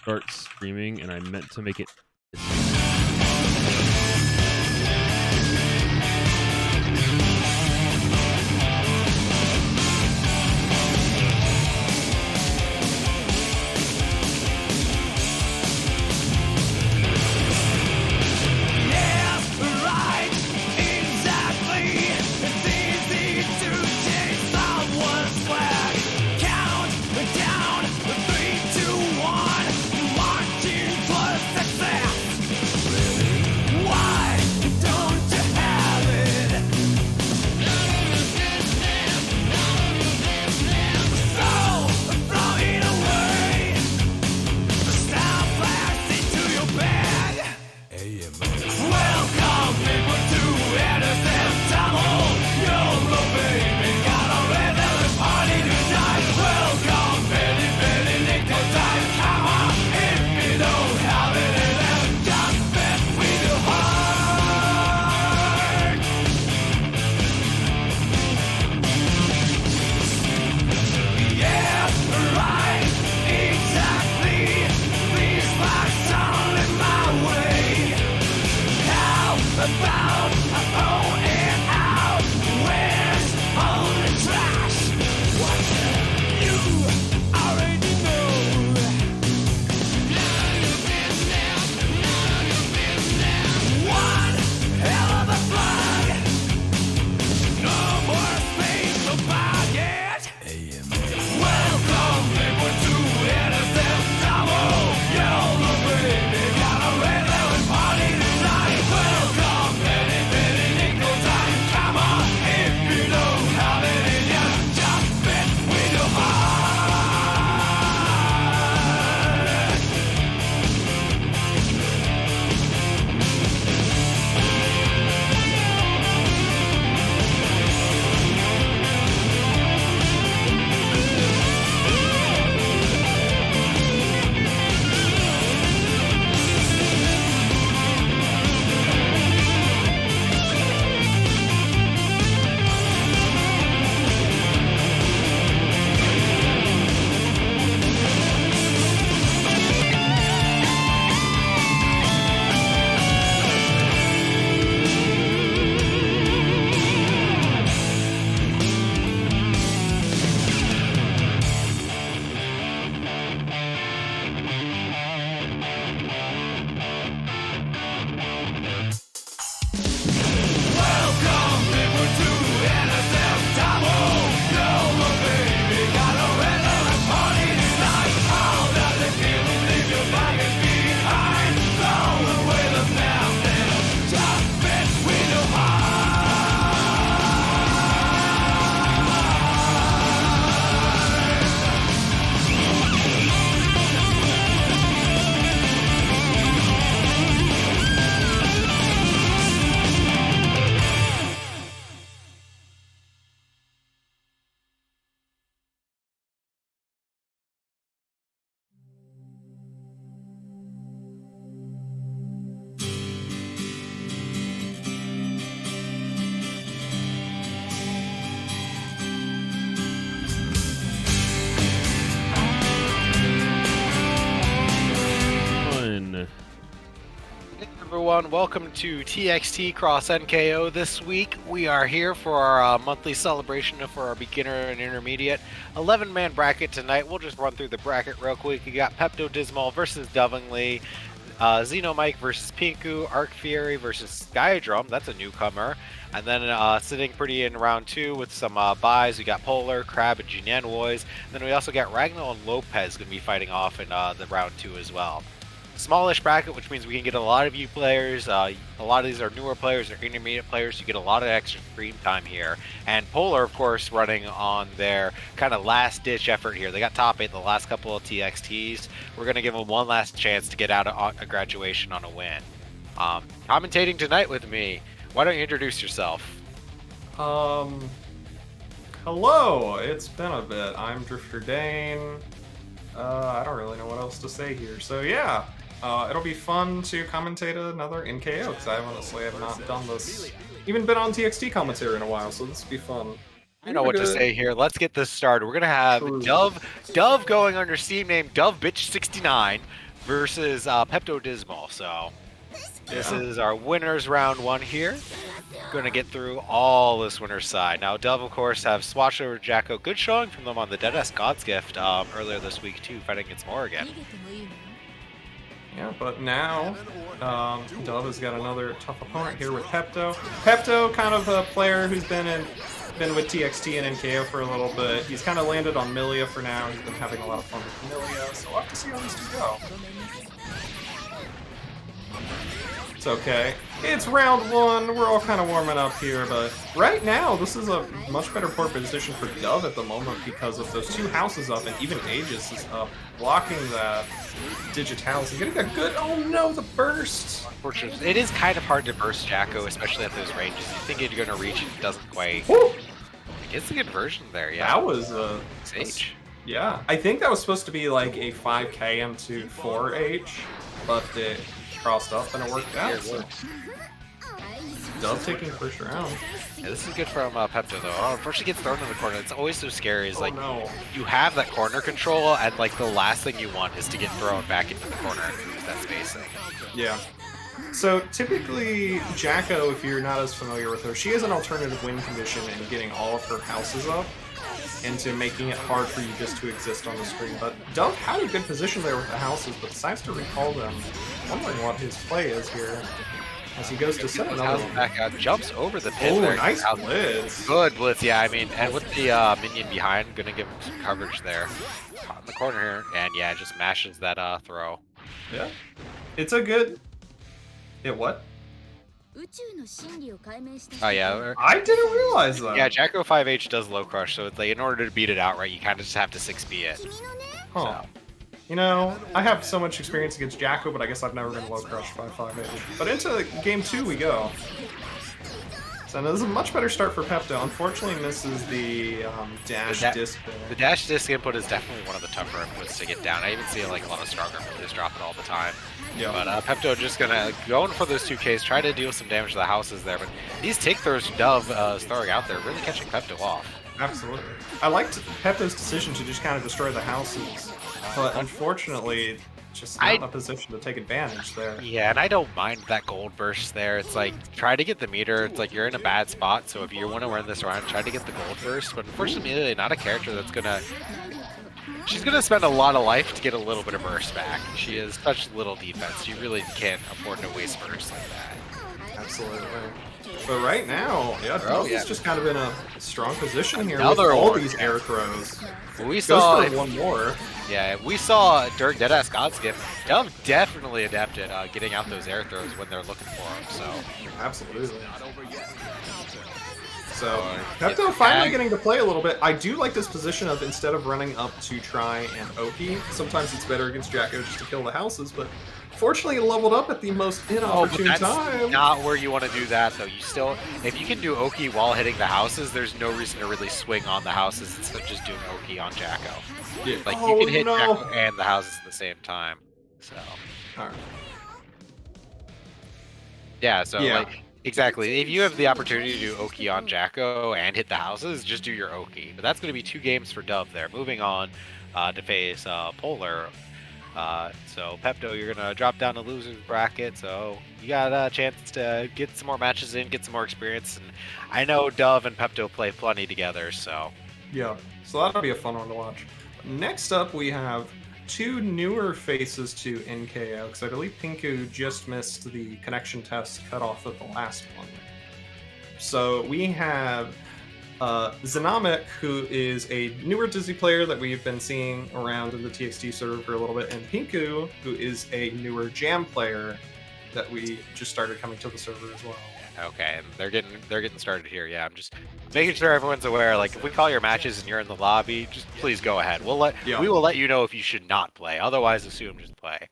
start streaming, and I meant to make it. Welcome to TXT Cross NKO. This week we are here for our monthly celebration for our beginner and intermediate 11-man bracket tonight. We'll just run through the bracket real quick. We got Pepto Dismal versus Dovingly, Zonamek versus Pinku, Arc Fury versus Skydrum, that's a newcomer. And then sitting pretty in round 2 with some buys, we got Polar, Crab, and Jinyan Woys. And then we also got Ragnar and Lopez going to be fighting off in the round 2 as well. Smallish bracket, which means we can get a lot of you players. A lot of these are newer players or intermediate players. So you get a lot of extra stream time here. And Polar, of course, running on their kind of last-ditch effort here. They got top 8 the last couple of TXTs. We're going to give them one last chance to get out of a graduation on a win. Commentating tonight with me, why don't you introduce yourself? Hello, it's been a bit. I'm Drifter Dane. I don't really know what else to say here. So yeah, it'll be fun to commentate another NKO, because I honestly have not done this, even been on TXT commentary in a while, so this will be fun. I know what to say here. Let's get this started. We're going to have Dove going under Steam name DoveBitch69 versus Pepto Dismal. So this is our winners round 1 here. Gonna get through all this winner's side. Now Dove, of course, have swatched over Jacko. Good showing from them on the Deadass God's Gift earlier this week too, fighting against Morrigan. Yeah, but now Dove has got another tough opponent here with Pepto. Pepto, kind of a player who's been with TXT and NKO for a little bit. He's kind of landed on Milia for now. He's been having a lot of fun with Milia, so we'll have to see how these two go. It's okay. It's round 1. We're all kind of warming up here, but right now this is a much better port position for Dove at the moment because of those 2 houses up, and even Aegis is up, blocking that Digitalis and getting a good. Oh no, the burst! Unfortunately, it is kind of hard to burst Jacko, especially at those ranges. You think you're going to reach, it doesn't quite. Woo! It's a good version there, yeah. That was a H. Yeah, I think that was supposed to be like a 5k into 4H, but it crossed up and it worked out. It works. Dove taking the first round. Yeah, this is good from Pepto though. Oh, unfortunately gets thrown in the corner. It's always so scary. Is like no. You have that corner control, and like the last thing you want is to get thrown back into the corner and lose that spacing. Yeah. So typically, Jacko, if you're not as familiar with her, she has an alternative win condition in getting all of her houses up into making it hard for you just to exist on the screen. But Dove had a good position there with the houses, but decides to recall them. Wondering what his play is here. As he goes to set another one. Back out, jumps over the pin Oh, there. nice blitz. Good blitz, yeah. I mean, and with the minion behind, gonna give him some coverage there. Caught in the corner here, and yeah, just mashes that throw. Yeah. It's a good... It what? Oh yeah. I didn't realize that. Yeah, Jacko 5H does low crush, so it's like in order to beat it outright, you kind of just have to 6B it. Huh. So. You know, I have so much experience against Jacko, but I guess I've never been low crushed by 5H. But into game 2 we go. So this is a much better start for Pepto. Unfortunately misses the dash disc there. The dash disc input is definitely one of the tougher inputs to get down. I even see like a lot of stronger players drop it all the time. Yeah. But Pepto just gonna go in for those 2Ks, try to deal some damage to the houses there. But these take throws Dove is throwing out there, really catching Pepto off. Absolutely. I liked Pepto's decision to just kind of destroy the houses, but unfortunately, just not in a position to take advantage there. Yeah, and I don't mind that gold burst there. It's like, try to get the meter. It's like you're in a bad spot, so if you want to win this round, try to get the gold burst. But unfortunately, not a character that's gonna... She's gonna spend a lot of life to get a little bit of burst back. She has such little defense. You really can't afford to waste burst like that. Absolutely. But right now, yeah, Dove is just kind of in a strong position here with all these air throws. We saw goes for one more. Yeah, we saw during Deadass God's Gift, Dove definitely adapted getting out those air throws when they're looking for them. So absolutely. So Pepto finally getting to play a little bit. I do like this position of instead of running up to try and Oki, sometimes it's better against Jacko just to kill the houses, but fortunately he leveled up at the most inopportune time. Not where you want to do that though. You still, if you can do Oki while hitting the houses, there's no reason to really swing on the houses instead of just doing Oki on Jacko. Yeah. Like you can hit Jacko and the houses at the same time. So. Alright. Yeah, so like exactly. If you have the opportunity to do Oki on Jacko and hit the houses, just do your Oki. But that's going to be 2 games for Dove there. Moving on to face Polar. So Pepto, you're going to drop down the loser's bracket. So you got a chance to get some more matches in, get some more experience. And I know Dove and Pepto play plenty together, so. Yeah, so that'll be a fun one to watch. Next up, we have 2 newer faces to NKO, because I believe Pinku just missed the connection test cut off at the last one. So we have Zonamek, who is a newer Dizzy player that we've been seeing around in the TXT server for a little bit, and Pinku, who is a newer Jam player that we just started coming to the server as well. Okay, and they're getting started here. Yeah, I'm just making sure everyone's aware. Like, if we call your matches and you're in the lobby, just please go ahead. We will let you know if you should not play. Otherwise, assume just play.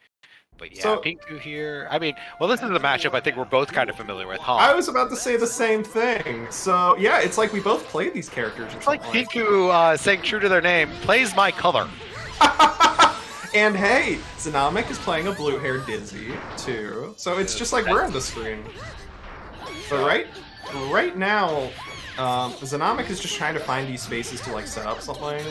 But yeah, so, Pinku here. I mean, well, this is a matchup I think we're both kind of familiar with, huh? I was about to say the same thing. So yeah, it's like we both play these characters. It's like Pinku saying true to their name, plays my color. And hey, Zonamek is playing a blue-haired Dizzy too. So it's just like we're on the screen. But right now, Zonamek is just trying to find these spaces to like set up something.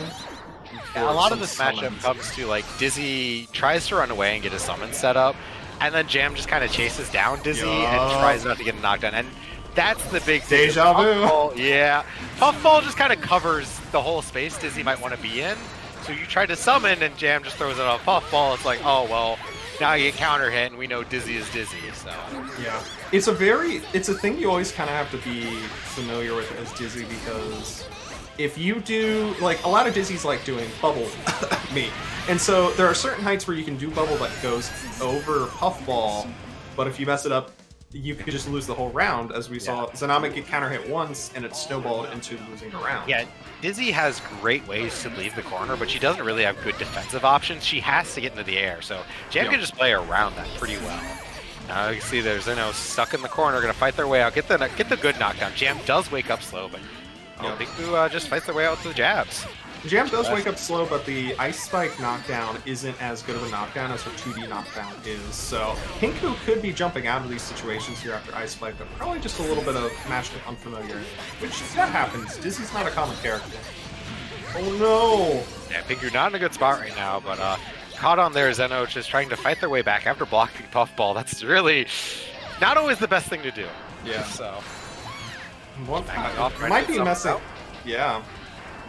Yeah, a lot of some this summons. matchup comes to like Dizzy tries to run away and get a summon set up, and then Jam just kind of chases down Dizzy and tries not to get a knockdown. And that's the big thing. Deja vu. Puffball, yeah, Puffball just kind of covers the whole space Dizzy might want to be in. So you try to summon and Jam just throws it on Puffball. It's like, oh well, now you get counter hit, and we know Dizzy is Dizzy. So Yeah, it's a thing you always kind of have to be familiar with as Dizzy, because if you do, like, a lot of Dizzy's like doing bubble me. And so there are certain heights where you can do bubble that goes over Puffball, but if you mess it up, you could just lose the whole round, as we saw Zonamek get counter hit once and it snowballed into losing a round. yeah, Dizzy has great ways to leave the corner, but she doesn't really have good defensive options. She has to get into the air, so Jam can just play around that pretty well. Now you can see there's stuck in the corner, gonna fight their way out, get the good knockdown. Jam does wake up slow, but Pinku just fights their way out to the jabs. Jam does wake up slow, but the Ice Spike knockdown isn't as good of a knockdown as her 2D knockdown is. So Pinku could be jumping out of these situations here after Ice Spike, but probably just a little bit of matchup unfamiliar, which that happens. Dizzy's not a common character. Oh no! Yeah, Pinku not in a good spot right now, but caught on there. Zeno just trying to fight their way back after blocking Puffball. That's really not always the best thing to do. Yeah. So might be messing. Yeah.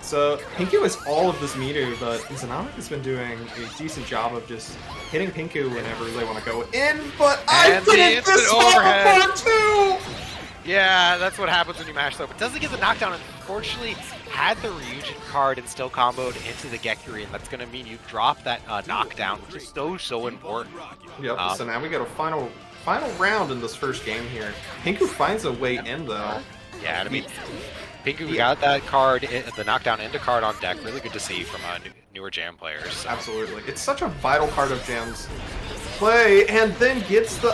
So Pinku is all of this meter, but Zonamek has been doing a decent job of just hitting Pinku whenever they want to go in. But I didn't this overhead too. Yeah, that's what happens when you mash though. But doesn't get the knockdown. Unfortunately, had the Ryujin card and still comboed into the Gekiri, and that's going to mean you drop that knockdown, which is so important. Yep. So now we got a final round in this first game here. Pinku finds a way in though. Yeah, I mean, Pinku got that card, the knockdown into card on deck. Really good to see from newer Jam players. So. Absolutely. It's such a vital part of Jam's play, and then gets the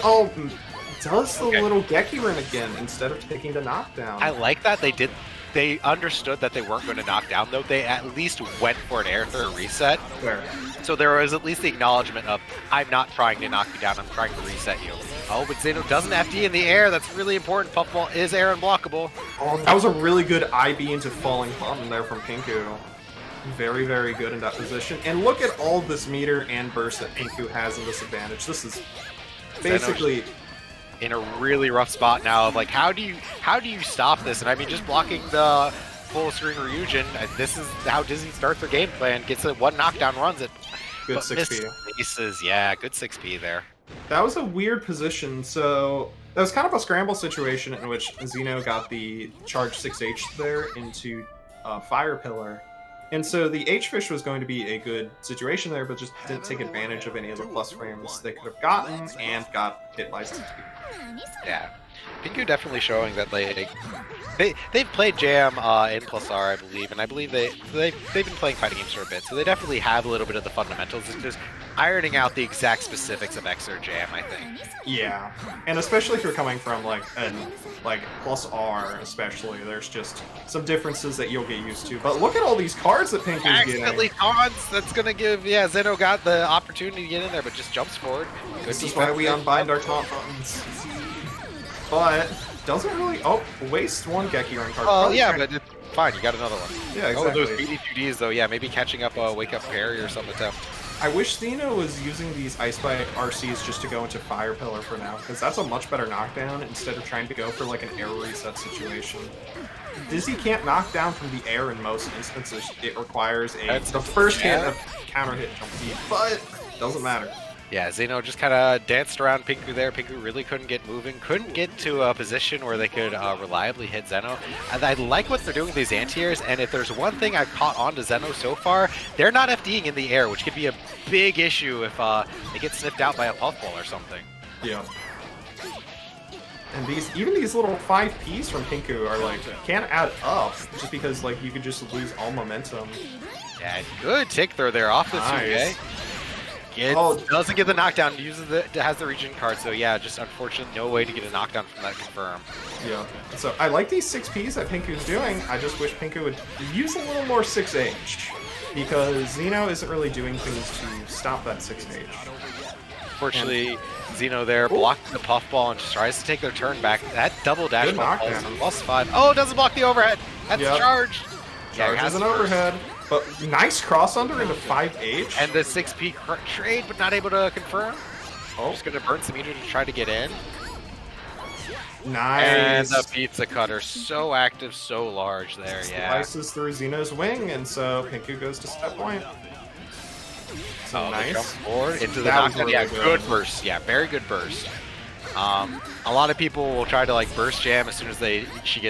does the little Gekirin again instead of taking the knockdown. I like that they understood that they weren't going to knock down, though. They at least went for an air throw reset. Where? So there was at least the acknowledgement of, I'm not trying to knock you down, I'm trying to reset you. Oh, but Zeno doesn't FD in the air. That's really important. Puffball is air unblockable. Oh, that was a really good IB into falling button there from Pinku. Very, very good in that position. And look at all this meter and burst that Pinku has in this advantage. This is basically Zeno's in a really rough spot now of like, how do you stop this? And I mean, just blocking the full screen Ryujin, this is how Dizzy starts their game plan. Gets it, one knockdown, runs it. good 6P. Aces, yeah, good 6P there. That was a weird position. So that was kind of a scramble situation in which Zeno got the charge 6H there into Fire Pillar. And so the H-Fish was going to be a good situation there, but just didn't take advantage of any of the plus frames they could have gotten and got hit by 6P. Yeah, Pinku definitely showing that they've played Jam in Plus R, I believe, and I believe they've been playing fighting games for a bit, so they definitely have a little bit of the fundamentals. It's just ironing out the exact specifics of X or Jam, I think. Yeah, and especially if you're coming from like Plus R, especially, there's just some differences that you'll get used to. But look at all these cards that Pinku's Accidentally getting. taunts. That's gonna give Zeno got the opportunity to get in there, but just jumps forward. This is why we unbind our taunt buttons. But doesn't really waste one Gekiran card. Oh yeah, but it's fine. You got another one. Yeah, exactly. Oh, those BD2Ds though. Yeah, maybe catching up a wake up parry or some attempt. I wish Zeno was using these Ice Spike RCs just to go into Fire Pillar for now, because that's a much better knockdown instead of trying to go for like an air reset situation. Dizzy can't knock down from the air in most instances. It requires the first hit of counter hit jump D, but doesn't matter. Yeah, Zeno just kind of danced around Pinku there. Pinku really couldn't get moving, couldn't get to a position where they could reliably hit Zeno. And I like what they're doing with these anti-airs, and if there's one thing I've caught on to Zeno so far, they're not FDing in the air, which could be a big issue if they get sniffed out by a puffball or something. Yeah. And even these little 5Ps from Pinku are like, can't add up, just because like you could just lose all momentum. Yeah, good tick throw there off the 2K. Doesn't get the knockdown, has the region card, so yeah, just unfortunate, no way to get a knockdown from that confirm. Yeah, so I like these 6Ps that Pinku's doing. I just wish Pinku would use a little more 6H, because Zeno isn't really doing things to stop that 6H. Unfortunately, Zeno there blocked the puffball and just tries to take their turn back. That double dash ball is +5. Oh, doesn't block the overhead. That's charged. Charge has an overhead. But nice cross under into 5H. And the 6P trade, but not able to confirm. Oh, Just gonna burn some meter to try to get in. nice. And the pizza cutter, so active, so large there, yeah. Slices through Xeno's wing, and so Pinku goes to step point. So Jump nice. forward into the That was knockdown. really Yeah, good. good burst. Yeah, very good burst. A lot of people will try to like burst jam as soon as she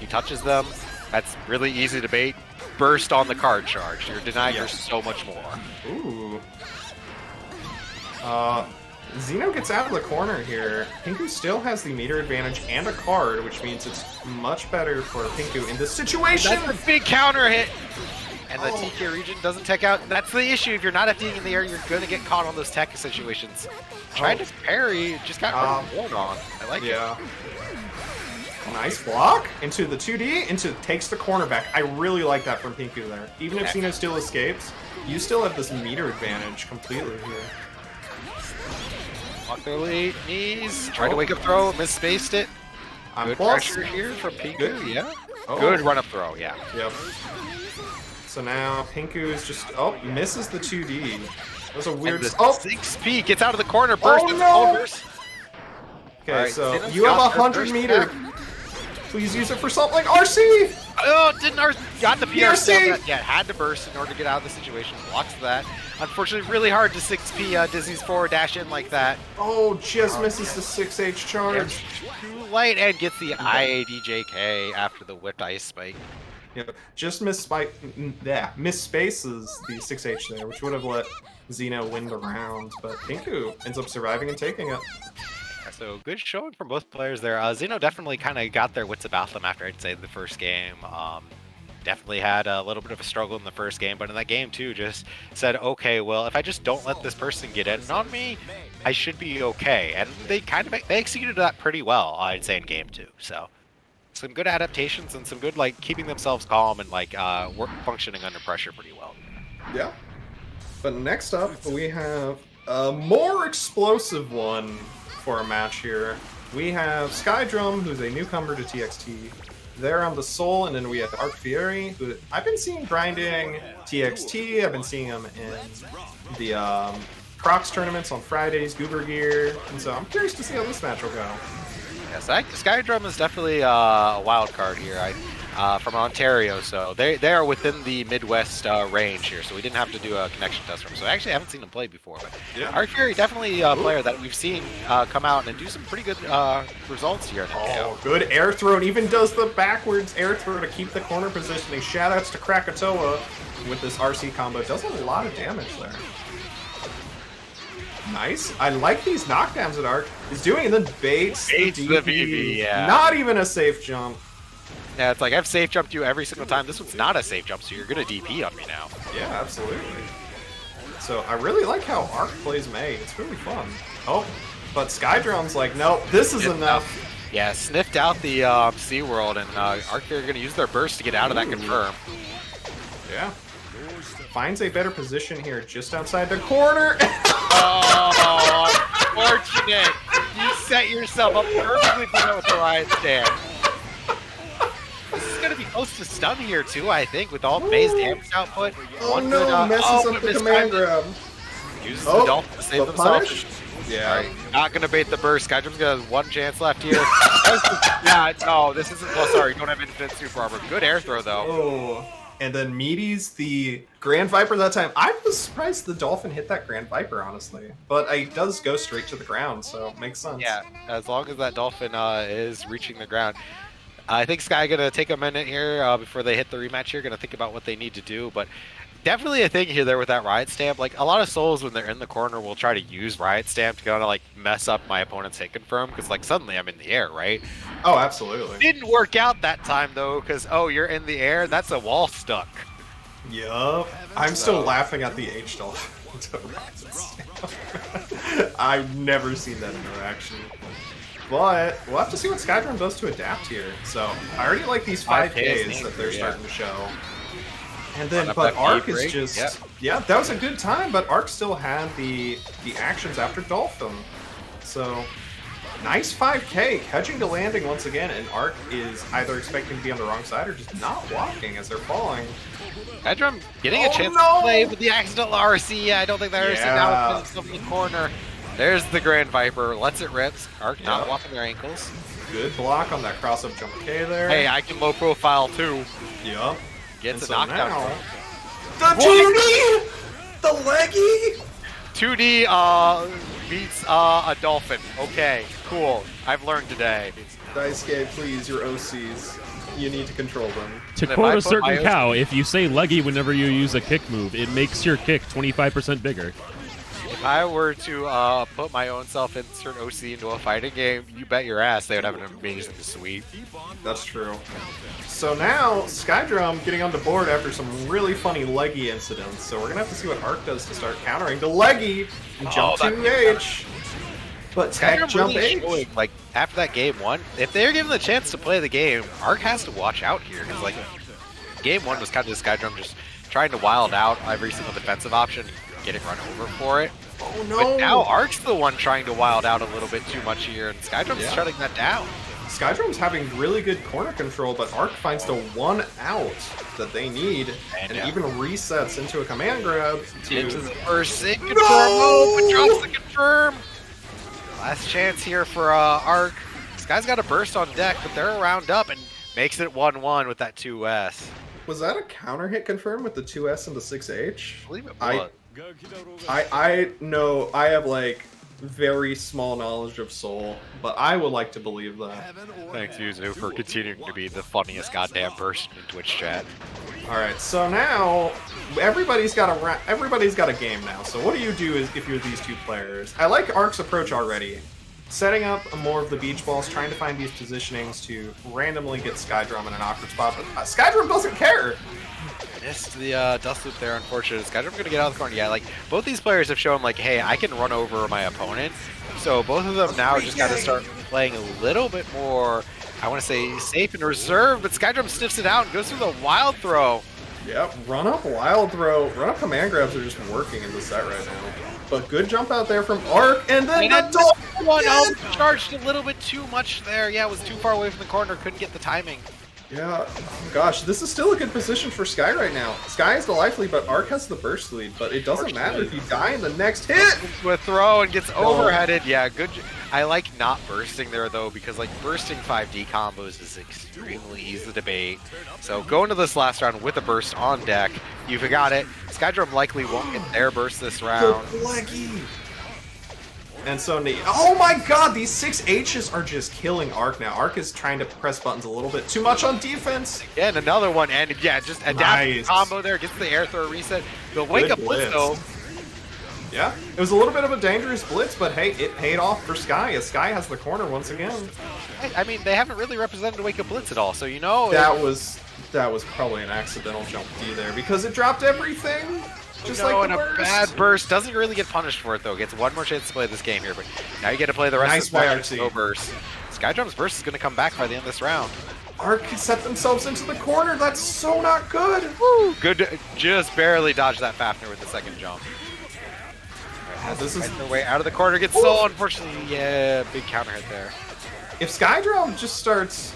touches them. That's really easy to bait. Burst on the card charge. You're denying her so much more. Ooh. Xeno gets out of the corner here. Pinku still has the meter advantage and a card, which means it's much better for Pinku in this situation. That's a big counter hit. And the TK region doesn't tech out. That's the issue. If you're not FDing in the air, you're going to get caught on those tech situations. Tried to parry, just got one on. I like it. Nice block into the 2D, takes the corner back. I really like that from Pinku there. Even if Xeno still escapes, you still have this meter advantage completely here. Walk their lead, knees, try to wake up throw, misspaced it. Good pressure here from Pinku, yeah. Good run up throw, yeah. Yep. So now Pinku is just, misses the 2D. That was a weird, 6P gets out of the corner, burst. Okay, right, so Xeno's you have got 100 her meter. first Please use it for something. RC! Oh, got the PR PRC! Yeah, had to burst in order to get out of the situation. Blocks that. Unfortunately, really hard to 6P Dizzy's forward dash in like that. Oh, just misses the 6H charge. Too light and gets the IADJK after the whipped ice spike. Yep, just misspaces the 6H there, which would have let Xeno win the round, but Pinku ends up surviving and taking it. So good showing from both players there. Xeno definitely kind of got their wits about them after, I'd say, the first game. Definitely had a little bit of a struggle in the first game, but in that game too, just said, okay, well, if I just don't let this person get in on me, I should be okay. And they executed that pretty well, I'd say, in game 2. So some good adaptations and some good keeping themselves calm and functioning under pressure pretty well. Yeah. But next up, we have a more explosive one for a match here. We have Skydrum, who's a newcomer to TXT. They're on the Soul, and then we have Arc Fury, who I've been seeing grinding TXT. I've been seeing him in the Crocs tournaments on Fridays, Goober Gear, and so I'm curious to see how this match will go. Yes, Skydrum is definitely a wild card here. From Ontario, so they are within the Midwest range here, so we didn't have to do a connection test from. So I actually haven't seen him play before, but Arc Fury definitely a player that we've seen come out and do some pretty good results here. Oh, good air throw, and even does the backwards air throw to keep the corner positioning. Shoutouts to Krakatoa with this RC combo. Does a lot of damage there. Nice. I like these knockdowns that Arc is doing, and then baits the BB, yeah. Not even a safe jump. Yeah, it's like I've safe jumped you every single time. This one's not a safe jump, so you're gonna DP on me now. Yeah, absolutely. So I really like how Arc plays May. It's really fun. Oh, but Skydrum's like, nope, this is enough. Yeah, sniffed out the SeaWorld, and Arc they're gonna use their burst to get out of that confirm. Yeah. Finds a better position here, just outside the corner. Oh, unfortunate. You set yourself up perfectly for that with the Riot stand. This is going to be close to stun here, too, I think, with all May's damage output. Oh, no, messes up the command grab. Uses the Dolphin to save themselves. Punish? Yeah. Right, not going to bait the burst. Skydrum's got one chance left here. Yeah, no, this isn't. Well, sorry, you don't have infinite super armor. Good air throw, though. Oh. And then Meaty's the Grand Viper that time. I was surprised the Dolphin hit that Grand Viper, honestly. But it does go straight to the ground, so it makes sense. Yeah, as long as that Dolphin is reaching the ground. I think Sky gonna take a minute here before they hit the rematch here. Gonna think about what they need to do, but definitely a thing here there with that Riot Stamp. Like a lot of souls when they're in the corner will try to use Riot Stamp to kind of mess up my opponent's hit confirm because suddenly I'm in the air, right? Oh, absolutely. Didn't work out that time though because you're in the air. That's a wall stuck. Yup. I'm still laughing at the H Dolphin. I've never seen that interaction. But we'll have to see what Skydrum does to adapt here. So I already like these 5Ks that they're starting to show. And then, but Arc is just, yeah, that was a good time, but Arc still had the actions after Dolphin. So, nice 5K, catching to landing once again, and Arc is either expecting to be on the wrong side or just not walking as they're falling. Skydrum getting a Oh, chance no! to play with the accidental RC. I don't think that RC now Yeah. puts himself in the corner. There's the Grand Viper. Lets it rip. Arc not Yep. walking their ankles. Good block on that cross-up jump K there. Hey, I can low profile too. Yup. Gets And a so knockdown. now, the 2D! The leggy! 2D beats a dolphin. Okay, cool. I've learned today. Daisuke, please, your OCs. You need to control them. To And if quote I a put certain my- cow, if you say leggy whenever you use a kick move, it makes your kick 25% bigger. If I were to put my own self-insert OC into a fighting game, you bet your ass they would have an amazing sweep. That's true. So now, Skydrum getting on the board after some really funny leggy incidents. So we're gonna have to see what Arc does to start countering the leggy. Jump that- 2H. But tech Skydrum jump really H. showing, like, after that game one, if they're given the chance to play the game, Arc has to watch out here. Because, like, game one was kind of Skydrum just trying to wild out every single defensive option, getting run over for it. Oh no! But now Arc's the one trying to wild out a little bit too much here, and Skydrum's Yeah. shutting that down. Skydrum's having really good corner control, but Arc finds the one out that they need, and yeah. even resets into a command grab Into to... the first sig confirm. No! Oh, but drops the confirm. Last chance here for Arc. This guy's got a burst on deck, but they're around up and makes it 1-1 with that 2S. Was that a counter hit confirmed with the 2S and the 6H? I believe it I- was. I know I have like very small knowledge of Soul, But I would like to believe that. Thanks, Yuzu, for continuing to be the funniest goddamn person in Twitch chat. All right, so now everybody's got a game now. So what do you do if you're these two players? I like Arc's approach already. Setting up more of the beach balls, trying to find these positionings to randomly get Skydrum in an awkward spot, but Skydrum doesn't care. Missed the dust loop there, unfortunately. Skydrum's gonna get out of the corner. Yeah, like, both these players have shown, like, hey, I can run over my opponent. So both of them now just gotta start playing a little bit more, I want to say, safe and reserved, but Skydrum sniffs it out and goes through the wild throw. Yep, run up wild throw, run up command grabs are just working in the set right now. But good jump out there from Arc, and then And the then dolphin! one oh, charged a little bit too much there. Yeah, it was too far away from the corner, couldn't get the timing. Yeah, gosh, this is still a good position for Sky right now. Sky is the life lead, but Arc has the burst lead. But it doesn't matter if you die in the next hit. With throw and gets overheaded. Yeah, good. I like not bursting there though, because like bursting 5D combos is extremely easy to bait. So going to this last round with a burst on deck, you've got it. Skydrum likely won't get their burst this round. The leggy. And so, oh my god, these 6Hs are just killing Arc now. Arc is trying to press buttons a little bit too much on defense. And another one, and yeah, just adapt Nice. combo there, gets the air throw reset. The wake up blitz though. Yeah, it was a little bit of a dangerous blitz, but hey, it paid off for Sky, as Sky has the corner once again. I mean, they haven't really represented a wake up blitz at all, so you know. That was probably an accidental jump D there, because it dropped everything. Just No, like and the a burst. bad burst doesn't really get punished for it though. Gets one more chance to play this game here, but now you get to play the rest Nice of the match YRT. with no burst. Skydrum's burst is going to come back by the end of this round. Arc set themselves into the corner. That's so not good. Woo! Good, just barely dodged that Fafnir with the second jump. This is Fight their way out of the corner. Gets so unfortunately, yeah, big counter hit there. if Skydrum just starts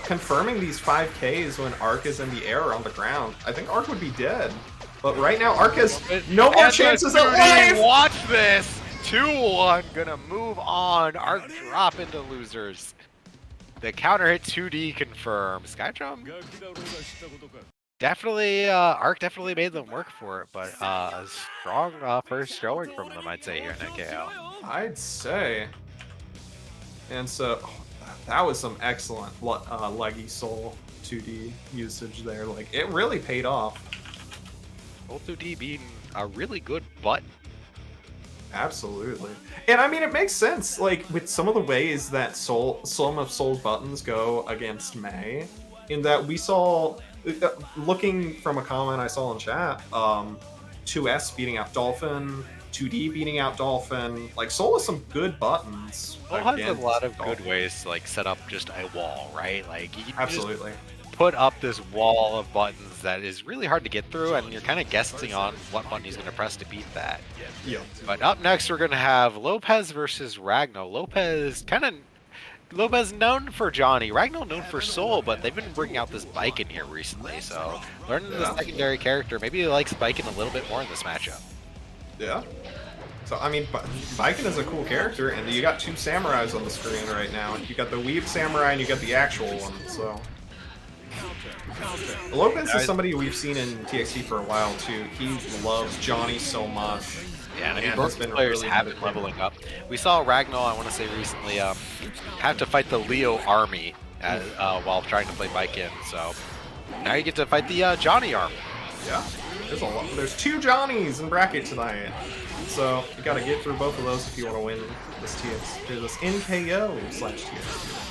confirming these 5Ks when Arc is in the air or on the ground, I think Arc would be dead. But right now, Arc has no more And chances the at life. 2D, watch this. 2-1, gonna move on. Arc drop into losers. The counter hit 2D confirmed. Skydrum definitely, Arc definitely made them work for it, but a strong first showing from them, I'd say, here in NKO. I'd say. And so, that was some excellent leggy soul 2D usage there. Like, it really paid off. Both 2D being a really good button. Absolutely. And I mean, it makes sense, like, with some of the ways that some of Soul's buttons go against May, in that we saw, looking from a comment I saw in chat, 2S beating out Dolphin, 2D beating out Dolphin, like, Soul has some good buttons. Soul has a against lot of Dolphin. good ways to, like, set up just a wall, right? Like, you can just Absolutely. put up this wall of buttons that is really hard to get through, and you're kind of guessing on what button he's going to press to beat that. Yeah. But up next, we're going to have Lopez versus Ragno. Lopez kind of Lopez known for Johnny, Ragnar known for Soul, but they've been bringing out this Bike in here recently, so learning the secondary character, maybe he likes Biking a little bit more in this matchup. Yeah. So, I mean, Viking is a cool character, and you got two samurais on the screen right now. You got the Weave Samurai, and you got the actual one, so... Lopez is somebody we've seen in TXT for a while, too. He loves Johnny so much. Yeah, and I mean, both players have been leveling up. We saw Ragnar, I want to say recently, have to fight the Leo army while trying to play Bikin, so now you get to fight the Johnny army. Yeah, there's a lot. There's two Johnnies in bracket tonight, so you got to get through both of those if you want to win this NKO/TXT.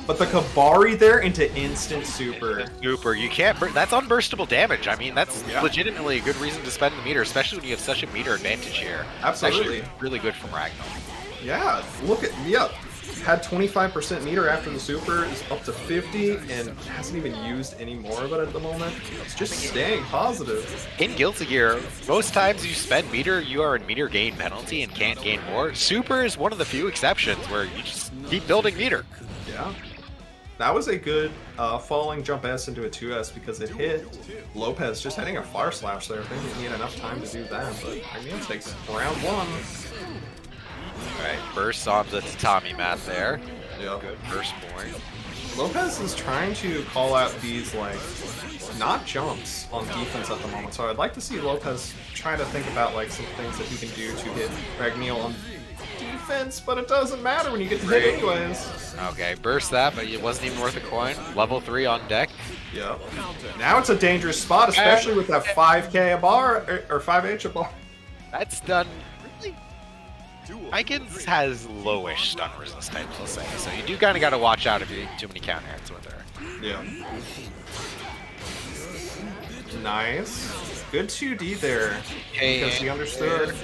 But the Kabari there into instant super. Super, you can't. That's unburstable damage. I mean, that's legitimately a good reason to spend the meter, especially when you have such a meter advantage here. Absolutely, actually, really good from Ragnar. Yeah, look at had 25% meter after the super, is up to 50, and hasn't even used any more of it at the moment. It's just staying positive. In Guilty Gear, most times you spend meter, you are in meter gain penalty and can't gain more. Super is one of the few exceptions where you just keep building meter. Yeah. That was a good falling jump S into a 2S because it hit Lopez just hitting a far slash there. I think he had enough time to do that, but Ragnar takes round one. Alright, burst on the tatami mat there. Yeah. Good first point. Lopez is trying to call out these, like, not jumps on defense at the moment, so I'd like to see Lopez try to think about, like, some things that he can do to hit Ragnar on defense, but it doesn't matter when you get to hit anyways. Okay, burst that, but it wasn't even worth a coin. Level 3 on deck. Yep. Now it's a dangerous spot, especially with that 5k a bar, or 5h a bar. That's done really... Vikings has lowish stun resist, I will say, so you do kind of got to watch out if you too many counter hits with her. Yeah. Nice. Good 2D there, because he understood.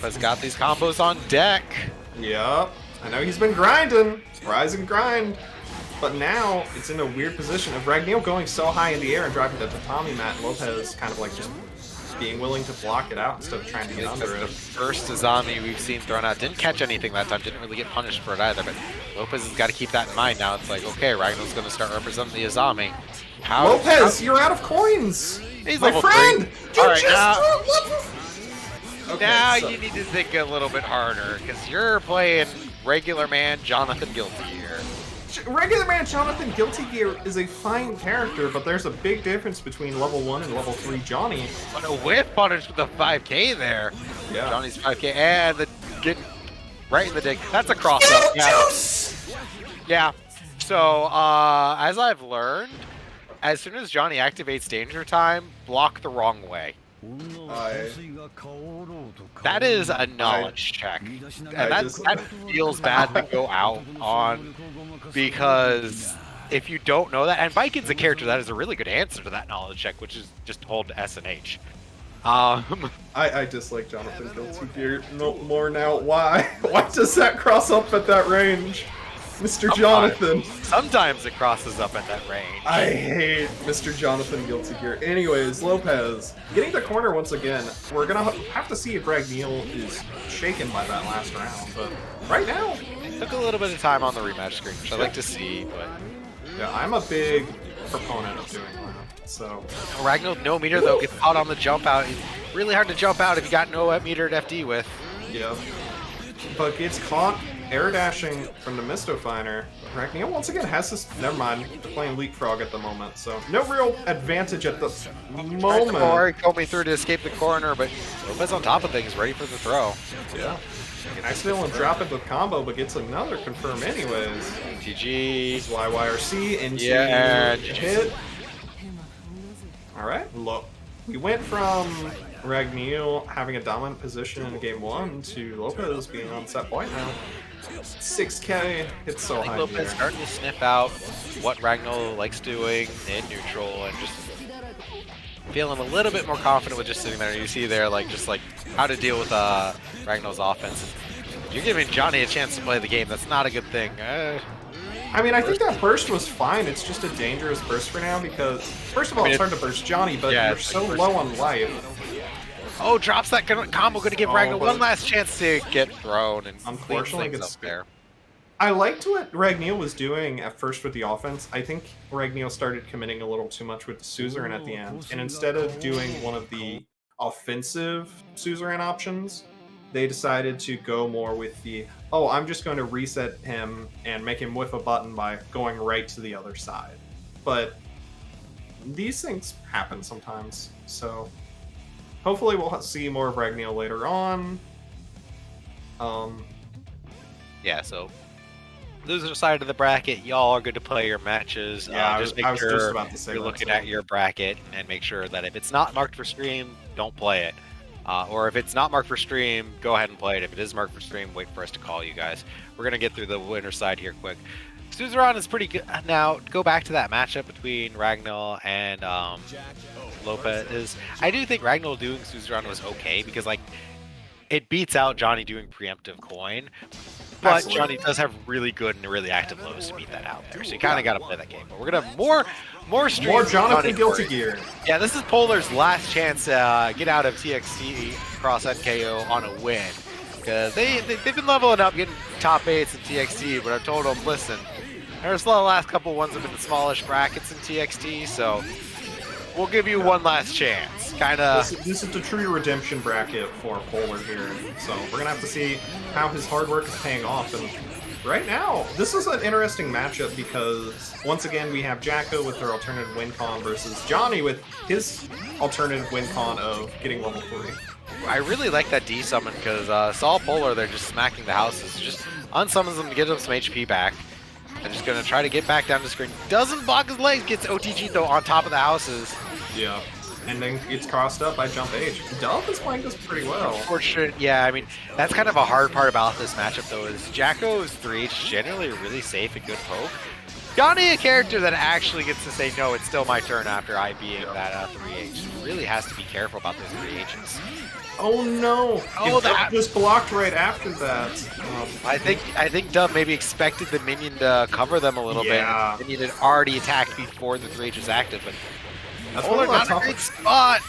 Has got these combos on deck. Yep. I know he's been grinding. Rise and grind. But now it's in a weird position of Ragnar going so high in the air and driving the tatami mat. Lopez kind of like just being willing to block it out instead of trying to get under it. The first Azami we've seen thrown out didn't catch anything that time, didn't really get punished for it either, but Lopez has got to keep that in mind now. It's like, okay, Ragnar's going to start representing the Azami. Lopez, you're out of coins! He's my friend! All right, now, okay, now so. you need to think a little bit harder, because you're playing regular man Jonathan Guilty here. Regular man Jonathan Guilty Gear is a fine character, but there's a big difference between level 1 and level 3 Johnny. But a whiff punish with the 5k there. Yeah. Johnny's 5k and the get right in the dig. That's a cross up. Yeah. Yeah. So as I've learned, as soon as Johnny activates Danger Time, block the wrong way. That is a knowledge check, and that feels bad to go out on, because if you don't know that, and Bikin's a character that is a really good answer to that knowledge check, which is just hold S and H. I dislike Jonathan Guilty Gear no more now. Why? Why does that cross up at that range? Mr. Jonathan. Sometimes it crosses up at that range. I hate Mr. Jonathan Guilty Gear. Anyways, Lopez getting the corner once again. We're gonna have to see if Ragnar is shaken by that last round, but right now it took a little bit of time on the rematch screen, which I like to see. But yeah, I'm a big proponent of doing that. So Ragnar, no meter though, gets caught on the jump out. It's really hard to jump out if you got no meter to FD with. Yeah, but gets caught air dashing from the Mistofiner. Ragnar once again has this. Never mind, they're playing leapfrog at the moment, so no real advantage at the moment. Or coming through to escape the corner, but Lopez on top of things, ready for the throw. Yeah. Accidental drop it with combo, but gets another confirm anyways. GG. YYRC into hit. Alright, look. We went from Ragnar having a dominant position in game 1 to Lopez being on set point now. 6k, it's so high. Lopez starting to sniff out what Ragnar likes doing in neutral and just feeling a little bit more confident with just sitting there. You see there, like, just like how to deal with Ragnar's offense. You're giving Johnny a chance to play the game. That's not a good thing. I mean, I think that burst was fine. It's just a dangerous burst for now because, first of all, it's hard to burst Johnny, but you're so low on life. Oh, drops that combo, going to give Ragnar one last chance to get thrown, and unfortunately gets up there. I liked what Ragneil was doing at first with the offense. I think Ragneil started committing a little too much with the suzerain at the end, and instead of doing one of the offensive suzerain options, they decided to go more with the, oh, I'm just going to reset him and make him whiff a button by going right to the other side. But these things happen sometimes, so hopefully we'll see more of Ragneil later on. Yeah, so loser side of the bracket, y'all are good to play your matches. Yeah, just make I was sure just about to say you're that looking too. at your bracket and make sure that if it's not marked for stream, don't play it. Or if it's not marked for stream, go ahead and play it. If it is marked for stream, wait for us to call you guys. We're going to get through the winner side here quick. Suzerain is pretty good. Now, go back to that matchup between Ragnar and Lopez. I do think Ragnar doing Suzerain was okay because, like, it beats out Johnny doing preemptive coin. But Absolutely. Johnny does have really good and really active lows to beat that out there. So you kind of got to play that game. But we're going to have more streams. More with Jonathan Johnny Guilty Corey. Gear. Yeah, this is Polar's last chance to get out of TXT cross NKO on a win. Because they've been leveling up, getting top 8s in TXT, but I told them, listen, there's the last couple ones have been the smallish brackets in TXT, so we'll give you one last chance. Kind of. This is the true redemption bracket for Polar here, so we're gonna have to see how his hard work is paying off. And right now, this is an interesting matchup because once again we have Jacko with her alternative win con versus Johnny with his alternative win con of getting level 3. I really like that D summon because Saul Polar, they're just smacking the houses. Just unsummons them to get them some HP back. They're just going to try to get back down the screen. Doesn't block his legs, gets OTG though on top of the houses. Yeah. And then it's crossed up by Jump H. Dove is playing this pretty well. Unfortunate, yeah, I mean, that's kind of a hard part about this matchup though, is Jacko's 3H generally really safe and good poke. Johnny, a character that actually gets to say, no, it's still my turn after I being that 3H. Really has to be careful about those 3Hs. Oh no! Oh, It that just blocked right after that. I think Dove maybe expected the minion to cover them a little Yeah. bit. The minion had already attacked before the 3H was active, but That's Polar one of the not a tougher, great spot.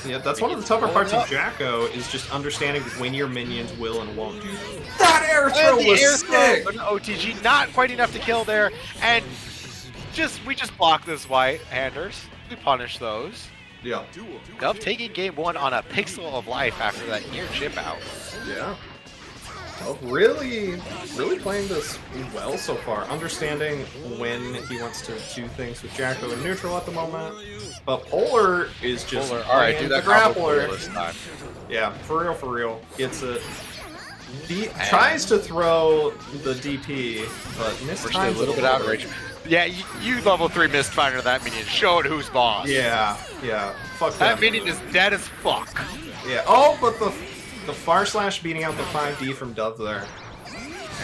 yeah, that's one of the tougher Hold parts up. of Jacko is just understanding when your minions will and won't do. That air throw And the was air sick. throw, but an OTG not quite enough to kill there, and we just block those white handers. We punish those. Yeah. Dove taking game 1 on a pixel of life after that near chip out. Yeah. Oh, really playing this well so far. Understanding when he wants to do things with Jacko in neutral at the moment. But Polar is just Polar, all right, playing do that the combo grappler. this time. Yeah, for real. Gets it. Tries to throw the DP, but Unfortunately, mistimes a little bit outrage. Yeah, you level 3 Mistfinder that minion. Show it who's boss. Yeah. Fuck That that. minion is dead as fuck. Yeah. Oh, but the far slash beating out the 5D from Dove there.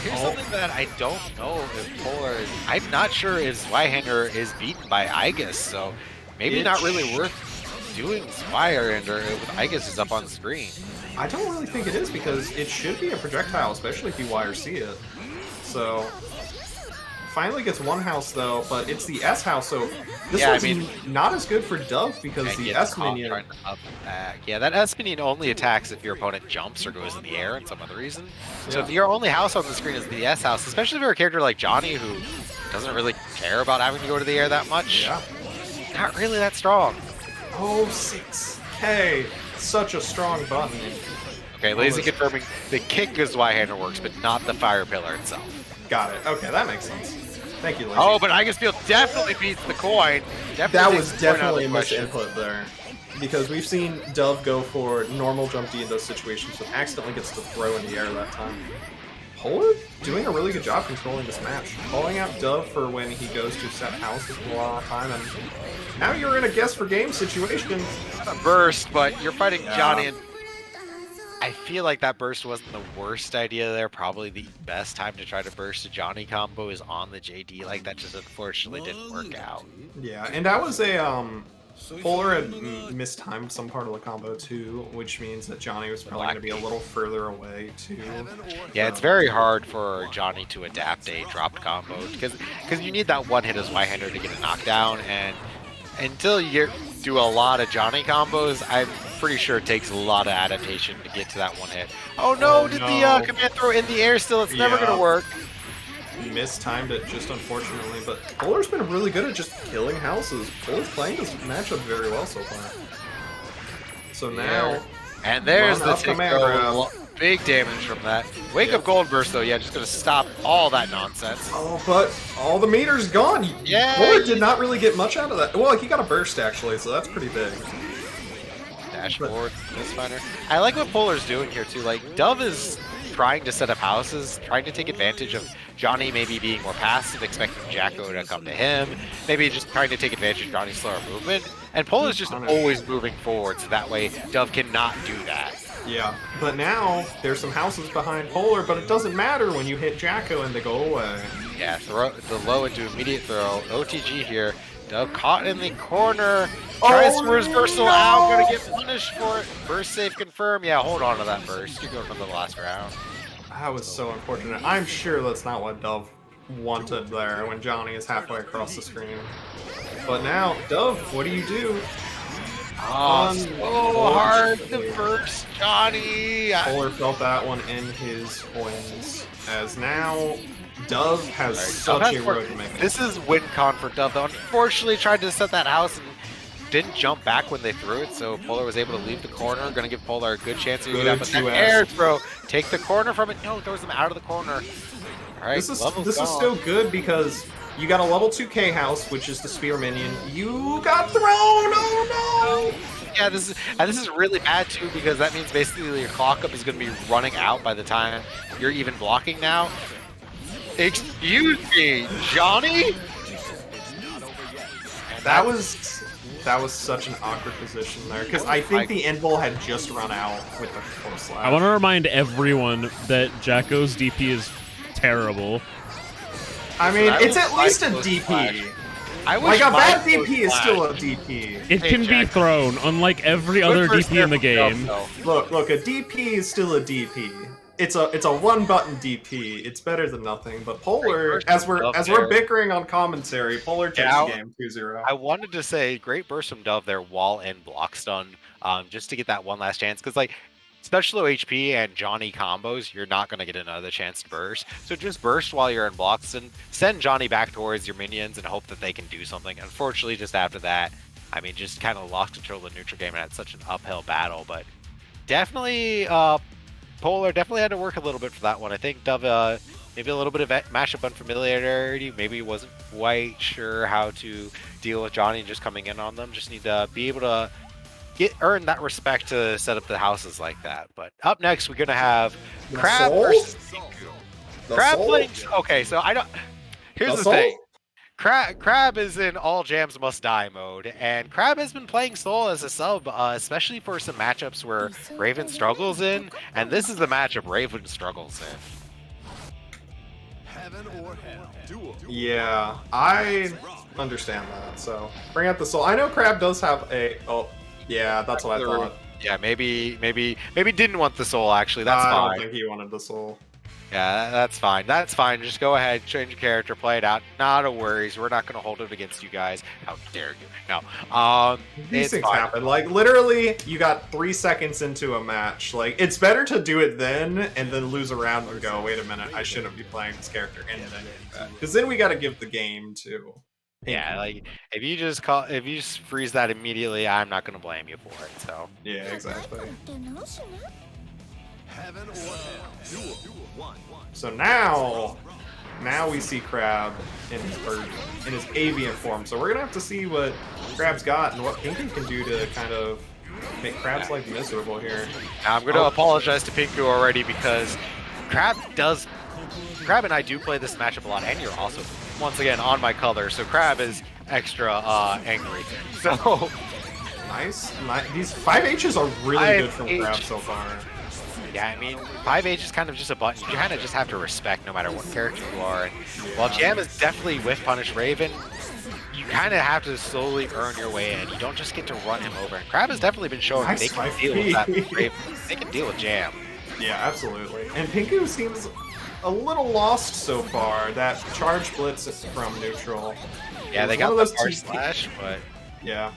Here's something that I don't know if Polar is. I'm not sure if Zweihander is beaten by Igus, so maybe not really worth doing Zweihander with Igus is up on the screen. I don't really think it is because it should be a projectile, especially if you YRC it. So finally gets one house though, but it's the S house, so this Yeah, I one's mean- not as good for Dove because And the gets S caught minion. trying to up back. Yeah, that S minion only attacks if your opponent jumps or goes in the air and some other reason. So Yeah. if your only house on the screen is the S house, especially if you're a character like Johnny who doesn't really care about having to go to the air that much, Yeah. not really that strong. Oh, 6K. Such a strong button. Okay, Lazy Almost. confirming the kick is Zweihander works, but not the fire pillar itself. Got it. Okay, that makes sense. Thank you, Lazy. Oh, but Igus definitely beats the coin. that Definitely was takes the coin out of definitely a the question. misinput there. Because we've seen Dove go for normal jump D in those situations, but accidentally gets to throw in the air that time. Polar doing a really good job controlling this match. Calling out Dove for when he goes to set houses a lot of time, and now you're in a guess for game situation. A burst, but you're fighting Yeah. Johnny, and I feel like that burst wasn't the worst idea there. Probably the best time to try to burst a Johnny combo is on the JD. Like that just unfortunately didn't work out. Yeah, and that was a Polar had mistimed some part of the combo too, which means that Johnny was probably going to be a little further away too. Yeah, it's very hard for Johnny to adapt a dropped combo because you need that one hit as Y-hander to get a knockdown, and until you do a lot of Johnny combos, I'm pretty sure it takes a lot of adaptation to get to that one hit. Oh no, Oh, did no. the command throw in the air still? It's never Yeah. gonna work. mistimed it just unfortunately, but Polar's been really good at just killing houses. Polar's playing this matchup very well so far. So now... And there's Run the up command Tinko. grab. Big damage from that. Wake up Gold Burst though, yeah, just gonna stop all that nonsense. Oh, but all the meters gone. Yeah, Polar did not really get much out of that. Well, he got a burst actually, so that's pretty big. Dash forward, Misfinder. I like what Polar's doing here too. Like Dove is trying to set up houses, trying to take advantage of Johnny maybe being more passive, expecting Jacko to come to him, maybe just trying to take advantage of Johnny's slower movement. And Polar's just always moving forward, so that way Dove cannot do that. Yeah, but now there's some houses behind Polar, but it doesn't matter when you hit Jacko and they go away. Yeah, throw the low into immediate throw. OTG here. Dove caught in the corner. Tries to reversal out. Gonna get punished for it. Burst save confirm. Yeah, hold on to that burst. You're going for the last round. That was so unfortunate. I'm sure that's not what Dove wanted there when Johnny is halfway across the screen. But now, Dove, what do? Oh, so hard to burst Johnny. Polar felt that one in his wins, as now Dove has such a road to make. This is win con for Dove, though. Unfortunately, tried to set that house and didn't jump back when they threw it, so Polar was able to leave the corner. Gonna give Polar a good chance to get up. But that air throw, take the corner from it. No, throws him out of the corner. All right, this is still good because you got a level 2K house, which is the spear minion. You got thrown. Oh no! Yeah, this is really bad too because that means basically your clock up is going to be running out by the time you're even blocking now. Excuse me, Johnny? That was such an awkward position there because I think the end ball had just run out with the force slash. I want to remind everyone that Jacko's DP is terrible. I mean, it's at least a DP. Like a bad DP is still a DP. It can be thrown, unlike every other DP in the game. Look, a DP is still a DP. It's a one-button DP. It's better than nothing. But Polar, as we're bickering on commentary, Polar takes the game 2-0. I wanted to say, great burst from Dove there, wall and block stun, just to get that one last chance. Because like, such low HP and Johnny combos, you're not going to get another chance to burst. So just burst while you're in blocks and send Johnny back towards your minions and hope that they can do something. Unfortunately, just after that, I mean, just kind of lost control of the neutral game and had such an uphill battle. But definitely, Polar definitely had to work a little bit for that one. I think Dove, maybe a little bit of matchup unfamiliarity, maybe wasn't quite sure how to deal with Johnny just coming in on them. Just need to be able to earn that respect to set up the houses like that. But up next, we're gonna have Crab versus Pinku. Crab playing. Okay, so I don't. Here's the thing. Crab is in all jams must die mode, and Crab has been playing Soul as a sub, especially for some matchups where Raven struggles in, and this is the matchup Raven struggles in. Heaven or hell. Duel. Yeah, I understand that. So bring out the Soul. I know Crab does have a. Oh. Yeah, that's what I thought. Yeah, maybe didn't want the soul, actually. That's fine. I don't think he wanted the soul. Yeah, that's fine. That's fine. Just go ahead, change your character, play it out. Not a worries. We're not going to hold it against you guys. How dare you? No. These things happen. Like, literally, you got 3 seconds into a match. Like, it's better to do it then and then lose a round and go, wait a minute, I shouldn't be playing this character. And then, because then we got to give the game to... Yeah, like if you just freeze that immediately, I'm not gonna blame you for it. So yeah, exactly. Heaven or hell. Duel. So now we see Crab in his avian form. So we're gonna have to see what Crab's got and what Pinku can do to kind of make Crab's life miserable here. Now, I'm gonna apologize to Pinku already because Crab and I do play this matchup a lot, and you're also once again on my color, so Crab is extra angry. So nice. These 5Hs are really good from Crab so far. Yeah, I mean 5H is kind of just a button. You kind of just have to respect no matter what character you are. And while Jam is definitely whiff punish Raven, you kind of have to slowly earn your way in. You don't just get to run him over. And Crab has definitely been showing they can deal with that Raven. They can deal with Jam. Yeah, absolutely. And Pinku seems a little lost so far. That charge blitz from neutral. Yeah, they got the R slash, but yeah.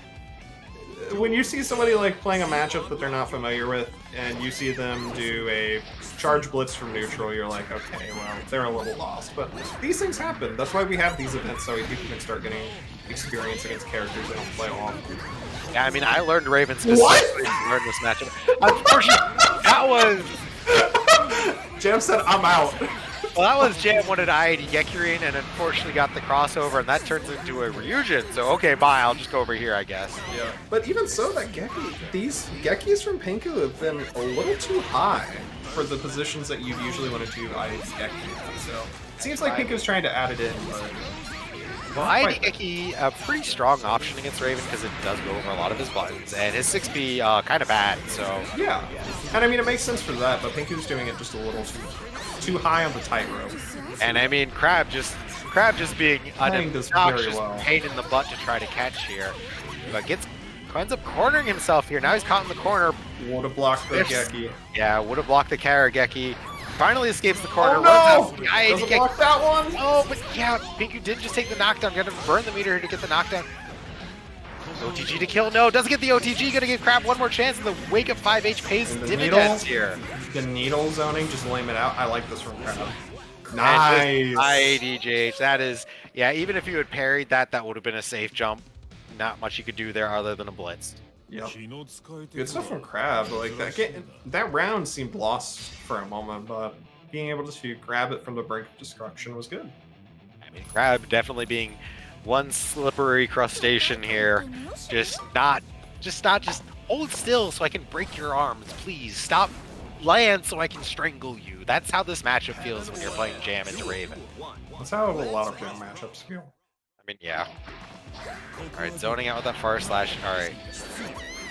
when you see somebody like playing a matchup that they're not familiar with, and you see them do a charge blitz from neutral, you're like, okay, well, they're a little lost. But these things happen. That's why we have these events, so people can start getting experience against characters they don't play often. Yeah, I mean, I learned Raven specifically to learn this matchup. Unfortunately, that was... Jam said, I'm out. Well, that was Jam wanted IAD Gekirin and unfortunately got the crossover, and that turns into a Ryujin. So, okay, bye, I'll just go over here, I guess. Yeah. But even so, that these Gekis from Pinku have been a little too high for the positions that you usually want to do IAD Geki. So, it seems like Pinku's trying to add it in, but... Well, IAD Geki, a pretty strong option against Raven because it does go over a lot of his buttons, and his 6B kind of bad, so... Yeah. And I mean, it makes sense for that, but Pinku's doing it just a little too high on the tightrope. And I mean, Crab just being an obnoxious pain in the butt to try to catch here, but ends up cornering himself here. Now he's caught in the corner. Would have blocked the Geki. Yeah, would have blocked the Kara Geki. Finally escapes the corner. Oh no! Doesn't block that one. Oh, but yeah, Pinku did just take the knockdown. Gonna burn the meter here to get the knockdown. OTG to kill. No, doesn't get the OTG. Gonna give Crab one more chance, and the wake up 5H pays dividends here. The needle zoning, just lame it out. I like this from Crab. Nice. IADJH. That is, yeah, even if you had parried that, that would have been a safe jump. Not much you could do there other than a blitz. Yep. Good stuff from Crab. Like that round seemed lost for a moment, but being able to grab it from the brink of destruction was good. I mean, Crab definitely being one slippery crustacean here. Just hold still so I can break your arms, please. Stop. Land so I can strangle you. That's how this matchup feels when you're playing Jam into Raven. That's how a lot of Jam matchups feel. I mean, yeah. Alright, zoning out with that far slash. Alright.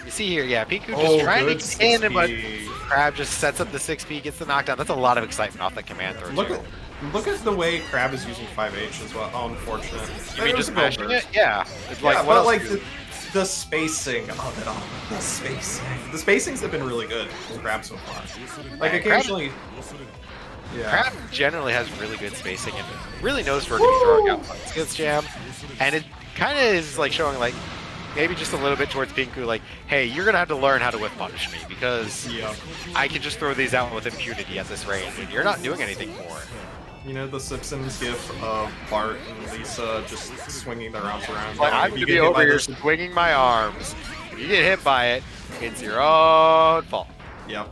You see here, yeah, Pinku just trying to get in, but Crab just sets up the 6P, gets the knockdown. That's a lot of excitement off that command throw. Look at the way Crab is using 5H as well. Oh, unfortunate. You mean just mashing it? Yeah. It's like, what else? Like the spacing of it all. The spacing. The spacings have been really good with Crab so far. Like occasionally. Crab generally has really good spacing and really knows where to be throwing out punts against Jam. And it kind of is like showing like maybe just a little bit towards Pinku, like, hey, you're gonna have to learn how to whip punish me because I can just throw these out with impunity at this range, and you're not doing anything for it. You know the Simpsons gif of Bart and Lisa just swinging their arms around. Like, I'm gonna be over here swinging my arms. If you get hit by it, it's your own fault. Yep.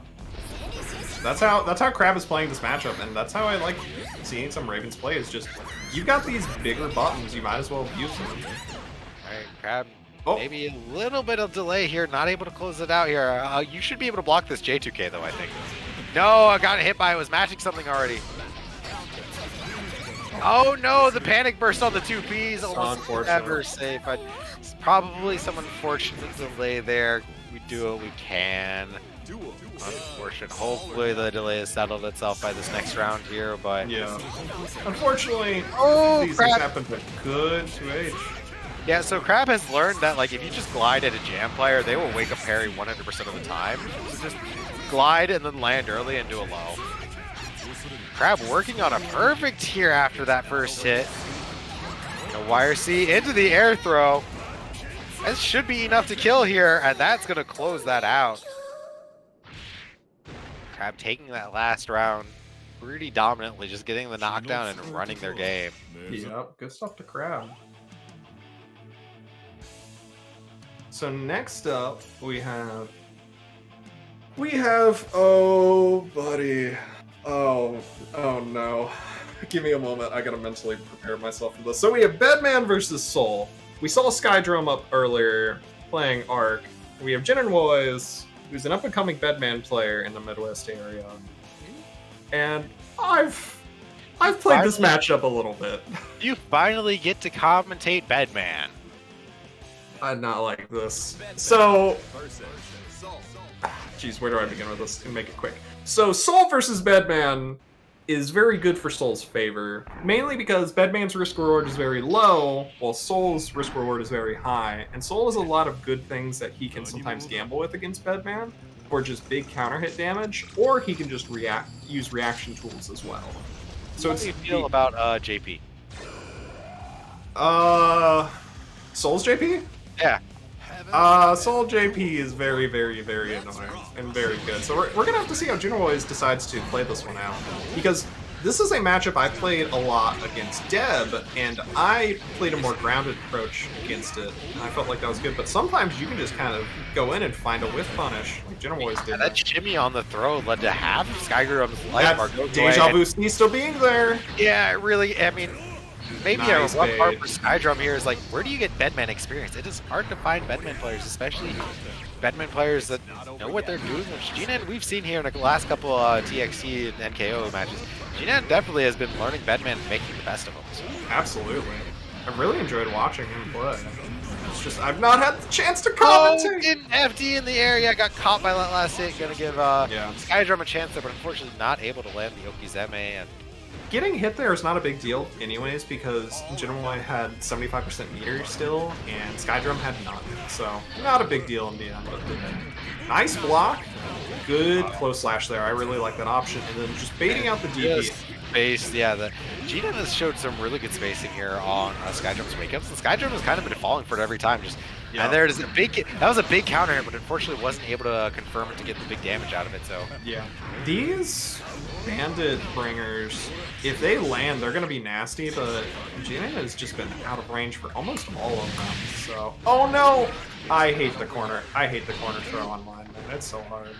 That's how Crab is playing this matchup, and that's how I like seeing some Ravens play. Is just you've got these bigger buttons, you might as well use them. Alright, Crab. Maybe a little bit of delay here, not able to close it out here. You should be able to block this J2K though, I think. No, I got hit by it. Was matching something already. Oh no, the panic burst on the 2Ps, almost never safe. It's probably some unfortunate delay there. We do what we can. Unfortunate. Hopefully the delay has settled itself by this next round here, but... Yeah. Unfortunately, these things happen with good 2H. Yeah, so Crab has learned that like if you just glide at a Jam player, they will wake up parry 100% of the time. So just glide and then land early and do a low. Crab working on a perfect here after that first hit. A YRC into the air throw. That should be enough to kill here, and that's going to close that out. Crab taking that last round pretty dominantly, just getting the knockdown and running their game. Yep, good stuff to Crab. So next up, we have, oh buddy, oh no. Give me a moment, I gotta mentally prepare myself for this. So we have Bedman versus Soul. We saw Skydrum up earlier playing Arc. We have Jin and Woys, who's an up-and-coming Bedman player in the Midwest area. And I've played this matchup a little bit. You finally get to commentate Bedman. I'd not like this. So, geez, where do I begin with this and make it quick? So, Soul versus Bedman is very good for Soul's favor, mainly because Bedman's risk reward is very low, while Soul's risk reward is very high. And Soul has a lot of good things that he can sometimes gamble with against Bedman, or just big counter hit damage, or he can just use reaction tools as well. So how do you feel about JP? Soul's JP? Yeah. Soul JP is very, very, very annoying and very good. So we're gonna have to see how Junwois decides to play this one out, because this is a matchup I played a lot against Deb, and I played a more grounded approach against it. I felt like that was good, but sometimes you can just kind of go in and find a whiff punish, like Junwois did. That shimmy on the throw led to half Skydrum's life bar go Deja away. Vu still being there. Yeah, really. I mean, maybe Nice a rough part bait. for Skydrum here is like, where do you get Bedman experience? It is hard to find Bedman players, especially Bedman players that know what they're doing. Which Jinan, we've seen here in the last couple TXT and NKO matches. Jinan definitely has been learning Bedman and making the best of them. So. Absolutely. I really enjoyed watching him play. It's just I've not had the chance to Oh, commentate. getting FD in the area, got caught by that last hit. Gonna give Skydrum a chance there, but unfortunately not able to land the Okizeme. And Getting hit there is not a big deal anyways, because Jinwei had 75% meter still, and Skydrum had none. So, not a big deal in the end. But nice block. Good close slash there. I really like that option. And then just baiting out the DP. Space, yeah. The Jinan has showed some really good spacing here on Skydrum's wake ups. And Skydrum has kind of been falling for it every time. And there's a big, that was a big counter hit, but unfortunately wasn't able to confirm it to get the big damage out of it. So yeah, these bandit bringers, if they land, they're gonna be nasty. But Jinan has just been out of range for almost all of them. So, oh no, I hate the corner. I hate the corner throw on mine, man. It's so hard.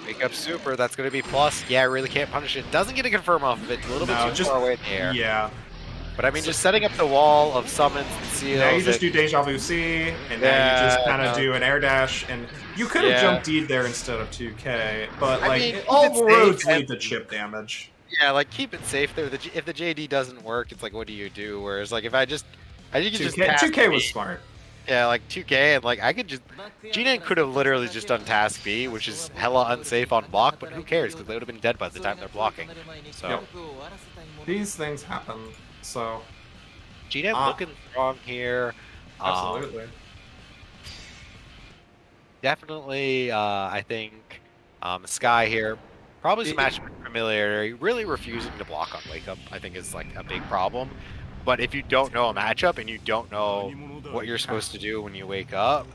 wake up super, that's going to be plus. Yeah, I really can't punish it. Doesn't get a confirm off of it. A little bit too far away in the air. Yeah. But I mean, just setting up the wall of summons and seals. Now you just do Deja Vu C, and now you just kind of do an air dash, and you could have jumped D'd there instead of 2K, but like mean, all keep it roads safe lead to chip damage. Yeah, like keep it safe there. If the JD doesn't work, it's like, what do you do? Whereas like if I think you just 2K was smart. Yeah, like 2K, and like I could just Jinan could have literally just done task B, which is hella unsafe on block, but who cares? Because they would have been dead by the time they're blocking. So Yep. These things happen. So Jinan looking strong here. absolutely. Definitely, I think Sky here probably some match familiarity. Really refusing to block on wake up, I think, is like a big problem. But if you don't know a matchup and you don't know what you're supposed to do when you wake up,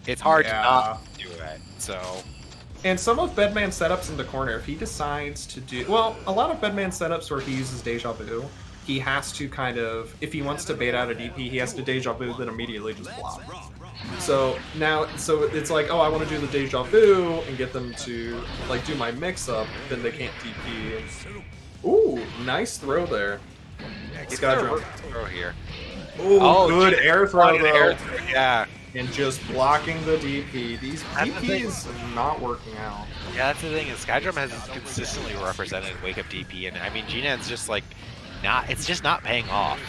it's hard to not do it. So, and some of Bedman's setups in the corner, if he decides to do well, a lot of Bedman's setups where he uses Deja Vu, he has to kind of, if he wants to bait out a DP, he has to Deja Vu, then immediately just block. So now, it's like, oh, I want to do the Deja Vu and get them to like do my mix-up, then they can't DP. Ooh, nice throw there. yeah, get Skydrum. throw here. Ooh, Oh, good geez. air throw Good though. air throw, yeah. And just blocking the DP. These That's the thing. DPs not working out. Yeah, that's the thing, is Skydrum has consistently represented wake up DP, and I mean Jinan's just like it's just not paying off.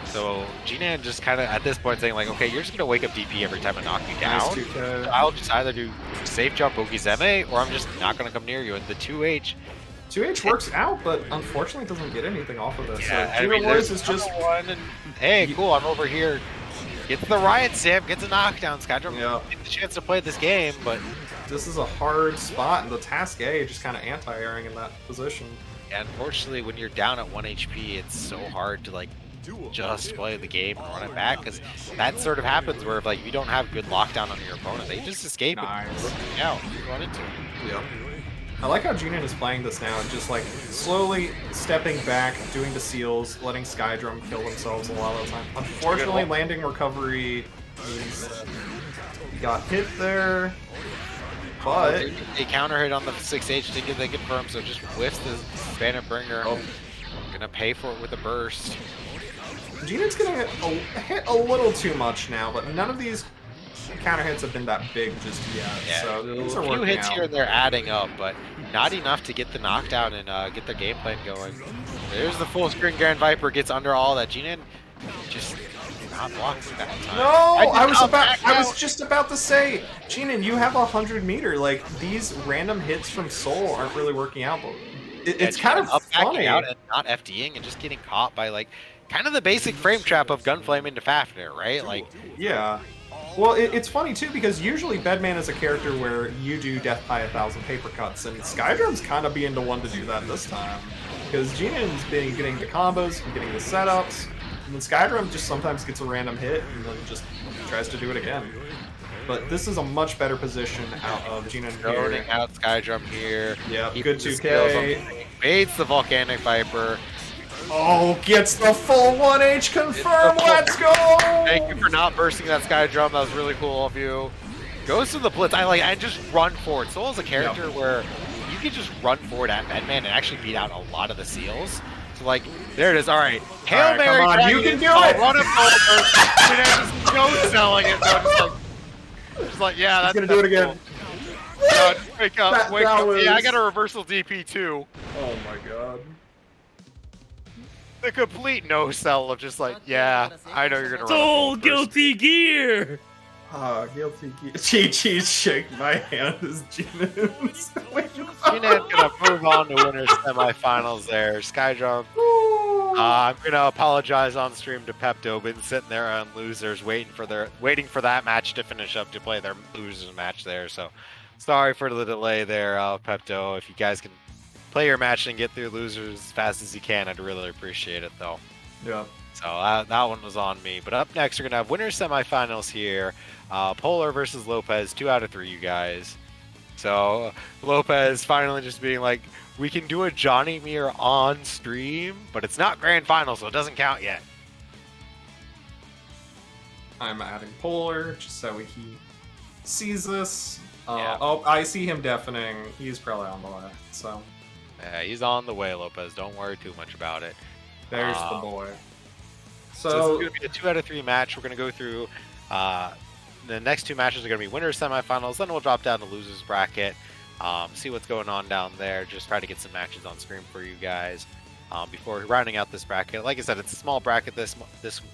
So Jinan just kind of at this point saying like, okay, you're just gonna wake up DP every time I knock you down. Nice 2K. So I'll just either do safe jump Okizeme, or I'm just not gonna come near you. And the 2H, 2H works out, but unfortunately doesn't get anything off of this. yeah, So I mean, Gino there's Boys is just one, and hey, cool, I'm over here. Gets the riot stamp, gets a knockdown. Skydrum gets the chance to play this game, but this is a hard spot, and the task A just kind of anti-airing in that position. unfortunately, when you're down at 1 HP, it's so hard to like just play the game and run it back, because that sort of happens where if like you don't have good lockdown on your opponent, they just escape and out. You run into it. Yep. I like how Jinan is playing this now, and just like slowly stepping back, doing the seals, letting Skydrum kill themselves a lot of the time. Unfortunately, landing recovery means he got hit there, but a counter hit on the 6H to get the confirm, so just whiffs the Bandit Bringer. Gonna pay for it with a burst. Jinan's gonna hit a little too much now, but none of these counter hits have been that big just yet. Yeah, So these are a few working hits out. here and they're adding up, but not enough to get the knockdown and get their game plan going. There's the full screen. Grand Viper gets under all that. Jinan just not blocking that time. No, I was just about to say, Jinan, you have 100 meter. Like these random hits from Soul aren't really working out, but it's kind of up backing funny. out and not FDing and just getting caught by like kind of the basic frame trap of Gunflame into Fafnir, right? Like, yeah. Well, it's funny too because usually Bedman is a character where you do death by 1,000 paper cuts, and Skydrum's kind of being the one to do that this time because Jinan's been getting the combos and getting the setups, And then Skydrum just sometimes gets a random hit and then just tries to do it again. But this is a much better position out of Gina here. Loading out Skydrum here. Yeah, Keeping good the skills on 2K. the thing. Baits the Volcanic Viper. Oh, gets the full 1H confirm. Let's go! Thank you for not bursting that Skydrum. That was really cool of you. Goes to the blitz. I just run forward. Soul is a character where you can just run forward at Bedman and actually beat out a lot of the seals. So like, there it is. All right, Hail All right, Mary, come on, Dragon, you can do I'll it! Run him over. And then just no selling it. So just like, yeah, that's He's gonna do it again. Cool. No, just wake up, wake that up. was- Yeah, I got a reversal DP too. Oh my god. The complete no sell of just like, yeah, I know you're gonna run. Soul a full burst. guilty gear. Ah, guilty. GG's shake my hand as Gina's. Gina's gonna move on to winners semifinals there. Skydrum. I'm gonna apologize on stream to Pepto. Been sitting there on losers, waiting for that match to finish up to play their losers match there. So sorry for the delay there, Pepto. If you guys can play your match and get through losers as fast as you can, I'd really appreciate it though. Yeah. So that one was on me. But up next, we're gonna have winners semifinals here. Polar versus Lopez, 2 out of 3, you guys. So Lopez finally just being like, we can do a Johnny Mir on stream, but it's not grand final, so it doesn't count yet. I'm adding Polar just so he sees this. Yeah. Oh, I see him deafening. He's probably on the way. So Yeah, he's on the way, Lopez. Don't worry too much about it. there's the boy. So this is going to be a 2 out of 3 match. We're going to go through. The next 2 matches are going to be winners semifinals. Then we'll drop down to losers bracket. See what's going on down there. Just try to get some matches on stream for you guys before rounding out this bracket. Like I said, it's a small bracket this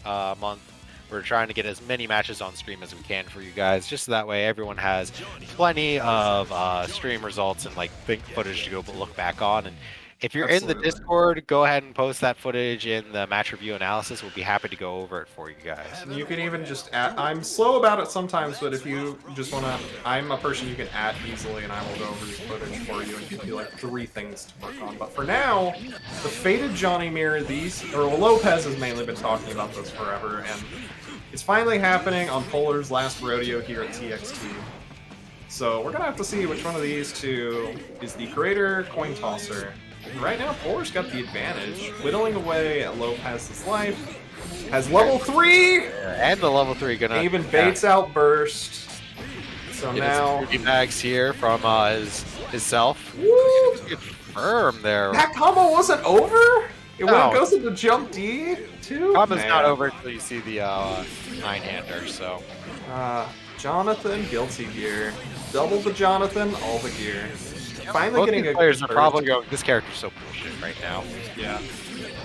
month. We're trying to get as many matches on stream as we can for you guys, just so that way everyone has plenty of stream results and like footage to go look back on. And if you're in the Discord, go ahead and post that footage in the match review analysis. We'll be happy to go over it for you guys. You can even just add. I'm slow about it sometimes, but if you just want to, I'm a person you can add easily, and I will go over this footage for you and give you like 3 things to work on. But for now, the faded Johnny Mir, Lopez has mainly been talking about this forever, and it's finally happening on Polar's last rodeo here at TXT. So we're gonna have to see which one of these two is the greater coin tosser. Right now, Polar's got the advantage, whittling away at Lopez's life. Has level 3! And the level 3 gonna Even baits out burst. So get now... his 3 bags here from his self. Woo! Firm there. That combo wasn't over? When No. it goes into jump D, too? Combo's not Man. over until you see the 9-hander, so. Jonathan, guilty gear. Double the Jonathan, all the gear. Finally Both getting these a players are burst. probably going, this character's so bullshit right now. Yeah.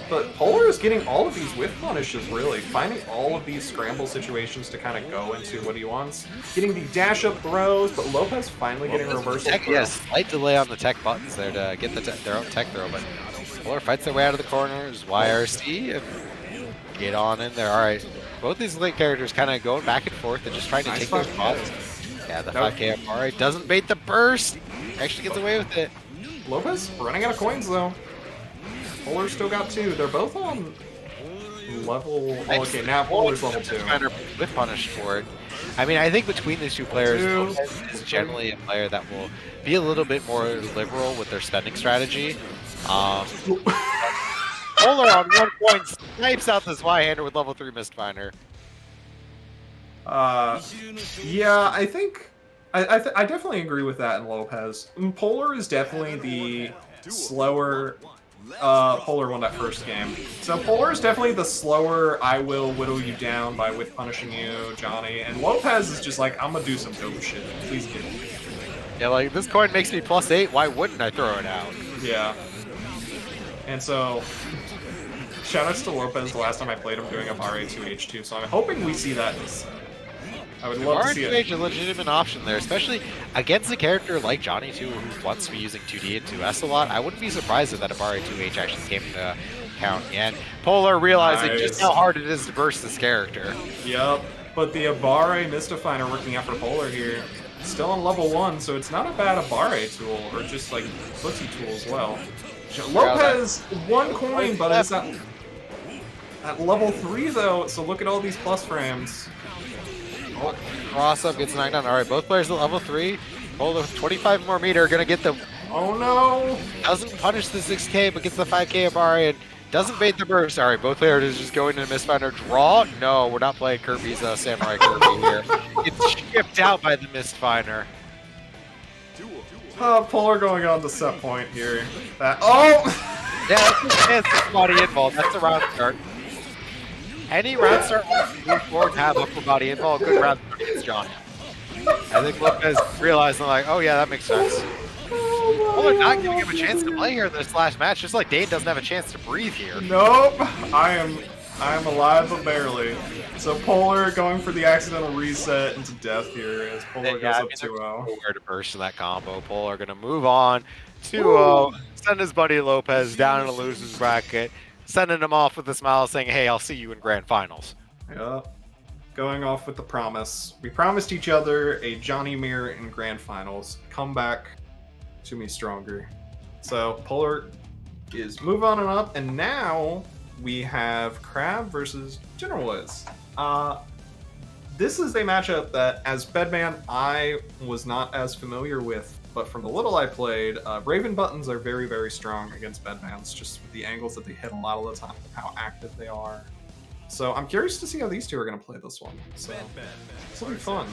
But Polar is getting all of these whiff punishes, really. Finding all of these scramble situations to kind of go into what he wants. Getting the dash-up throws, but Lopez finally getting a reversal throw. Yes, slight delay on the tech buttons there to get their own tech throw, but Polar fights their way out of the corners, YRC, and get on in there. All right, both these late characters kind of going back and forth and just trying to take their spots. Yeah, the 5K up, all right, doesn't bait the burst. Actually gets away with it. Lopez running out of coins, though. Polar's still got 2. They're both on level... Oh, okay, now Polar's level 2. With punished for it. I mean, I think between these 2 players, 2. Lopez is generally a player that will be a little bit more liberal with their spending strategy. Polar on 1 point snipes out this Y-hander with level 3 Mistfinder. Yeah, I think... I definitely agree with that in Lopez. Polar is definitely the slower... Polar won that first game. So Polar is definitely the slower, I will whittle you down by with punishing you, Johnny. And Lopez is just like, I'm gonna do some dope shit. Please get me. Yeah, like, this coin makes me +8, why wouldn't I throw it out? Yeah. And so, shoutouts to Lopez the last time I played him doing up RA2H2, so I'm hoping we see that in this set. I would love to see it. RA2H is a legitimate option there, especially against a character like Johnny 2 who wants to be using 2D and 2S a lot. I wouldn't be surprised if that RA2H actually came to count. And Polar realizing just how hard it is to burst this character. Yep, but the Abare Mystifine are working out for Polar here. Still on level 1, so it's not a bad Abare tool, or just like footsie tool as well. Lopez, 1 coin, but it's not... At level 3 though, so look at all these plus frames. Oh, cross up gets knocked down. All right, both players at level 3. Hold of 25 more meter, gonna get the. Oh no! Doesn't punish the 6K, but gets the 5K Abari and doesn't bait the burst. All right, both players just going to Mistfinder. Draw? No, we're not playing Kirby's Samurai Kirby here. It's shipped out by the Mistfinder. Polar going on to set point here. Oh! Yeah, that's the chance to body involved. That's a round start. Any round start move forward have upper body involved. Good round start against John. I think Lopez realizing like, oh yeah, that makes sense. Well, they're not giving him a chance to play here in this last match, just like Dane doesn't have a chance to breathe here. Nope! I am alive but barely. So Polar going for the accidental reset into death here as Polar goes up 2-0. Nowhere to burst in that combo. Polar gonna move on 2-0, send his buddy Lopez down in a loser's bracket, sending him off with a smile saying, hey, I'll see you in grand finals. Yeah. Going off with the promise. We promised each other a Johnny Mirror in grand finals. Come back to me stronger. So Polar is move on and up, and now we have Crab versus General Wiz. This is a matchup that, as Bedman, I was not as familiar with, but from the little I played, Raven buttons are very, very strong against Bedmans, just with the angles that they hit a lot of the time, how active they are. So I'm curious to see how these two are going to play this one. So this will be fun.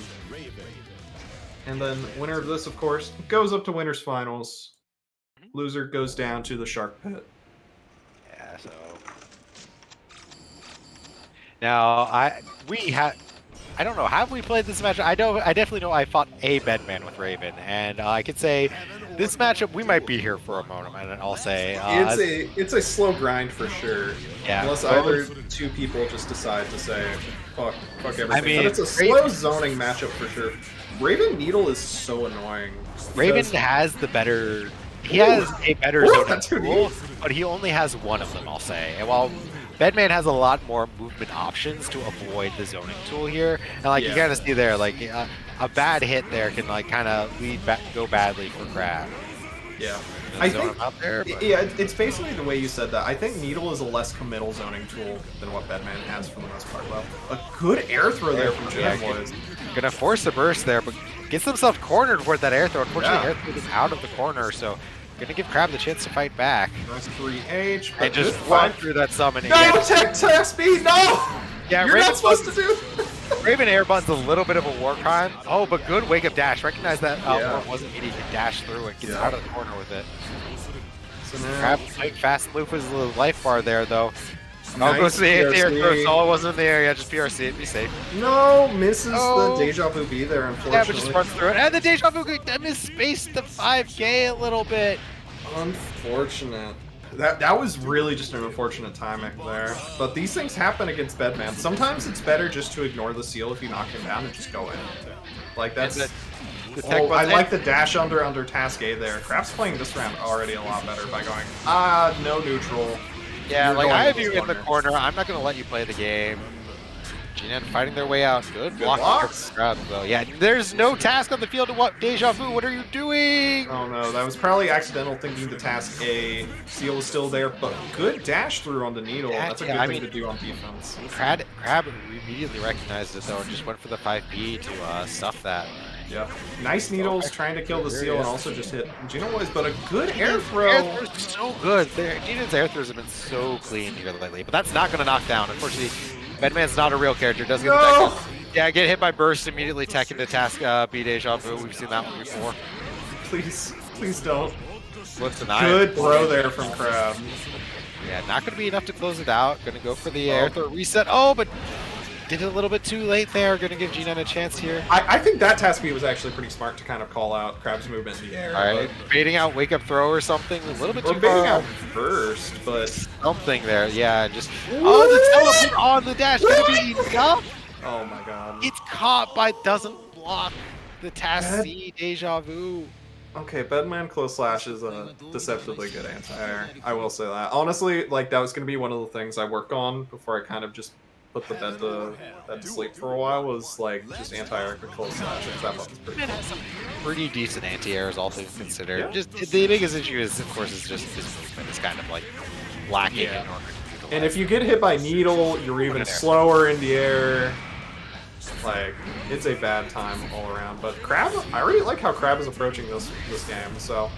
And then winner of this, of course, goes up to winners finals. Loser goes down to the Shark Pit. Yeah, so now I don't know, have we played this match? I definitely know I fought a Bedman with Raven, and I could say this matchup we might be here for a moment, and I'll say it's a slow grind for sure. Yeah, unless either two people just decide to say fuck everything. I mean, but it's a slow zoning matchup for sure. Raven Needle is so annoying. Raven has the better. He has a better zoning tool, but he only has one of them, I'll say. And while Bedman has a lot more movement options to avoid the zoning tool here, and like you kind of see there, like a bad hit there can like kind of go badly for Crab. Yeah, I think out there, it's basically the way you said that. I think Needle is a less committal zoning tool than what Bedman has for the most part. Well, a good air throw there from Jam was gonna force the burst there, but gets himself cornered for that air throw. Unfortunately, air throw is out of the corner, so gonna give Crab the chance to fight back. Nice 3H, and just run through that summon. No, tech speed, no! Yeah, you're not supposed to do. Raven air butt's a little bit of a war crime. Oh, but good wake up dash. Recognize that wasn't meaning to dash through it. Gets out of the corner with it. So now Crab fast loop is the life bar there though. Nice goes to the air throw. Oh, it wasn't in the air. Yeah, just PRC it. Be safe. No, misses the Deja Vu B there, unfortunately. Yeah, but just runs through it. And the Deja Vu misspaced the 5K a little bit. Unfortunate. That was really just an unfortunate timing there. But these things happen against Bedman. Sometimes it's better just to ignore the seal if you knock him down and just go in. Like that's. I like the dash under task A there. Crab's playing this round already a lot better by going, no neutral. Yeah, like I have you in the corner. I'm not going to let you play the game. G-Net fighting their way out. Good blocks. Crab, though. Yeah, there's no task on the field. What? Deja Vu, what are you doing? Oh no, that was probably accidental thinking the task A. Seal was still there, but good dash through on the Needle. That's a good thing to do on defense. Crab immediately recognized it, though, and just went for the 5P to stuff that. Yeah. Nice Needles trying to kill the seal and also just hit Gino Boys, but a good air throw. Air throw's so good. Gino's air throws have been so clean here lately, but that's not going to knock down. Unfortunately, Bedman's not a real character. Does get get hit by burst immediately. Tech into task B Deja Vu. We've seen that one before. Please don't. What's the good throw there from Crab. Yeah, not going to be enough to close it out. Going to go for the air throw reset. Oh, but did it a little bit too late there. Going to give G9 a chance here. I think that task B was actually pretty smart to kind of call out Crab's movement in the air. All right, baiting out wake up throw or something. A little bit too far. Baiting out burst, but something there. Yeah, just the teleport on the dash. Going to be enough. Oh my god. It's caught by doesn't block the task C Deja Vu. Okay, Bedman close slash is a deceptively good anti-air. I will say that. Honestly, like that was going to be one of the things I work on before I kind of just put the bed to sleep for a while, was like just anti-air with close slash. That was pretty decent anti-airs, all things considered. Yeah. Just the biggest issue is, of course, is just his movement is kind of like lacking in order to And if you get hit by Needle, you're even slower in the air. Like, it's a bad time all around. But Crab, I really like how Crab is approaching this game, so.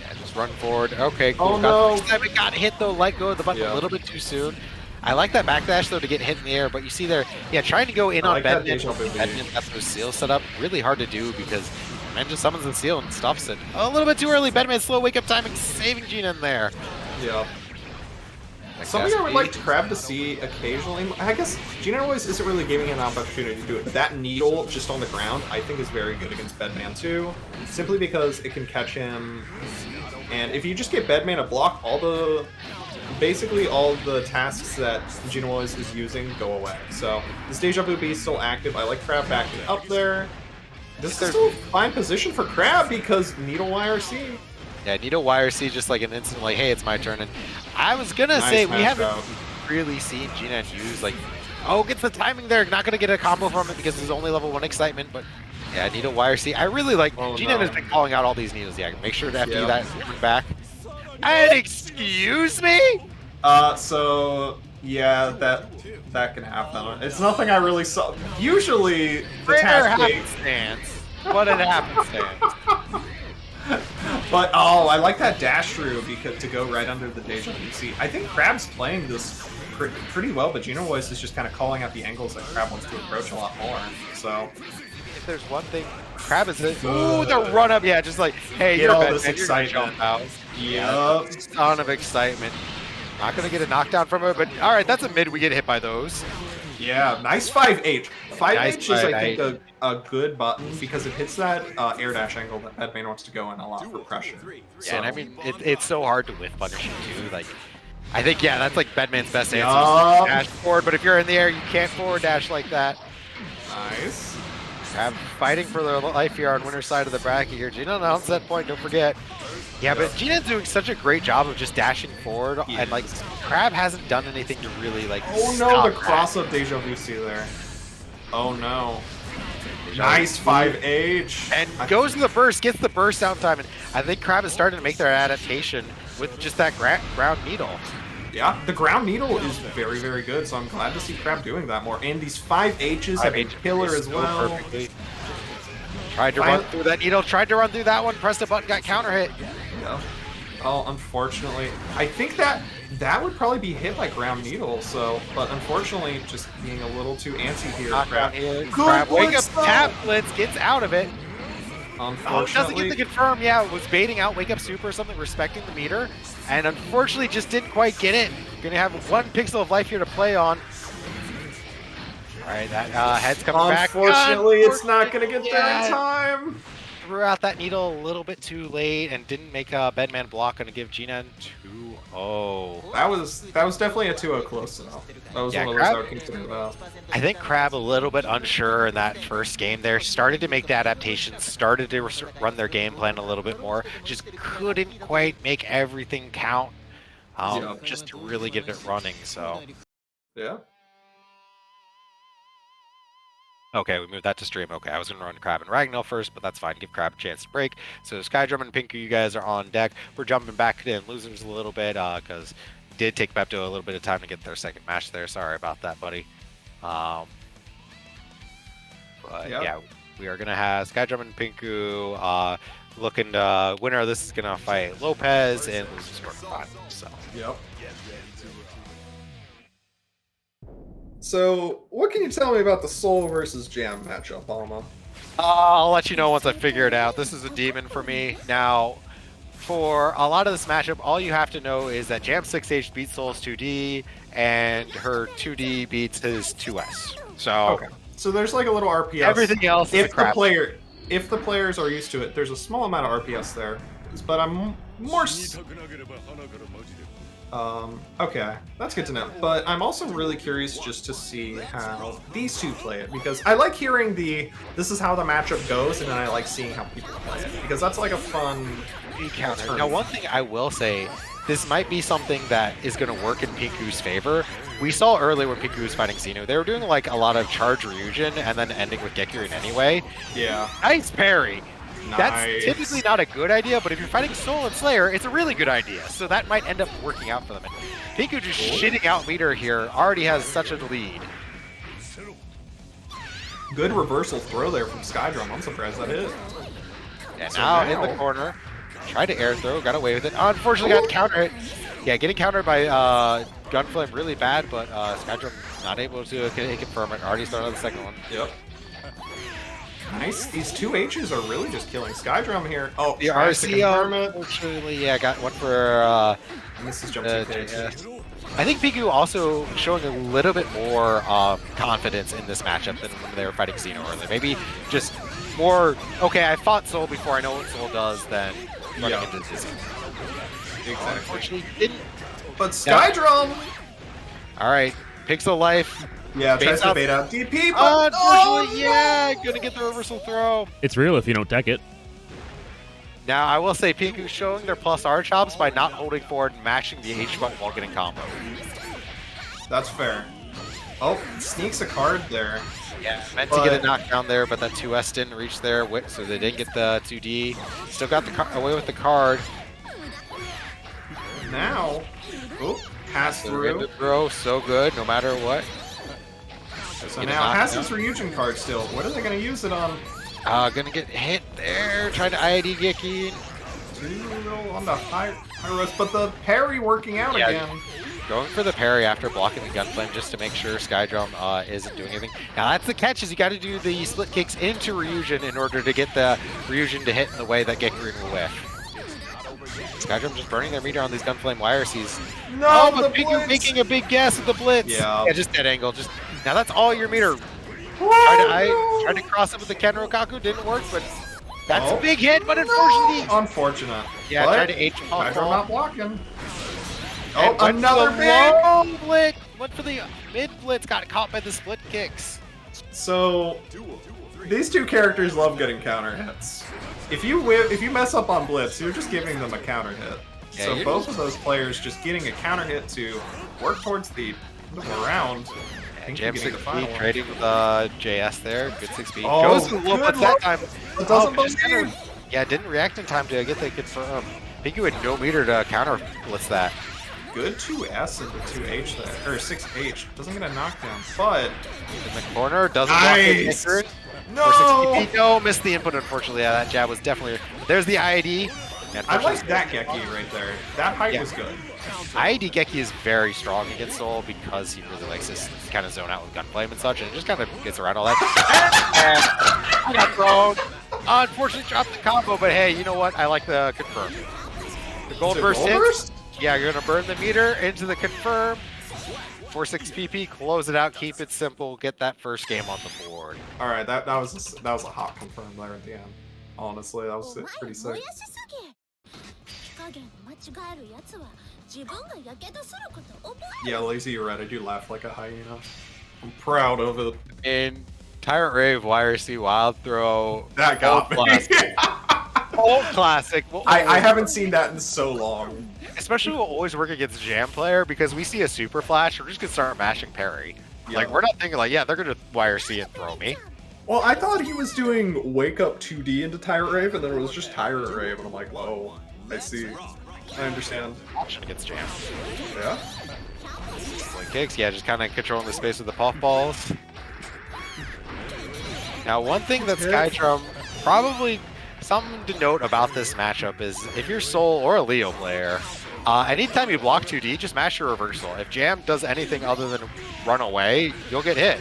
Yeah, just run forward. Okay, cool. Oh no! Got hit though, let go of the button a little bit too soon. I like that backdash though to get hit in the air, but you see there, yeah, trying to go in on Bedman. Bedman got those seals set up. Really hard to do because man just summons the seal and stuffs it. A little bit too early. Bedman slow wake up timing, saving Gina in there. Yeah. Something I would like Crab to see occasionally, I guess Gina always isn't really giving an opportunity to do it, but that Needle just on the ground I think is very good against Bedman too, simply because it can catch him, and if you just get Bedman to block, basically all the tasks that Genoise is using go away. So this Deja Vu B is still active. I like Crab backing up there. This is still a fine position for Crab because Needle YRC. Yeah, Needle YRC just like an instant like, hey, it's my turn. And I was gonna say we haven't really seen Gina use like, oh, gets the timing there. Not gonna get a combo from it because it's only level 1 excitement, but yeah, Needle YRC. I really like Gina has been calling out all these needles. Yeah, make sure to FD that coming back. And excuse me? So yeah, that can happen. It's nothing I really saw. Usually the task happenstance. What an happenstance. But oh, I like that dash through because to go right under the Deja Vu. See, I think Crab's playing this pretty well, but Genoise is just kind of calling out the angles that Crab wants to approach a lot more. So if there's one thing, Crab is ooh, the run up, yeah, just like, hey, you're all this excitement. Yep. Ton of excitement. Not gonna get a knockdown from it, but all right, that's a mid. We get hit by those. Yeah, nice 5H. 5H is, I think, a good button because it hits that air dash angle that Bedman wants to go in a lot for pressure. Yeah, and I mean, it's so hard to whiff punish him too. Like, I think, yeah, that's like Bedman's best answer. Dash forward, but if you're in the air, you can't forward dash like that. Nice. Crab fighting for their life here on winner's side of the bracket here. Gina announced that point, don't forget. Yeah, but Gina's doing such a great job of just dashing forward, and like Crab hasn't done anything to really like. Oh no, the cross up Deja Vu see there. Oh no. Nice 5H. And goes to the burst, gets the burst down time, and I think Crab is starting to make their adaptation with just that ground needle. Yeah, the ground needle is very, very good, so I'm glad to see Crab doing that more. And these 5Hs have been killer as well. Perfectly. Tried to run through that needle, tried to run through that one, pressed a button, got counter hit. Yeah. Oh, unfortunately. I think that would probably be hit by ground needle, so, but unfortunately, just being a little too antsy here. Crab wake up, tap blitz, gets out of it. Unfortunately. Doesn't get the confirm, yeah, was baiting out wake up super or something, respecting the meter, and unfortunately just didn't quite get it. Gonna have 1 pixel of life here to play on. Alright, that head's coming back. Unfortunately, it's not gonna get there in time. Threw out that needle a little bit too late and didn't make Bedman block. Gonna give Gina 2-0. That was definitely a 2-0 close though. That was one of those I would consider that. I think Crab a little bit unsure in that first game there. Started to make the adaptations, started to run their game plan a little bit more. Just couldn't quite make everything count just to really get it running. So yeah. Okay, we moved that to stream. Okay, I was going to run Crab and Ragnall first, but that's fine. Give Crab a chance to break. So Skydrum and Pinku, you guys are on deck. We're jumping back in losers a little bit because it did take Pepto a little bit of time to get their second match there. Sorry about that, buddy. But yeah, we are going to have Skydrum and Pinku looking to winner of this is going to fight Lopez and losers quarterfinal. So. Yep. So, what can you tell me about the Soul versus Jam matchup, Alma? I'll let you know once I figure it out. This is a demon for me. Now, for a lot of this matchup, all you have to know is that Jam 6H beats Soul's 2D, and her 2D beats his 2S. So, okay. So there's like a little RPS. Everything else is crap. If the players are used to it, there's a small amount of RPS there. But I'm more... okay, that's good to know. But I'm also really curious just to see how these two play it, because I like hearing this is how the matchup goes, and then I like seeing how people play it, because that's like a fun counter. Now, one thing I will say, this might be something that is going to work in Pinku's favor. We saw earlier when Pinku was fighting Xenu, they were doing like a lot of charge Ryujin and then ending with Gekurin anyway. Yeah. Nice parry. That's typically not a good idea, but if you're fighting Soul and Slayer, it's a really good idea. So that might end up working out for them. And Pinku just shitting out meter here already has such a lead. Good reversal throw there from Skydrum. I'm surprised that hit. And So now now- in the corner, tried to air throw, got away with it. Unfortunately, got counter hit. Yeah, getting countered by Gunflame really bad, but Skydrum not able to confirm it. Already started on the second one. Yep. Nice. These two H's are really just killing Skydrum here. Oh, The tries to confirm RCO, it. unfortunately, yeah, got one for Misses jump to JS. I think Pinku also showing a little bit more confidence in this matchup than when they were fighting Xeno earlier. Maybe just more, okay, I fought Soul before, I know what Soul does, than running into Dizzy. Exactly. Unfortunately, didn't. But Skydrum! Alright, Pixel Life. Yeah, tries to out- bait out DP, but Unfortunately, yeah, gonna get the reversal throw. It's real if you don't tech it. Now, I will say Piku's showing their plus R chops by not holding forward and mashing the H button while getting combo. That's fair. Oh, sneaks a card there. Yeah, meant to get a knockdown there, but that 2S didn't reach there, so they didn't get the 2D. Still got the away with the card. Now, oh, pass So through. throw, so good, no matter what. So Get a now has knockdown. his Ryujin card still. What are they going to use it on? Gonna get hit there, trying to IID Geki. Little on the high roast, but the parry working out Yeah. again. Going for the parry after blocking the Gunflame just to make sure Skydrum isn't doing anything. Now that's the catch, is you got to do the split kicks into Ryujin in order to get the Ryujin to hit in the way that Gekirin will whiff. Skydrum just burning their meter on these Gunflame YRCs. No, Oh, the but Pinku blitz! making a big guess at the blitz. Yeah. Just dead angle. Just now that's all your meter. Woo! Tried to cross it with the Kenrokaku, didn't work, but that's Oh. a big hit. But unfortunately, Unfortunate. yeah, But tried to H pop. Skydrum not blocking. And Oh, went for another the big! low blitz. Went for the mid blitz. Got caught by the split kicks. So, these two characters love getting counter hits. If you mess up on blitz, you're just giving them a counter hit. Yeah, So you're both just- of those players just getting a counter hit to work towards the end of the round. Pinku Jam getting 6 the final speed one. trading with JS there. Good 6 speed. Oh, Goes to the low good blitz that look. time. It doesn't just believe. kinda- yeah, didn't react in time to get the confirm. Pinku had no meter to counter blitz that. Good 2S into 2H there, or 6H. Doesn't get a knockdown, but In the corner, doesn't block the Nice. kicker. no. 460p, no, missed the input unfortunately. Yeah, that jab was definitely. There's the IID. And I like that Geki right there. That height Yeah. was good. IID Geki is very strong against Soul because he really likes this kind of zone out with Gunflame and such, and it just kind of gets around all that. And I got thrown. Unfortunately, dropped the combo, but hey, you know what? I like the confirm. The gold Is it burst gold hits. burst? Yeah, you're gonna burn the meter into the confirm. 4-6 PP, close it out, keep it simple, get that first game on the board. All right, that was a hot confirm there at the end. Honestly, that was pretty sick. 火加減間違えるやつは自分がやけどすること覚え Yeah, Lazy, you're right. I do laugh like a hyena. I'm proud of it. In Tyrant Rave, YRC Wild Throw, That got me. old classic. We'll I always- haven't seen that in so long. Especially we'll always work against Jam player because we see a super flash, we're just gonna start mashing parry. Like Yeah. we're not thinking like, yeah, they're gonna YRC and throw me. Well, I thought he was doing Wake Up 2D into Tyrant Rave, and then it was just Tyrant Rave, and I'm like, whoa, I see. I understand. Option against Jam. Yeah? Like kicks, yeah, just kind of controlling the space with the puffballs. Now, one thing that Skydrum probably something to note about this matchup is if you're Soul or a Leo player, anytime you block 2D, just mash your reversal. If Jam does anything other than run away, you'll get hit.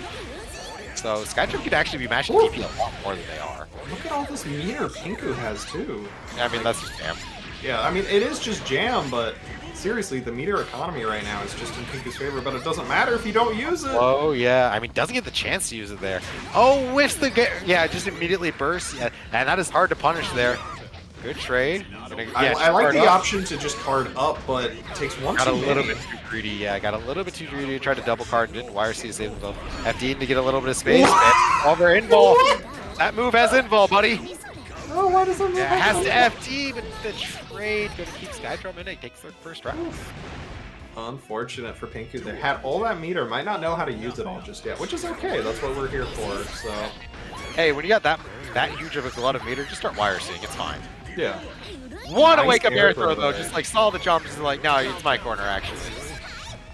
So Skydrum could actually be mashing DP a lot more than they are. Look at all this meter Pinku has, too. I mean, that's just Jam. Yeah, I mean, it is just Jam, but seriously, the meter economy right now is just in Pinku's favor, but it doesn't matter if you don't use it. Oh, yeah. I mean, doesn't get the chance to use it there. Oh, whiffs the... Yeah, just immediately bursts. Yeah, and that is hard to punish there. Good trade. I like the option to just card up, but it takes one Got too a little many. bit too greedy, yeah. Got a little bit too greedy. Tried to double card, didn't YRC save them both. FD to get a little bit of space. Over invul. That move has invul, buddy. Oh, why does it move? Yeah, has to FD, but the trade gonna keep Skydrum in it. Takes the first round. Unfortunate for Pinku. They had all that meter, might not know how to use it all just yet, which is okay. That's what we're here for. So Hey, when you got that huge of a glut of meter, just start wire seeing. It's fine. Yeah. Want to Nice wake up air air throw throw though, there. just like saw the jump, just like, no, it's my corner actually.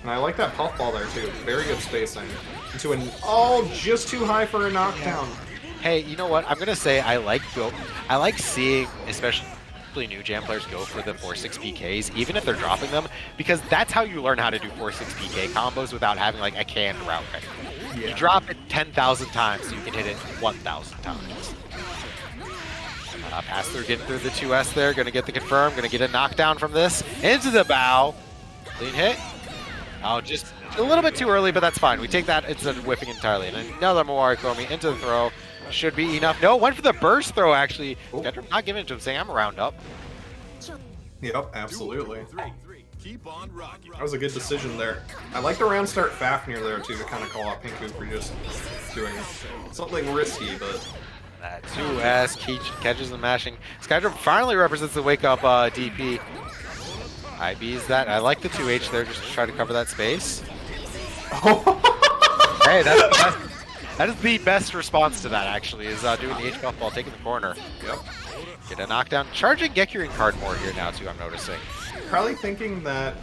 And I like that puff ball there too. Very good spacing. Into an just too high for a knockdown. Hey, you know what? I'm gonna say I like seeing, especially new jam players go for the 4-6 PKs, even if they're dropping them, because that's how you learn how to do 4-6 PK combos without having like a canned route ready. Yeah. You drop it 10,000 times, so you can hit it 1,000 times. Pass through, getting through the 2S there, gonna get the confirm, gonna get a knockdown from this, into the bow. Clean hit. Oh, just a little bit too early, but that's fine. We take that instead of whipping entirely. And another Mawari Komi into the throw. Should be enough. No, went for the burst throw, actually. Skydrum not giving it to him, saying, I'm a round up. Yep, absolutely. Keep on rocking. That was a good decision there. I like the round start Fafnir there too to kind of call out Pinku for just doing something risky, but That 2S catches and mashing. Skydrum finally represents the wake up DP. IBs that. I like the 2H there just to try to cover that space. Hey, that's the best. That is the best response to that, actually, is doing the H buff while taking the corner. yep. Get a knockdown. Charging Gekurin card more here now, too, I'm noticing. Probably thinking that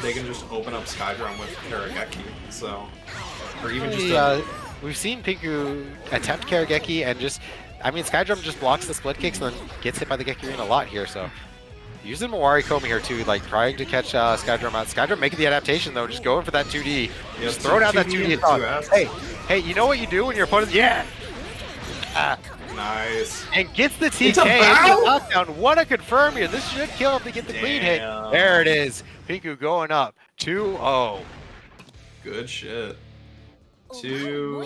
they can just open up Skydrum with Karageki, so or even just We've seen Pinku attempt Karageki and just, I mean, Skydrum just blocks the split kicks and then gets hit by the Gekurin a lot here, so. Using Mawari Komi here too, like trying to catch Skydrum out. Skydrum making the adaptation though, just going for that 2D. Just throw down that 2D. Hey, you know what you do when your opponent, nice. and gets the TK It's a and bow? the knockdown. What a confirm here. This should kill if they get the clean hit. Damn. There it is. Pinku going up 2-0. Good shit. Yeah,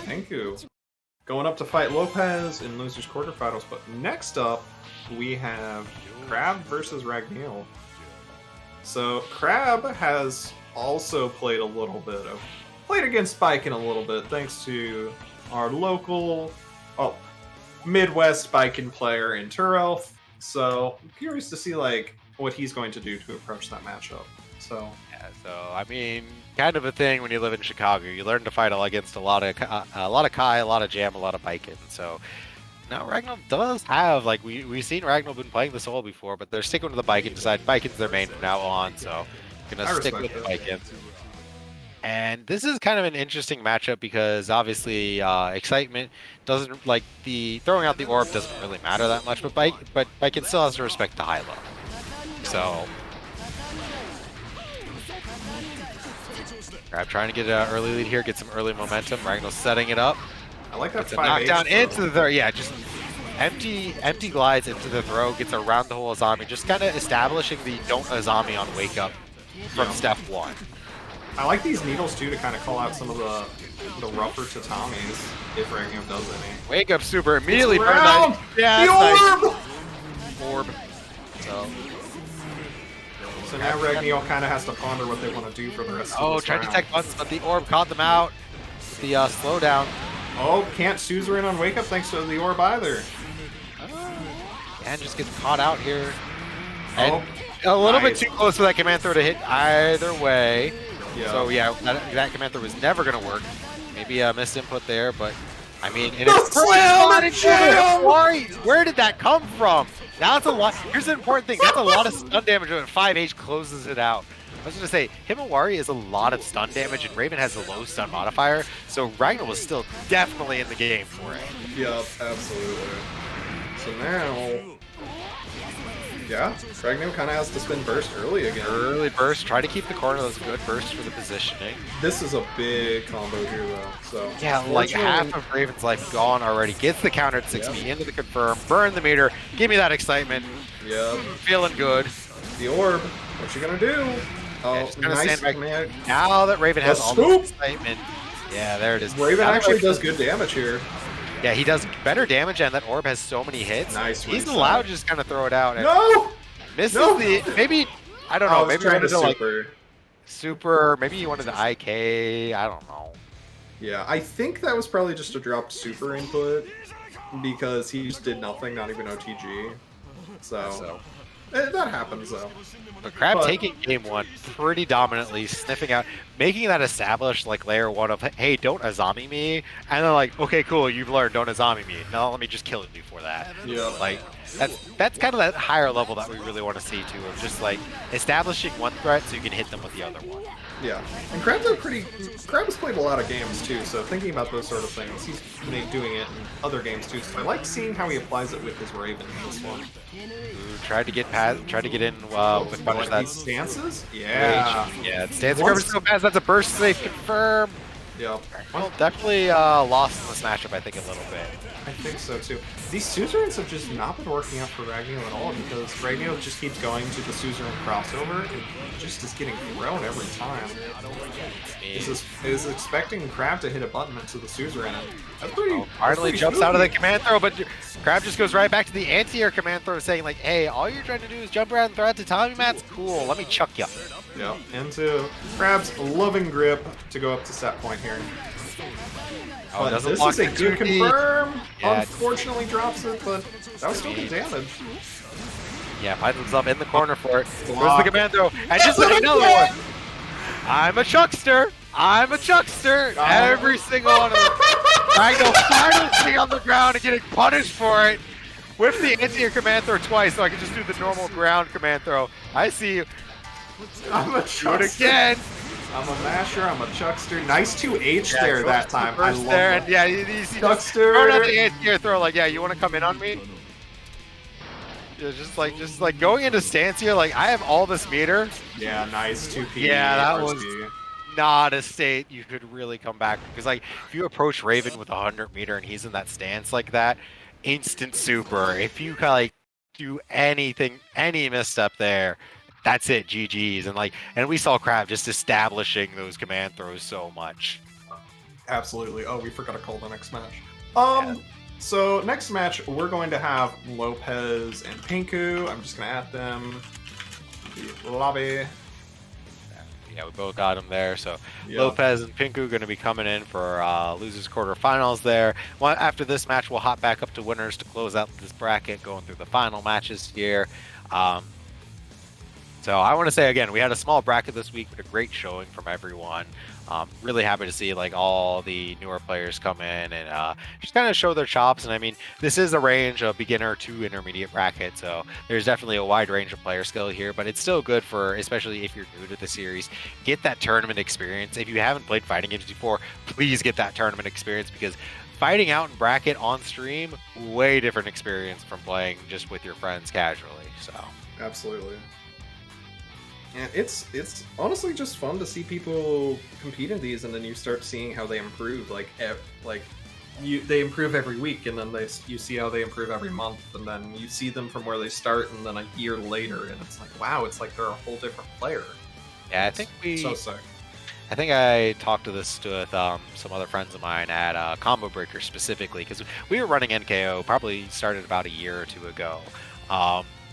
Pinku. Going up to fight Lopez in losers quarterfinals, but next up we have Crab versus Ragneil. So Crab has also played against Biken a little bit, thanks to our local, Midwest Biken player in Turelf. So I'm curious to see like what he's going to do to approach that matchup. So Yeah, so I mean, kind of a thing when you live in Chicago. You learn to fight against a lot of Kai, a lot of Jam, a lot of Biken. So now Ragnar does have, like, we've seen Ragnar been playing the solo before, but they're sticking to the Biken side. Biken's their main from now on, so gonna stick with the Biken. And this is kind of an interesting matchup because obviously excitement doesn't, like, the throwing out the orb doesn't really matter that much, but Biken still has to respect the high low. So Crab trying to get an early lead here, get some early momentum. Ragnar setting it up. I like that It's a knockdown into the throw. Yeah, just empty glides into the throw, gets around the whole Azami, just kind of establishing the don't Azami on wake up from step 1. I like these needles too to kind of call out some of the rougher tatamis if Ragnar does any. Wake up super immediately. It's round! Yeah, The nice. Orb. So now Ragnar kind of has to ponder what they want to do for the rest of this tried to round. tech buttons, but the orb caught them out. The slowdown. Oh, can't Suzerain on wake up thanks to the orb either. And just gets caught out here. And Oh, a little bit nice. too close for that command throw to hit either way. Yeah. So yeah, that command throw was never going to work. Maybe a missed input there, but I mean, where did that come from? That's a lot. Here's the important thing. That's a lot of stun damage when 5H closes it out. I was going to say, Himawari is a lot of stun damage, and Raven has a low stun modifier, so Ragnar was still definitely in the game for it. Yep, absolutely. So now, yeah, Ragnar kind of has to spin burst early again. Early burst, try to keep the corner. Those good bursts for the positioning. This is a big combo here though. So Yeah, like half of Raven's life gone already. Gets the counter at 6B into the confirm. Burn the meter. Give me that excitement. Yep. Feeling good. The orb. What you gonna do? Oh, just gonna nice sandbag. command. Now that Raven has The all the scoop! excitement. Yeah, there it is. Raven Now that actually Raven does good damage here. Yeah, he does better damage, and that orb has so many hits. Nice He's reset. allowed to just kind of throw it out. And No! misses No! the maybe. I don't know. I was Maybe trying wanted to like super. super. Maybe he wanted the IK. I don't know. Yeah, I think that was probably just a dropped super input because he just did nothing, not even OTG. So that happens though. But Crab taking game 1 pretty dominantly, sniffing out, making that established like layer 1 of, hey, don't Azami me, and then like, okay, cool, you've learned, don't Azami me. Now let me just kill you for that. Yeah. Like, that's kind of that higher level that we really want to see too, of just like establishing one threat so you can hit them with the other one. Yeah, and Crab's played a lot of games too, so thinking about those sort of things, he's doing it in other games too. So I like seeing how he applies it with his Raven in this one. Ooh, tried to get in with punish that. These stances? Yeah. Yeah, stance recovery so fast. That's a burst safe confirm. Yeah. Well, definitely lost in this matchup, I think, a little bit. I think so too. These suzerains have just not been working out for Ragnail at all because Ragnail just keeps going to the suzerain crossover and just is getting thrown every time. Is expecting Crab to hit a button into the suzerain. That's pretty. Finally jumps out of the command throw, but Crab just goes right back to the anti-air command throw, saying like, "Hey, all you're trying to do is jump around and throw out to Tommy Mats. Cool, let me chuck you." Yeah, into Crab's loving grip to go up to set point here. Oh, But this is a good confirm. Yeah, Unfortunately drops it, but that was still good damage. Yeah, finds himself in the corner for it. Where's the command throw? And just another one. I'm a chuckster. I'm a chuckster. Every single one of them. Ragnar finally sitting on the ground and getting punished for it. With the anti-air command throw twice, so I can just do the normal ground command throw. I see you. I'm a chuckster. Do it again. I'm a masher, I'm a chuckster. Nice 2H there that time. I love there, that. and yeah, you see Chuckster. throwing out the anti-air throw, like, yeah, you want to come in on me? Yeah, just like going into stance here, like, I have all this meter. Yeah, nice 2P. Yeah, that RSP. was not a state you could really come back. Because, like, if you approach Raven with 100 meter and he's in that stance like that, instant super. If you, like, do anything, any misstep there, that's it, GG's. And we saw Crab just establishing those command throws so much. Absolutely. Oh, we forgot to call the next match. So next match, we're going to have Lopez and Pinku. I'm just going to add them. The lobby. Yeah, we both got them there. So Yeah. Lopez and Pinku going to be coming in for losers quarterfinals there. After this match, we'll hop back up to winners to close out this bracket, going through the final matches here. So I want to say again, we had a small bracket this week, but a great showing from everyone. Really happy to see like all the newer players come in and just kind of show their chops. And I mean, this is a range of beginner to intermediate bracket, so there's definitely a wide range of player skill here. But it's still good for, especially if you're new to the series, get that tournament experience. If you haven't played fighting games before, please get that tournament experience because fighting out in bracket on stream, way different experience from playing just with your friends casually. So Absolutely. And it's honestly just fun to see people compete in these, and then you start seeing how they improve. They improve every week, and then you see how they improve every month, and then you see them from where they start, and then a year later, and it's like, wow, it's like they're a whole different player. yeah, I think So sick. I think I talked to this with some other friends of mine at Combo Breaker specifically, because we were running NKO, probably started about a year or two ago.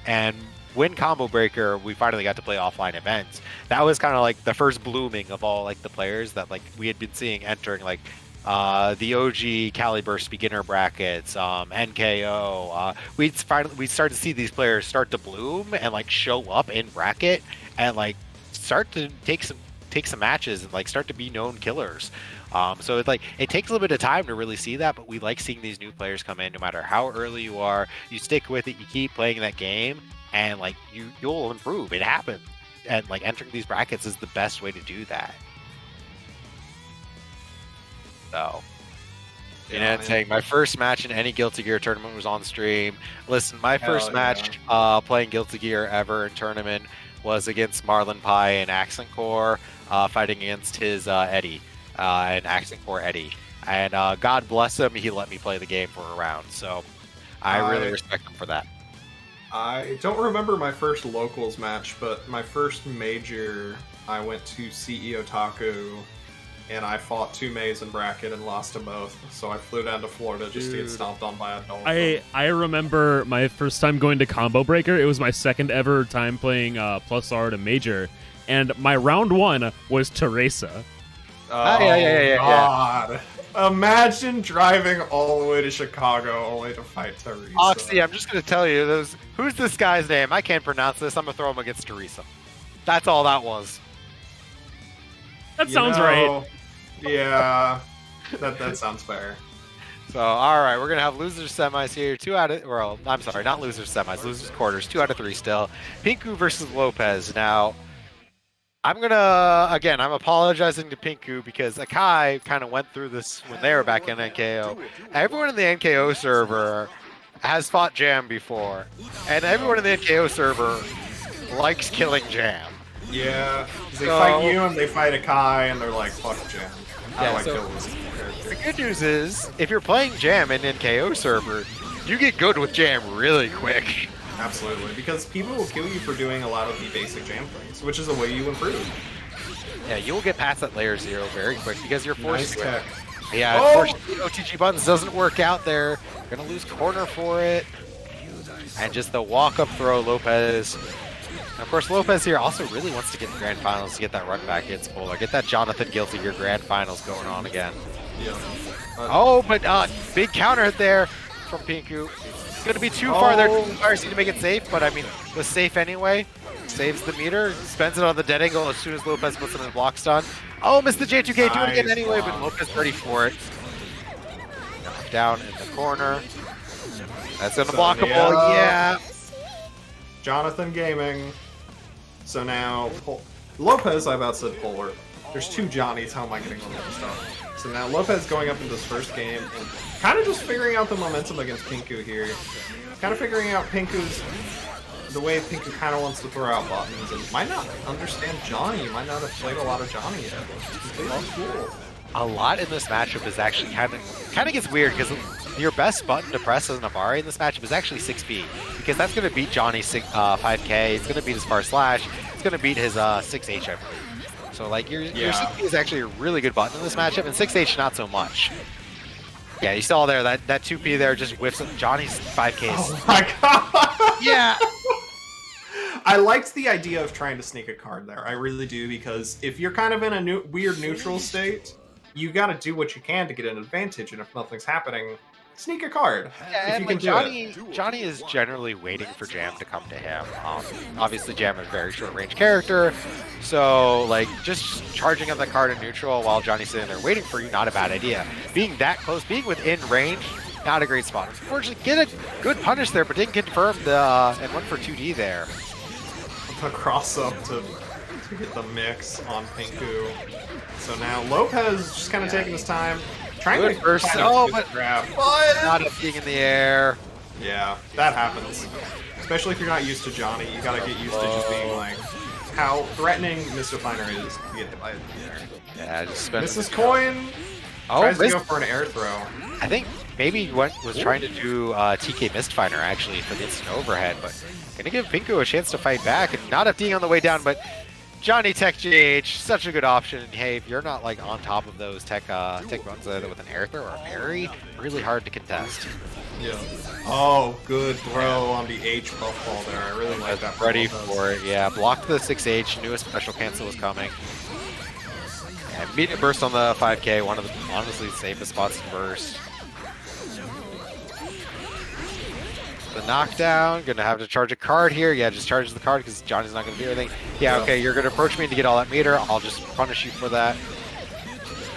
And when Combo Breaker, we finally got to play offline events, that was kind of like the first blooming of all like the players that like we had been seeing entering like the OG Caliburst beginner brackets, NKO. We started to see these players start to bloom and like show up in bracket and like start to take some matches and like start to be known killers. So it takes a little bit of time to really see that, but we like seeing these new players come in. No matter how early you are, you stick with it, you keep playing that game, and like you'll improve. It happens, and like entering these brackets is the best way to do that. So, saying my first match in any Guilty Gear tournament was on stream. Listen, my first match playing Guilty Gear ever in tournament was against Marlon Pie and Accent Core, fighting against his Eddie, and Accent Core Eddie. And God bless him, he let me play the game for a round. So I really respect him for that. I don't remember my first locals match, but my first major, I went to CEO Taku, and I fought 2 Mays in bracket and lost to both. So I flew down to Florida just to get stomped on by a dolphin. I remember my first time going to Combo Breaker. It was my second ever time playing Plus R to Major, and my round 1 was Teresa. Oh, yeah. God. Imagine driving all the way to Chicago only to fight Teresa. Oxy, I'm just going to tell you, who's this guy's name? I can't pronounce this. I'm going to throw him against Teresa. That's all that was. That sounds right. Yeah, that sounds fair. So, all right, we're gonna have losers semis here. I'm sorry, not losers semis, losers quarters. 2 out of 3 still. Pinku versus Lopez. Now, I'm apologizing to Pinku because Akai kind of went through this when they were back in NKO. Everyone in the NKO server has fought Jam before, and everyone in the NKO server likes killing Jam. Yeah, they fight you and they fight Akai and they're like, fuck Jam. How do I so kill this character? the good news is, if you're playing Jam in NKO server, you get good with Jam really quick. Absolutely, because people will kill you for doing a lot of the basic Jam things, which is the way you improve. Yeah, you will get past that layer 0 very quick because you're forced Nice tech. Yeah, Oh! unfortunately, OTG buttons doesn't work out there. Gonna lose corner for it. And just the walk-up throw, Lopez. And of course, Lopez here also really wants to get the Grand Finals to get that run back hits Bowler. Get that Jonathan Guilty Gear Grand Finals going on again. Yeah. But big counter hit there from Pinku. It's gonna be too far there to RC to make it safe, but I mean, it was safe anyway. Saves the meter, spends it on the dead angle as soon as Lopez puts it in the block stun. Oh, missed the J2K, do it again anyway, but Lopez ready for it. Knocked down in the corner. That's unblockable, yeah. Jonathan Gaming. So now, Lopez, I about said Polar. There's 2 Johnnies, how am I getting all that stuff? So now Lopez going up into his first game and kind of just figuring out the momentum against Pinku here. Kind of figuring out the way Pinku kind of wants to throw out buttons and might not understand Johnny, might not have played a lot of Johnny yet. It's cool. A lot in this matchup is actually kind of gets weird because your best button to press as an Abari in this matchup is actually 6B because that's going to beat Johnny's 5K, it's going to beat his far slash, it's going to beat his 6H, I believe. So like your 6B is actually a really good button in this matchup, and 6H not so much. Yeah, you saw there that 2P there just whiffs Johnny's 5K. Oh my god! Yeah. I liked the idea of trying to sneak a card there. I really do, because if you're kind of in a weird neutral state, you got to do what you can to get an advantage, and if nothing's happening, sneak a card. Yeah, if you can Johnny is generally waiting for Jam to come to him. Obviously, Jam is a very short-range character, so like just charging up the card in neutral while Johnny's sitting there waiting for you, not a bad idea. Being that close, being within range, not a great spot. Unfortunately, get a good punish there, but didn't confirm and went for 2D there. The cross up to get the mix on Pinku. So now Lopez just kind of taking his time, trying to burst. but grab. Not a being in the air. Yeah, that happens. Especially if you're not used to Johnny, you gotta get used to just being like how threatening Misdefiner is to get hit by it in the air. Yeah, just spend. Mrs. Coin tries to go for an air throw. I think maybe was trying to do TK Mistfinder actually for the instant overhead, but gonna give Pinku a chance to fight back and not FDing on the way down, but Johnny Tech GH, such a good option. Hey, if you're not like on top of those tech runs with an air throw or a parry, really hard to contest. Yeah. Oh, good throw on the H puffball there. I really like that. Ready for it, yeah. Blocked the 6H, knew a special cancel was coming. And immediate burst on the 5K, one of the honestly safest spots to burst. The knockdown, gonna have to charge a card here. Yeah, just charges the card because Johnny's not gonna do anything. Yeah, okay, you're gonna approach me to get all that meter. I'll just punish you for that.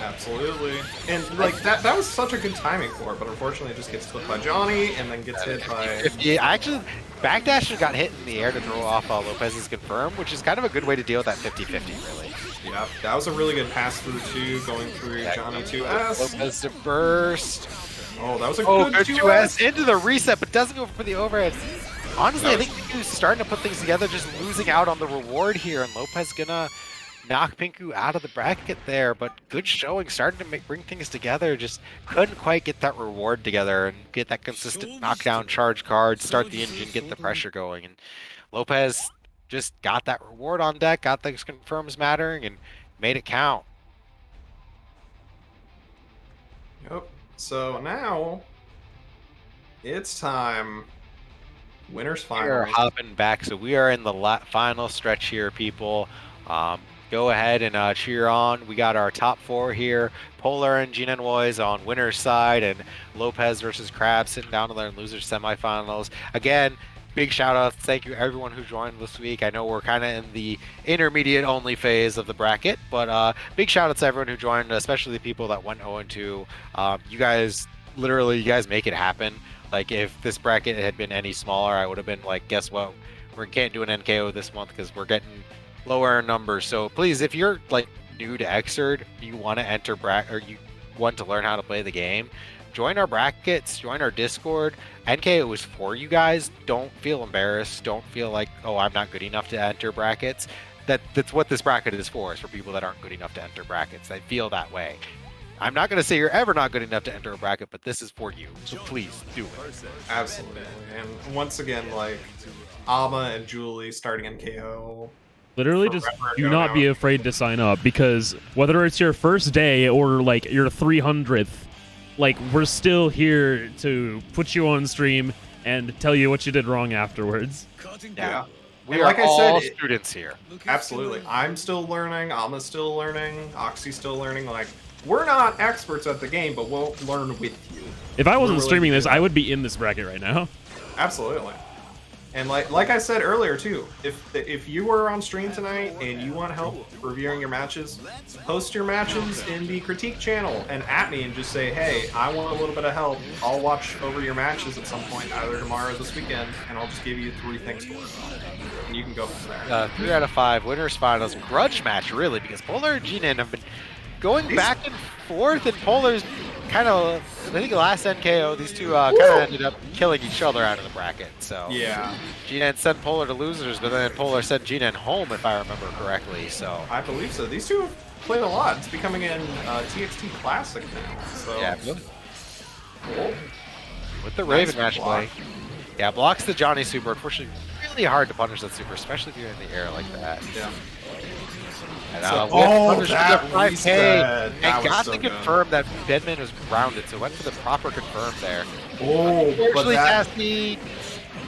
Absolutely. And like that was such a good timing for it, but unfortunately it just gets flipped by Johnny and then gets hit by... Yeah, actually, backdash got hit in the air to throw off Lopez's confirm, which is kind of a good way to deal with that 50-50, really. Yeah, that was a really good pass through too, going through Johnny 2S. Lopez to burst. Oh, that was a good 2S. Into the reset, but doesn't go for the overhead. Honestly, I think Pinku's starting to put things together, just losing out on the reward here, and Lopez gonna knock Pinku out of the bracket there, but good showing, starting to bring things together, just couldn't quite get that reward together and get that consistent knockdown charge card, start the engine, get the pressure going, and Lopez just got that reward on deck, got those confirms mattering, and made it count. Yep. So now it's time. Winners final. We're hopping back, so we are in the final stretch here, people. Go ahead and cheer on. We got our top 4 here. Polar and Gene Enwoy's on winner's side, and Lopez versus Crab sitting down in their losers semifinals. Again, big shout out, thank you everyone who joined this week. I know we're kind of in the intermediate only phase of the bracket, but big shout out to everyone who joined, especially the people that went 0-2. You guys, literally, you guys make it happen. Like, if this bracket had been any smaller, I would have been like, guess what? We can't do an NKO this month because we're getting lower in numbers. So please, if you're like new to Xrd, you want to enter bracket, or you want to learn how to play the game, join our brackets, join our Discord. NKO is for you guys. Don't feel embarrassed. Don't feel like, oh, I'm not good enough to enter brackets. That's what this bracket is for people that aren't good enough to enter brackets. They feel that way. I'm not going to say you're ever not good enough to enter a bracket, but this is for you. So please do it. Absolutely. And once again, like, Ama and Julie starting NKO. Literally, just do not be afraid to sign up, because whether it's your first day or like your 300th, like, we're still here to put you on stream and tell you what you did wrong afterwards. Yeah. We And are like I all said, students here. Absolutely. I'm still learning, Ama's still learning, Oxy's still learning. Like, we're not experts at the game, but we'll learn with you. If I wasn't We're really streaming good this, at it. I would be in this bracket right now. Absolutely. And like I said earlier too, if you were on stream tonight and you want help reviewing your matches, post your matches in the critique channel and at me and just say, hey, I want a little bit of help. I'll watch over your matches at some point, either tomorrow or this weekend, and I'll just give you 3 things to work on. And you can go from there. 3 out of 5 winners finals grudge match, really, because Polar and G-Nan have been going back and forth, and Polar's kind of, I think last NKO, these two kind of ended up killing each other out of the bracket. So Yeah, G-Nan sent Polar to losers, but then Polar sent G-Nan home, if I remember correctly. So I believe so. These two have played a lot. It's becoming an TXT Classic now. So yeah, Cool. with the Nice Raven match block. play, yeah, blocks the Johnny super. Unfortunately, really hard to punish that super, especially if you're in the air like that. Yeah. And, So- with oh, punish that for the 5K, reset. That and was got so to good. confirm that Bedman was grounded, so went for the proper confirm there. Oh, but Unfortunately, that... Cassie,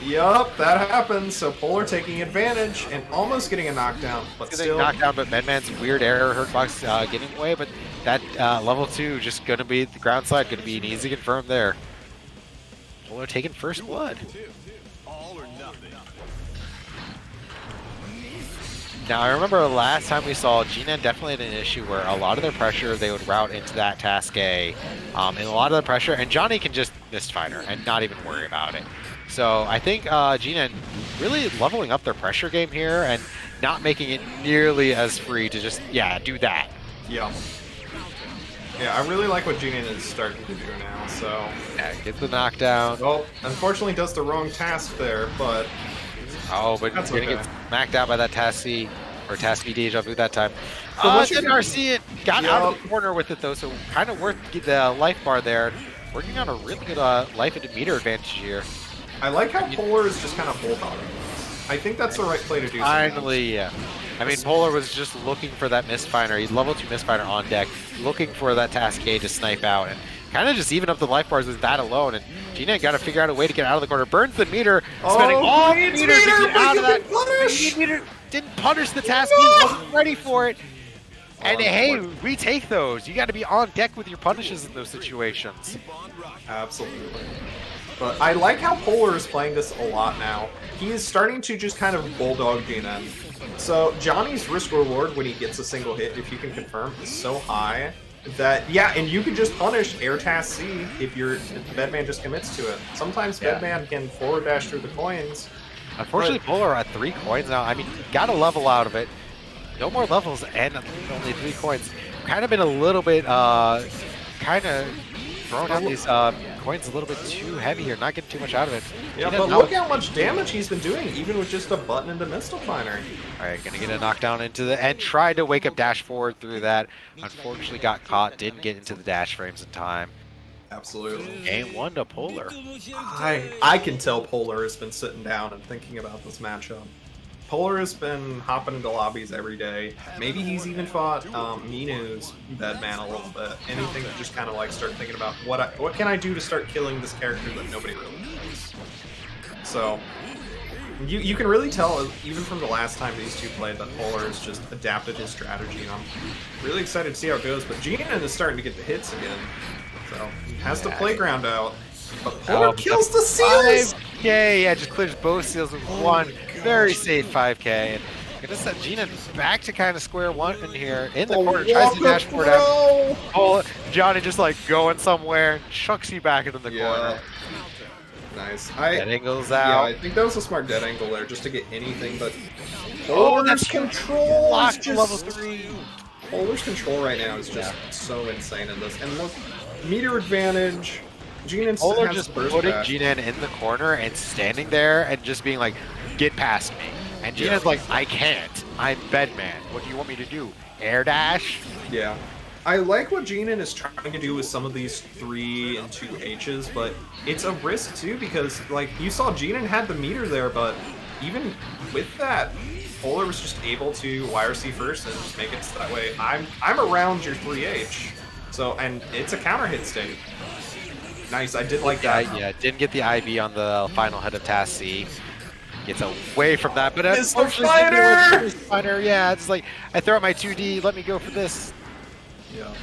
Yup, that happens. So Polar taking advantage and almost getting a knockdown, but getting still. knocked down, but Bedman's weird error hurt box getting away, but that level 2 just going to be the ground side, going to be an easy confirm there. Polar taking first blood. All or nothing. Now, I remember last time we saw G-Nan definitely had an issue where a lot of their pressure, they would route into that task A, and a lot of the pressure, and Johnny can just misfire her and not even worry about it. So I think G-Nan really leveling up their pressure game here and not making it nearly as free to just, do that. Yeah. Yeah, I really like what G-Nan is starting to do now, so... Yeah, get the knockdown. Well, unfortunately does the wrong task there, but... Oh, but That's you're gonna okay. get smacked out by that task C, or task V deja vu that time. But once you Didn't get- RC it, got out of the corner with it though, so kind of worth the life bar there. Working on a really good life and meter advantage here. I like how Polar is just kind of bulldogging. I think that's the right play to do. sometimes. Finally, yeah. I mean, Polar was just looking for that misfire. He's level 2 misfire on deck, looking for that task A to snipe out, and kind of just even up the life bars with that alone. And G-Nan got to figure out a way to get out of the corner. Burns the meter, spending all the needs meter to meter, get out of but that. you can punish! Meter didn't punish the task. He wasn't ready for it. And hey, we take those. You got to be on deck with your punishes in those situations. Absolutely. But I like how Polar is playing this a lot now. He is starting to just kind of bulldog G-Nan. So Johnny's risk reward when he gets a single hit, if you can confirm, is so high that, and you can just punish Air Task C if Bedman just commits to it. Sometimes Bedman can forward dash through the coins. Unfortunately, Polar at 3 coins now. I mean, got a level out of it. No more levels and only 3 coins. Kind of been a little bit, kind of throwing out these coins a little bit too heavy here, not getting too much out of it. Yeah, but look how much damage he's been doing, even with just a button and a missile finder. Alright, gonna get a knockdown into the and tried to wake up dash forward through that. Unfortunately got caught, didn't get into the dash frames in time. Absolutely. Game 1 to Polar. I can tell Polar has been sitting down and thinking about this matchup. Polar has been hopping into lobbies every day. Maybe he's even fought Minu's Bedman a little bit. Anything to just kind of like start thinking about what can I do to start killing this character that nobody really knows. So you can really tell even from the last time these two played that Polar has just adapted his strategy, and I'm really excited to see how it goes. But G-Nan is starting to get the hits again, so he has to playground out. But Polar kills the seals. 5K. Yeah, just clears both seals with one. Very safe 5K. And gonna set Gina back to kind of square one in here. In the corner, tries to dashboard out. Oh, Johnny just like going somewhere, chucks you back into the corner. Nice. Dead angles Yeah, out. I think that was a smart dead angle there, just to get anything but. Oh, Polar's that's control. locked to level 3. Polar's control right now is just so insane in this. And look, meter advantage. Gina Polar has just burst putting back. Gina in the corner and standing there and just being like, get past me. And Gina's like, I can't. I'm Bedman. What do you want me to do? Air dash? Yeah. I like what Jinan is trying to do with some of these 3 and 2 H's, but it's a risk too because, like, you saw Jinan had the meter there, but even with that, Polar was just able to YRC first and just make it so that way I'm around your 3H. So, and it's a counter hit state. Nice, I did like that. Yeah, didn't get the IB on the final head of Task C. Gets away from that, but Mr. Fighter! Fighter, yeah, it's like, I throw out my 2D, let me go for this. Yeah.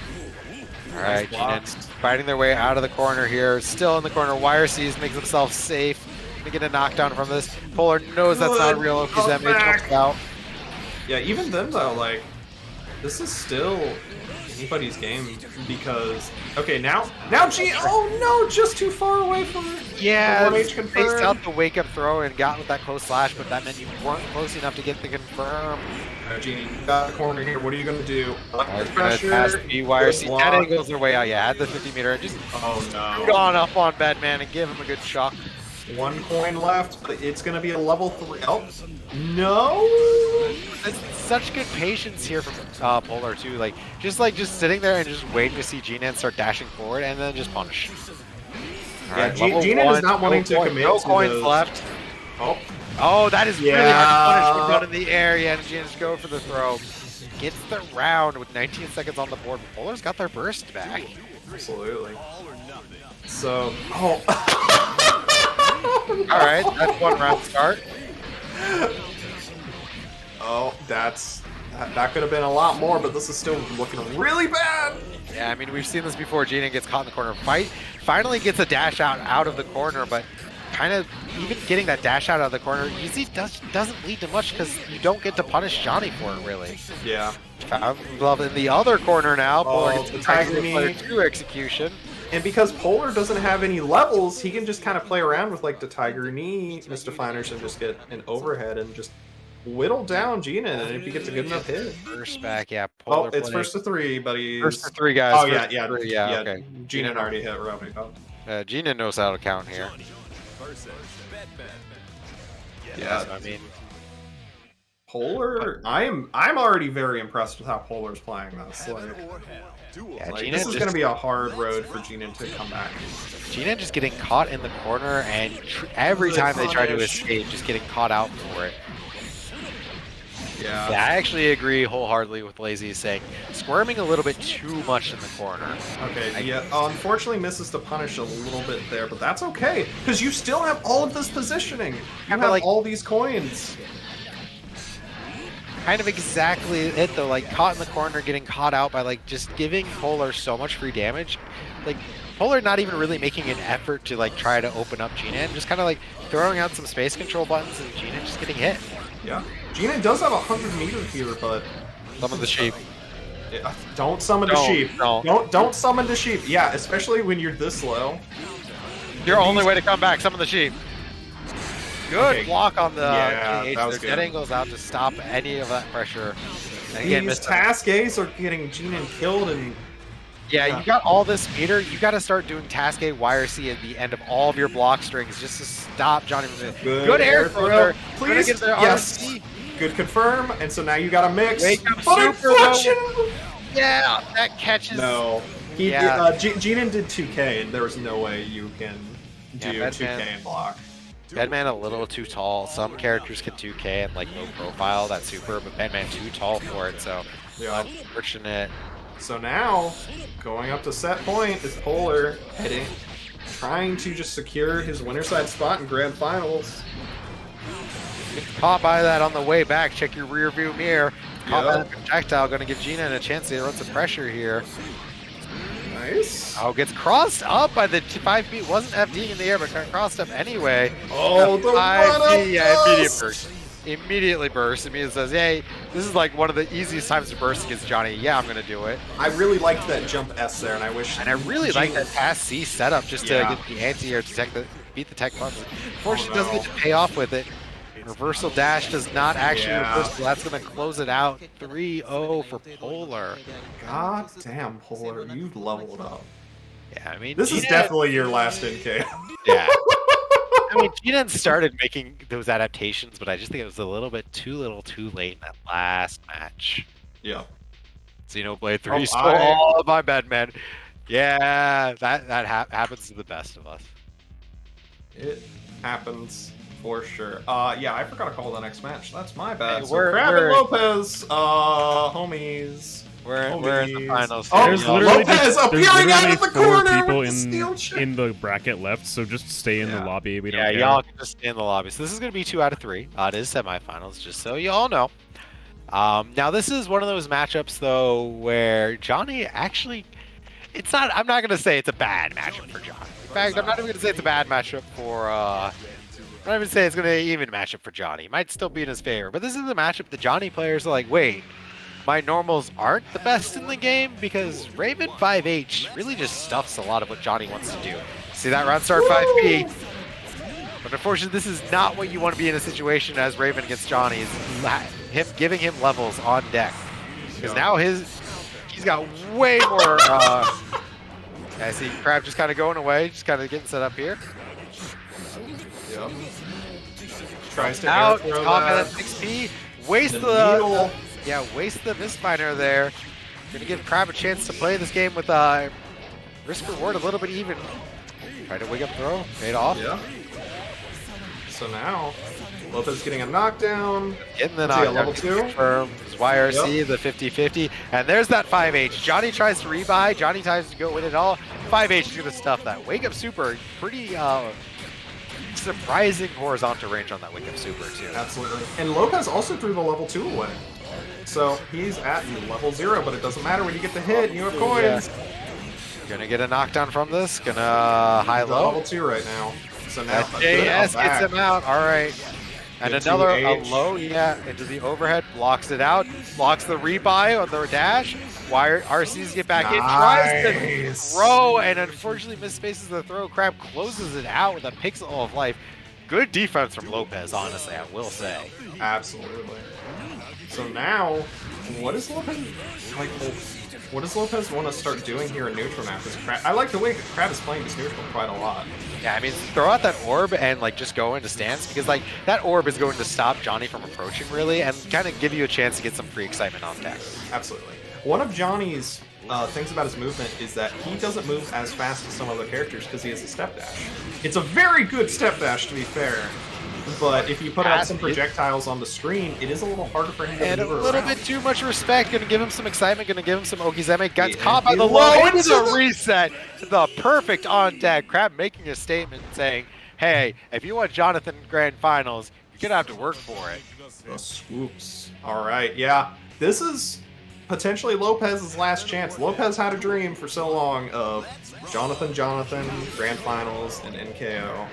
Alright, Nice Jinan fighting their way out of the corner here. Still in the corner. YRC's makes himself safe. Gonna get a knockdown from this. Polar knows that's not real because that made jumps out. Yeah, even then though, like, this is still anybody's game because okay, now G. Oh no, just too far away from it. Yeah, the 1H faced confirmed. out the wake up throw and got with that close slash, but that meant you weren't close enough to get the confirm. Genie, you got the corner here. What are you gonna do? Pressure. YRC. That angles their way out. Yeah, had the 50 meter. Just gone up on Bedman and give him a good shock. 1 coin left, but it's gonna be a level 3. Oh no! It's such good patience here from Polar too. Like just sitting there and just waiting to see Jinan start dashing forward and then just punish. Yeah, Jinan is not wanting to commit. No to coins those. left. Oh, that is really hard to punish when done in the air. Yeah, and Jinan just go for the throw. Gets the round with 19 seconds on the board. Polar's got their burst back. absolutely. So, oh. All right, that's 1 round start. Oh, that could have been a lot more, but this is still looking really bad. Yeah, I mean, we've seen this before. Jinan gets caught in the corner. Finally gets a dash out of the corner, but kind of even getting that dash out of the corner, you see, doesn't lead to much because you don't get to punish Johnny for it, really. Yeah. Found love in the other corner now. Polar gets the the Tiger Tiger Knee. 2 execution. And because Polar doesn't have any levels, he can just kind of play around with like the Tiger Knee misdefiners and just get an overhead and just whittle down Jinan, and if he gets a good enough hit. First back, yeah. Oh, Polar it's playing. first to 3, but he's... First to 3 guys. Oh, First yeah, to 3, yeah, okay. Jinan already hit Robbie. Oh. Jinan knows how to count here. Yeah, So, I mean, Polar... I'm already very impressed with how Polar's playing this. Like, yeah, like, Jinan this is just, going to be a hard road for Jinan to come back. Jinan just getting caught in the corner, and every time they try to punish. escape, just getting caught out for it. Yeah. Yeah, I actually agree wholeheartedly with Lazy saying squirming a little bit too much in the corner. Okay, yeah, unfortunately misses the punish a little bit there, but that's okay, because you still have all of this positioning. You have like, all these coins. Kind of exactly it though, like caught in the corner, getting caught out by like just giving Polar so much free damage. Like Polar not even really making an effort to like try to open up Jinan, just kind of like throwing out some space control buttons and Jinan just getting hit. Yeah. Jinan does have 100 meter here, but... Summon the sheep. Yeah, don't summon the sheep. Don't summon the sheep. Yeah, especially when you're this low. Your only way to come back, summon the sheep. Good Okay. block on the Yeah, KH. that was Their dead good. angles out to stop any of that pressure. And again, These missed task A's are getting Jinan killed, and yeah, you got all this meter. You got to start doing task A, YRC at the end of all of your block strings just to stop Johnny from good air throw. Please, Get their yes. RC. Good confirm, and so now you got a mix. Wake up But super, inflection! Yeah, that catches. No. He, Yeah. Jinan did 2K, and there was no way you can do Yeah, 2K Bedman. and block. Bedman a little too tall. Some characters can 2K and like low profile, that's super, but Bedman too tall for it, so Yeah. unfortunate. So now, going up to set point is Polar, heading, trying to just secure his winner side spot in grand finals. Caught by that on the way back. Check your rear view mirror. Caught by Yeah. the projectile. Going to give Jinan a chance to run some pressure here. Nice. Oh, gets crossed up by the 5B. Wasn't FD in the air, but got crossed up anyway. Oh, the run-up yeah, immediate burst. burst. Immediately burst. Immediately says, hey, this is like one of the easiest times to burst against Johnny. Yeah, I'm going to do it. I really liked that jump S there, and I wish... And I really like that pass C setup just to get the anti-air to beat the tech buttons. Unfortunately, doesn't get to pay off with it. Reversal dash does not actually reverse, so that's going to close it out. 3-0 for Polar. God damn, Polar, you leveled up. Yeah, I mean... This is definitely your last NK. Yeah. I mean, Gina started making those adaptations, but I just think it was a little bit too late in that last match. Yeah. Xenoblade 3 stole my Bedman. Yeah, that happens to the best of us. It happens for sure. Yeah, I forgot to call the next match. That's my bad. Hey, So Crab and Lopez, homies. We're in the finals. Oh, There's literally Lopez appearing out of the 4 corner people with the steel chip. in the bracket left, so just stay in the lobby. We don't care. Y'all can just stay in the lobby. So this is going to be 2 out of 3. It is semifinals, just so you all know. Now this is one of those matchups though where Johnny actually, it's not. I'm not going to say it's a bad matchup for Johnny. In fact, I'm not even going to say it's a bad matchup for. I'm not even say it's going to be an even matchup for Johnny. It might still be in his favor, but this is a matchup the Johnny players are like, wait. My normals aren't the best in the game because Raven 5H really just stuffs a lot of what Johnny wants to do. See that round start 5P? But unfortunately, this is not what you want to be in a situation as Raven against Johnny. Is him giving him levels on deck because now he's got way more. I see Crab just kind of going away, just kind of getting set up here. Yep. Tries to Out, air throw caught by that. that 6P. Waste needle. Yeah, waste the misfinder there. Gonna give Crab a chance to play this game with risk reward a little bit even. Try to wig up throw, paid off. Yeah. So now Lopez getting a knockdown. Getting the Let's see, a knockdown. level 2. Confirmed. His YRC, the 50-50. And there's that 5H. Johnny tries to rebuy. Johnny tries to go with it all. 5H is gonna stuff that. Wake up super. Pretty surprising horizontal range on that wake up super too. Absolutely. And Lopez also threw the level 2 away. So he's at level 0, but it doesn't matter when you get the hit. You have coins. Gonna get a knockdown from this. Gonna high low. Level 2 right now. So now JS gets him out. All right. And Into another H. low, into the overhead, blocks it out, blocks the rebuy on the dash. Wire RCs get back in, tries to throw, and unfortunately misspaces the throw. Crab closes it out with a pixel of life. Good defense from Lopez, honestly, I will say. Absolutely. So now, what is Lopez like? What does Lopez want to start doing here in neutral now? Because I like the way Crab is playing this neutral quite a lot. Yeah, I mean, throw out that orb and like just go into stance because like that orb is going to stop Johnny from approaching really and kind of give you a chance to get some free excitement on deck. Absolutely. One of Johnny's things about his movement is that he doesn't move as fast as some other characters because he has a step dash. It's a very good step dash, to be fair. But if you put out some projectiles on the screen, it is a little harder for him to And a maneuver little around. bit too much respect. Gonna give him some excitement. Gonna give him some Okizeme. Gets Yeah, caught by the he low low into into the the- reset. The perfect on deck. Crab making a statement saying, hey, if you want Jonathan Grand Finals, you're gonna have to work for it. The swoops. All right, yeah. This is potentially Lopez's last chance. Lopez had a dream for so long of Jonathan, Grand Finals, and NKO.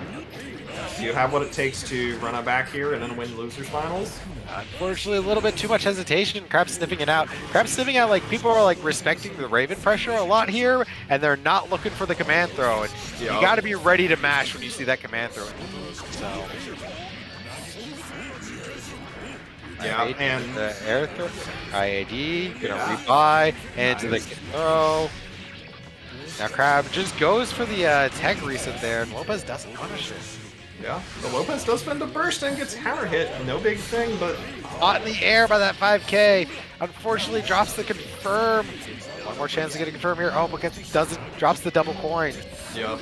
Do you have what it takes to run it back here and then win Losers Finals? Unfortunately, a little bit too much hesitation. Crab sniffing it out. Crab sniffing out, like, people are, like, respecting the Raven pressure a lot here, and they're not looking for the command throw. And you gotta be ready to mash when you see that command throw. So... Yeah, and... The air throw. IAD, gonna rebuy, into the throw. Now Crab just goes for the tech reset there, and Lopez doesn't punish it. Yeah, the Lopez does spend a burst and gets counter hit. No big thing, but... Caught in the air by that 5K. Unfortunately, drops the confirm. One more chance to get a confirm here. Oh, but doesn't. Drops the double coin. Yep.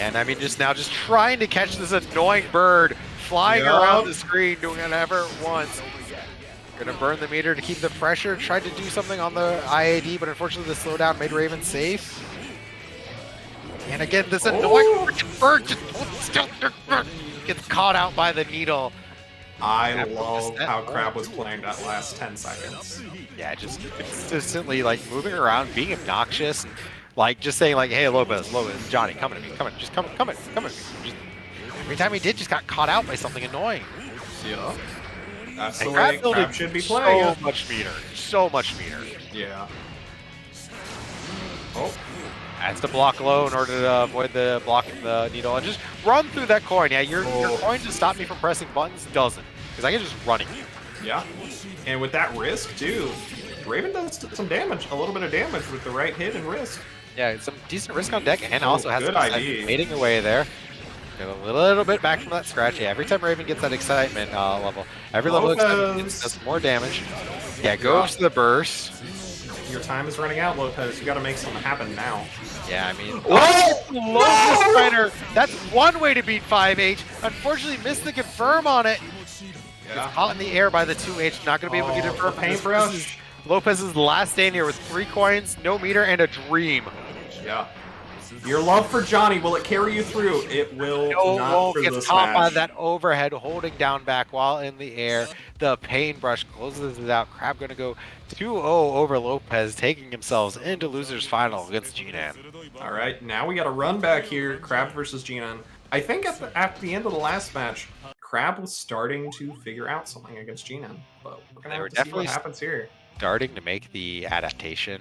And I mean, just trying to catch this annoying bird flying around the screen, doing whatever it wants. Gonna burn the meter to keep the pressure. Tried to do something on the IAD, but unfortunately the slowdown made Raven safe. And again, this annoying freaking bird just gets caught out by the needle. I love how Crab was playing that last 10 seconds. Yeah, just consistently like moving around, being obnoxious, and like just saying like, "Hey, Lopez, Johnny, come at me, just come at me." Just, every time he did, just got caught out by something annoying. Yeah. That's And the way Crab should be playing. So much meter. Yeah. Oh. Has to block low in order to avoid the blocking the needle and just run through that coin. Yeah, your coin to stop me from pressing buttons doesn't, because I can just run it. Yeah. And with that risk too, Raven does some damage, a little bit of damage with the right hit and risk. Yeah, some decent risk on deck, and also has good some ID. fading away there. Get a little bit back from that scratch. Yeah, every time Raven gets that excitement level, every level of excitement does more damage. Yeah, goes to the burst. Your time is running out, Lopez. You got to make something happen now. Yeah, I mean, Lopez Fighter. That's one way to beat 5H. Unfortunately, missed the confirm on it. Yeah. It's caught in the air by the 2H. Not going to be able to get it for paintbrush. Lopez's last stand here with 3 coins, no meter, and a dream. Yeah. Your love for Johnny, will it carry you through? It will not for gets this caught by match. that overhead, holding down back while in the air. The paintbrush closes it out. Crab going to go 2-0 over Lopez, taking themselves into losers final against G-Nan. All right, now we got a run back here. Crab versus G-Nan. I think at the end of the last match, Crab was starting to figure out something against G-Nan, but we're gonna have to see what happens here. Starting to make the adaptation.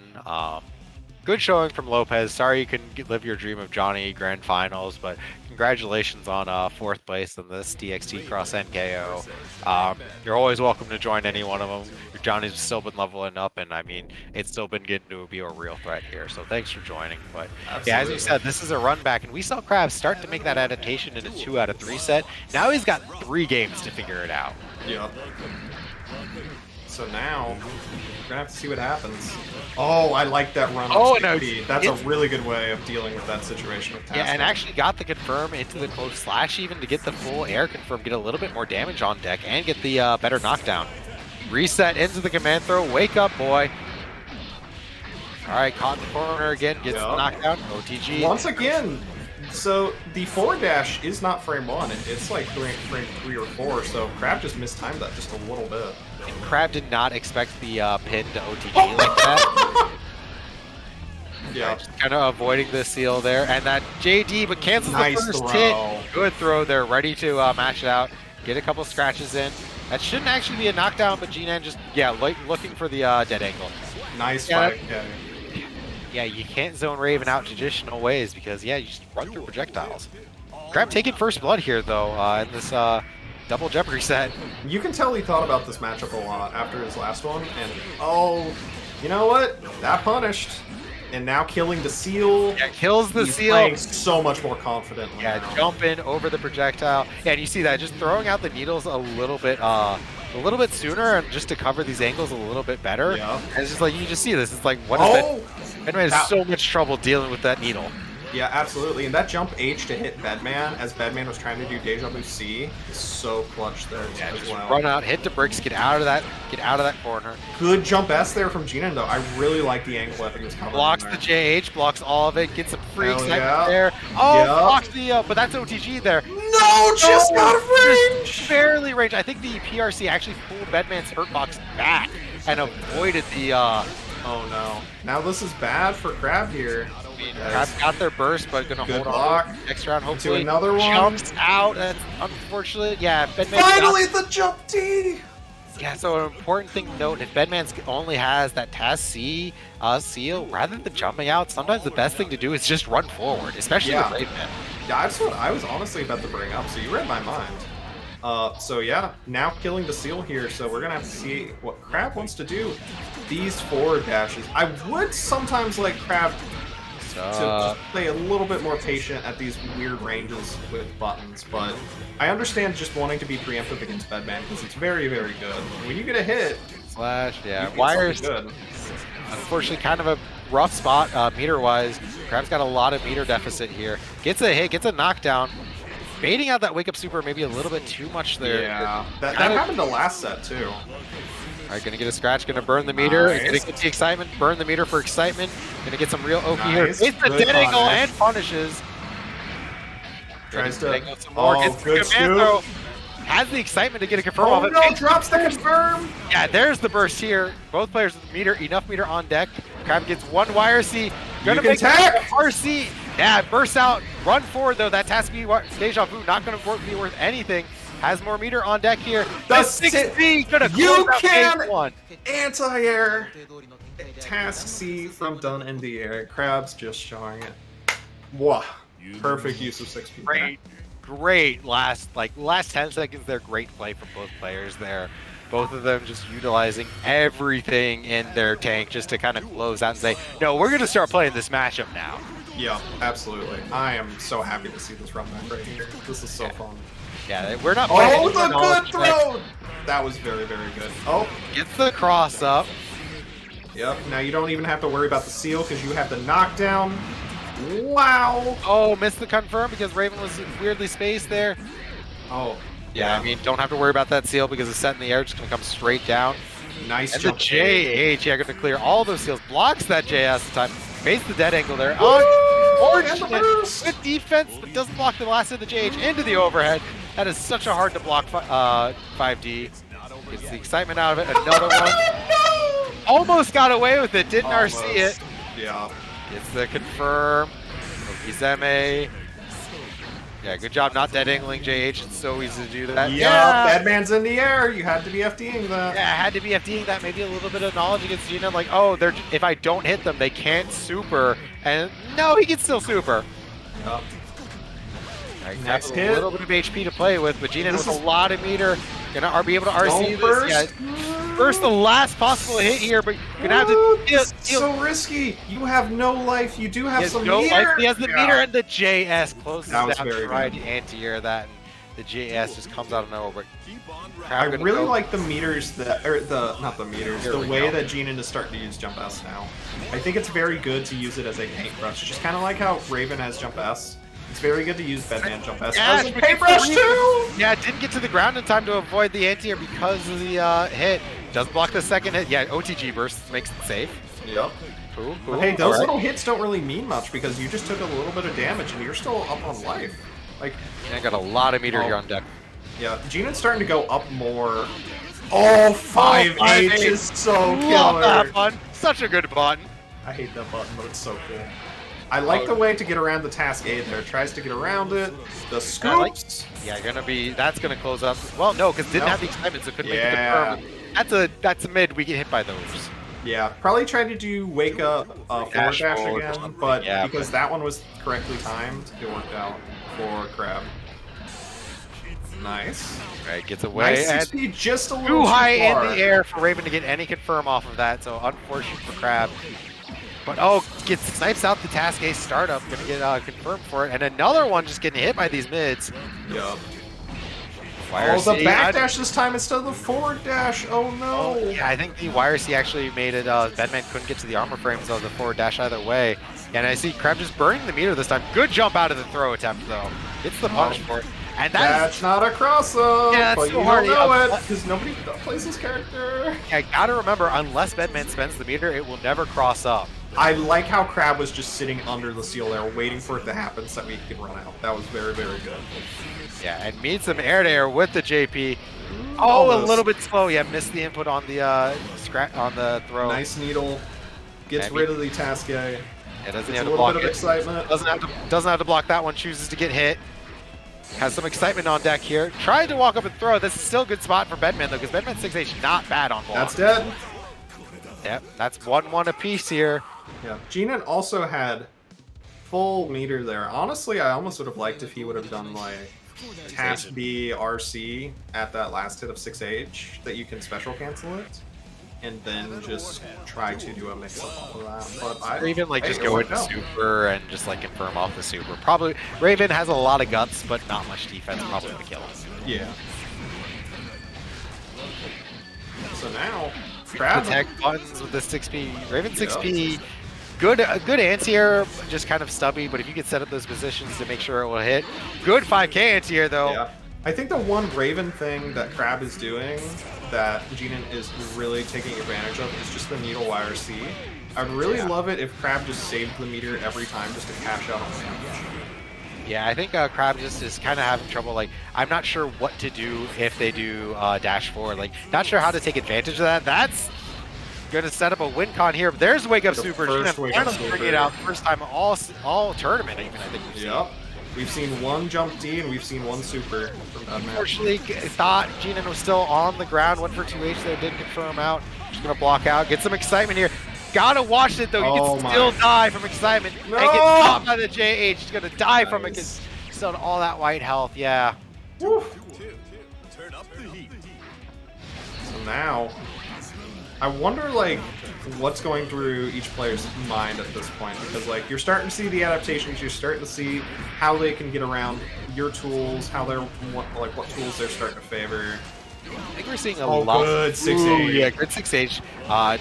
Good showing from Lopez. Sorry you couldn't live your dream of Johnny Grand Finals, but congratulations on 4th place in this DXT Cross NKO. You're always welcome to join any one of them. Johnny's still been leveling up, and I mean, it's still been getting to be a real threat here. So thanks for joining. But yeah, as you said, this is a run back, and we saw Krabs start to make that adaptation in a 2 out of 3 set. Now he's got 3 games to figure it out. Yep. So now we're gonna have to see what happens. Oh, I like that run. No, that's a really good way of dealing with that situation with Tasco. Yeah, and actually got the confirm into the close slash even to get the full air confirm, get a little bit more damage on deck, and get the better knockdown. Reset into the command throw. Wake up, boy. All right, caught in the corner again. Gets the knockdown. OTG. Once again, so the forward dash is not frame 1. It's like frame 3 or 4, so Crab just mistimed that just a little bit. And Crab did not expect the pin to OTG like that. Yeah. Just kind of avoiding the seal there. And that JD, but cancels the first throw. hit. Good throw there. Ready to match it out. Get a couple scratches in. That shouldn't actually be a knockdown, but G-Nan just, looking for the dead angle. Nice fight. Yeah, you can't zone Raven out traditional ways because, you just run through projectiles. Crab taking first blood here, though, in this double Jeopardy set. You can tell he thought about this matchup a lot after his last one, and you know what? That punished. And now killing the seal. Yeah, kills the seal. Playing so much more confidently. Yeah, now. jumping over the projectile. Yeah, and you see that, just throwing out the needles a little bit sooner, and just to cover these angles a little bit better. Yeah. And it's just like, you just see this. It's like, what is that? Bedman has so much trouble dealing with that needle. Yeah, absolutely. And that jump H to hit Bedman as Bedman was trying to do Deja Vu C is so clutch there as well. Run out, hit the bricks, get out of that corner. Good jump S there from G-Nan though. I really like the angle I think he was covering. Blocks there. the JH, blocks all of it, gets some free excitement yeah. there. Oh, blocks the but that's OTG there. No, just out of range! Barely range. I think the PRC actually pulled Bedman's hurt box back and avoided the oh no. Now this is bad for Crab here. Crab got their burst, but gonna hold block. on next round. Hopefully, to another one. Jumps out. That's unfortunate. Yeah, Bedman. Finally, the jump T. Yeah, so an important thing to note: if Bedman only has that TAS C seal, rather than jumping out, sometimes the best thing to do is just run forward, especially with Raven. Yeah, that's what I was honestly about to bring up. So you read my mind. So yeah, now killing the seal here. So we're gonna have to see what Crab wants to do. These forward dashes. I would sometimes like Crab to just play a little bit more patient at these weird ranges with buttons, but I understand just wanting to be preemptive against Bedman because it's very, very good. When you get a hit, slash, wires good. Unfortunately, kind of a rough spot meter-wise. Crab's got a lot of meter deficit here. Gets a hit, gets a knockdown. Baiting out that wake up super maybe a little bit too much there. Yeah, that happened the last set too. All right, gonna get a scratch, gonna burn the meter, gonna get the excitement, burn the meter for excitement, gonna get some real OP here. It's the dead angle and punishes. Tries to some more, gets the command throw. has the excitement to get a confirm Oh off it. no, drops the confirm! Yeah, there's the burst here. Both players with enough meter on deck. Crab gets one YRC. Gonna can make tech! RC. Yeah, bursts out. Run forward though. That has to be Deja Vu. Not gonna be worth anything. Has more meter on deck here. The 6B gonna You close out can phase 1. anti-air task C from done in the air. Crab's just showing it. Wow. Perfect use of 6P. Great last 10 seconds there. Great play from both players there. Both of them just utilizing everything in their tank just to kind of close out and say, no, we're going to start playing this matchup now. Yeah, absolutely. I am so happy to see this run back right here. This is so fun. Yeah, we're not playing. Oh, the good throw! That was very, very good. Oh. Gets the cross up. Yep, now you don't even have to worry about the seal because you have the knockdown. Wow! Oh, missed the confirm because Raven was weirdly spaced there. Oh. Yeah, I mean, don't have to worry about that seal because it's set in the air. It's going to come straight down. Nice And the jump. JH, yeah, going to clear all those seals. Blocks that JS in time. Makes the dead angle there. Unfortunate. Good defense, but doesn't block the last of the JH into the overhead. That is such a hard to block 5D. Gets the excitement out of it. Another one. Almost got away with it. Didn't RC it. Yeah. Gets the confirm. Okizeme. Yeah, good job not dead angling JH. It's so easy to do that. Yeah, Bedman's in the air. You had to be FDing that. Yeah, I had to be FDing that. Maybe a little bit of knowledge against Gina. Like, oh, if I don't hit them, they can't super. And no, he can still super. Yep. Right, Next a hit. little bit of HP to play with, but Gina with a lot of meter. Gonna be able to RC burst. this. Yeah, first the last possible hit here, but you're gonna have to It's so risky. You have no life. You do have some no meter. life. He has the meter, and the JS closes That was down very to try good. to anti-air that. And the JS just comes out of nowhere. But I really like the meters that, or not the meters, Here the we way go. that Gina is starting to use Jump S now. I think it's very good to use it as a paintbrush, just kind of like how Raven has Jump S. It's very good to use Bedman Jump S Yeah, as a paintbrush too! Yeah, didn't get to the ground in time to avoid the anti-air because of the hit. Does block the second hit. Yeah, OTG burst makes it safe. Yep. Cool, But hey, those little hits don't really mean much because you just took a little bit of damage and you're still up on life. Like, I got a lot of meter here on deck. yeah, Gina's starting to go up more. Oh, 5H is so Love killer. that button. Such a good button. I hate that button, but it's so cool. I like the way to get around the task A there. Tries to get around it. The scoops. Yeah, that's gonna close up. Well, no, because didn't No. have the excitement, so couldn't Yeah. make the confirm. That's a mid. We get hit by those. Yeah, probably tried to do wake up forward dash forward or again, something. but Yeah, because that one was correctly timed, it worked out for Crab. Nice. Right, gets away. Nice And 6P, just a little too high far. in the air for Raven to get any confirm off of that, so unfortunate for Crab. But oh, snipes out the task A startup, gonna get confirmed for it, and another one just getting hit by these mids. Yup. YRC, Oh, the backdash this time instead of the forward dash. Oh no. Oh, yeah, I think the YRC actually made it. Bedman couldn't get to the armor frames of the forward dash either way. And I see Crab just burning the meter this time. Good jump out of the throw attempt though. It's the punish for it. And That's not a cross up, Yeah, that's but so you hard. don't know it because nobody plays this character. I gotta remember, unless Bedman spends the meter, it will never cross up. I like how Crab was just sitting under the seal there, waiting for it to happen so we could run out. That was very, very good. Yeah, and meets some air-to-air with the JP. Oh, a little bit slow. Yeah, missed the input on the on the throw. Nice needle. Gets Yeah, rid of the task A. It doesn't Gets have a to little block bit of it. excitement. Doesn't have to block that one. Chooses to get hit. Has some excitement on deck here. Trying to walk up and throw. This is still a good spot for Bedman though, because Bedman 6H not bad on block. That's dead. Yep, that's 1-1 apiece here. Yeah. Gina also had full meter there. Honestly, I almost would have liked if he would have done like task B RC at that last hit of 6H that you can special cancel it. And then just try to do a mix up of that. But Or even like hey, just it go worked into out. super and just like confirm off the super. Probably Raven has a lot of guts, but not much defense. Probably gonna kill him. Yeah. So now, Crab. Protect buttons with the 6P. Raven 6P, good anti-air, just kind of stubby, but if you could set up those positions to make sure it will hit. Good 5K anti-air though. Yeah. I think the one Raven thing that Crab is doing that Gina is really taking advantage of is just the needle YRC. I'd really love it if Crab just saved the meter every time just to cash out on damage. Yeah, I think Crab just is kind of having trouble. Like, I'm not sure what to do if they do dash forward. Like, not sure how to take advantage of that. That's going to set up a win con here. But there's Wake Up The Super. first Wake Up Finally bringing it Super. out. First time all tournament, even, I think we've seen. Yep. We've seen one jump D and we've seen one super from Bedman. Unfortunately, thought Jinan was still on the ground. Went for 2H there, didn't confirm out. Just going to block out. Get some excitement here. Gotta watch it though. You Oh can still die from excitement and get caught by the JH. He's gonna die from it because still all that white health. Yeah. Woo. Turn up the heat. So now, I wonder like what's going through each player's mind at this point, because like you're starting to see the adaptations, you're starting to see how they can get around your tools, how they're what tools they're starting to favor. I think we're seeing a Oh, lot. good 6H. Ooh, yeah, good 6H.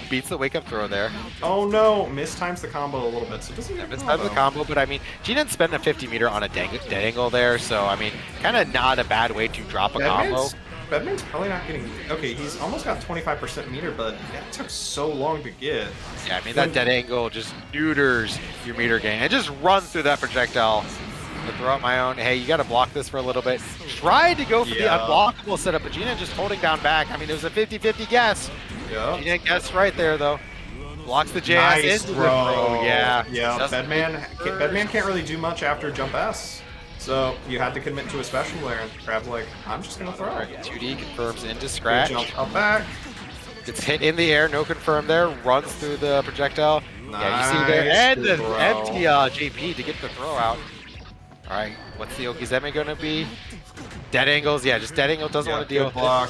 Beats the wake up throw there. Oh no, mistimes the combo a little bit, so it doesn't even Mistimes the combo, but I mean, Jinan spent a 50 meter on a dead angle there, so I mean, kind of not a bad way to drop a combo. Bedman's probably not getting. Okay, he's almost got 25% meter, but that took so long to get. Yeah, I mean, that dead angle just neuters your meter gain. It just runs through that projectile. To throw out my own. Hey, you got to block this for a little bit. Tried to go for the unblockable setup, but Jinan just holding down back. I mean, it was a 50-50 guess. Yeah. Jinan guessed right there, though. Blocks the JS Nice into throw. the throw. Yeah. Yeah. Just Bedman can't really do much after jump S. So you had to commit to a special layer, and Crab's like, I'm just gonna throw. Right, 2D confirms into scratch. Jump up back. Gets hit in the air, no confirm there. Runs through the projectile. Yeah, you see there. Nice And the throw. empty JP to get the throw out. All right, what's the Okizeme gonna be? Dead angles, yeah, just dead angle, doesn't want to deal good with block.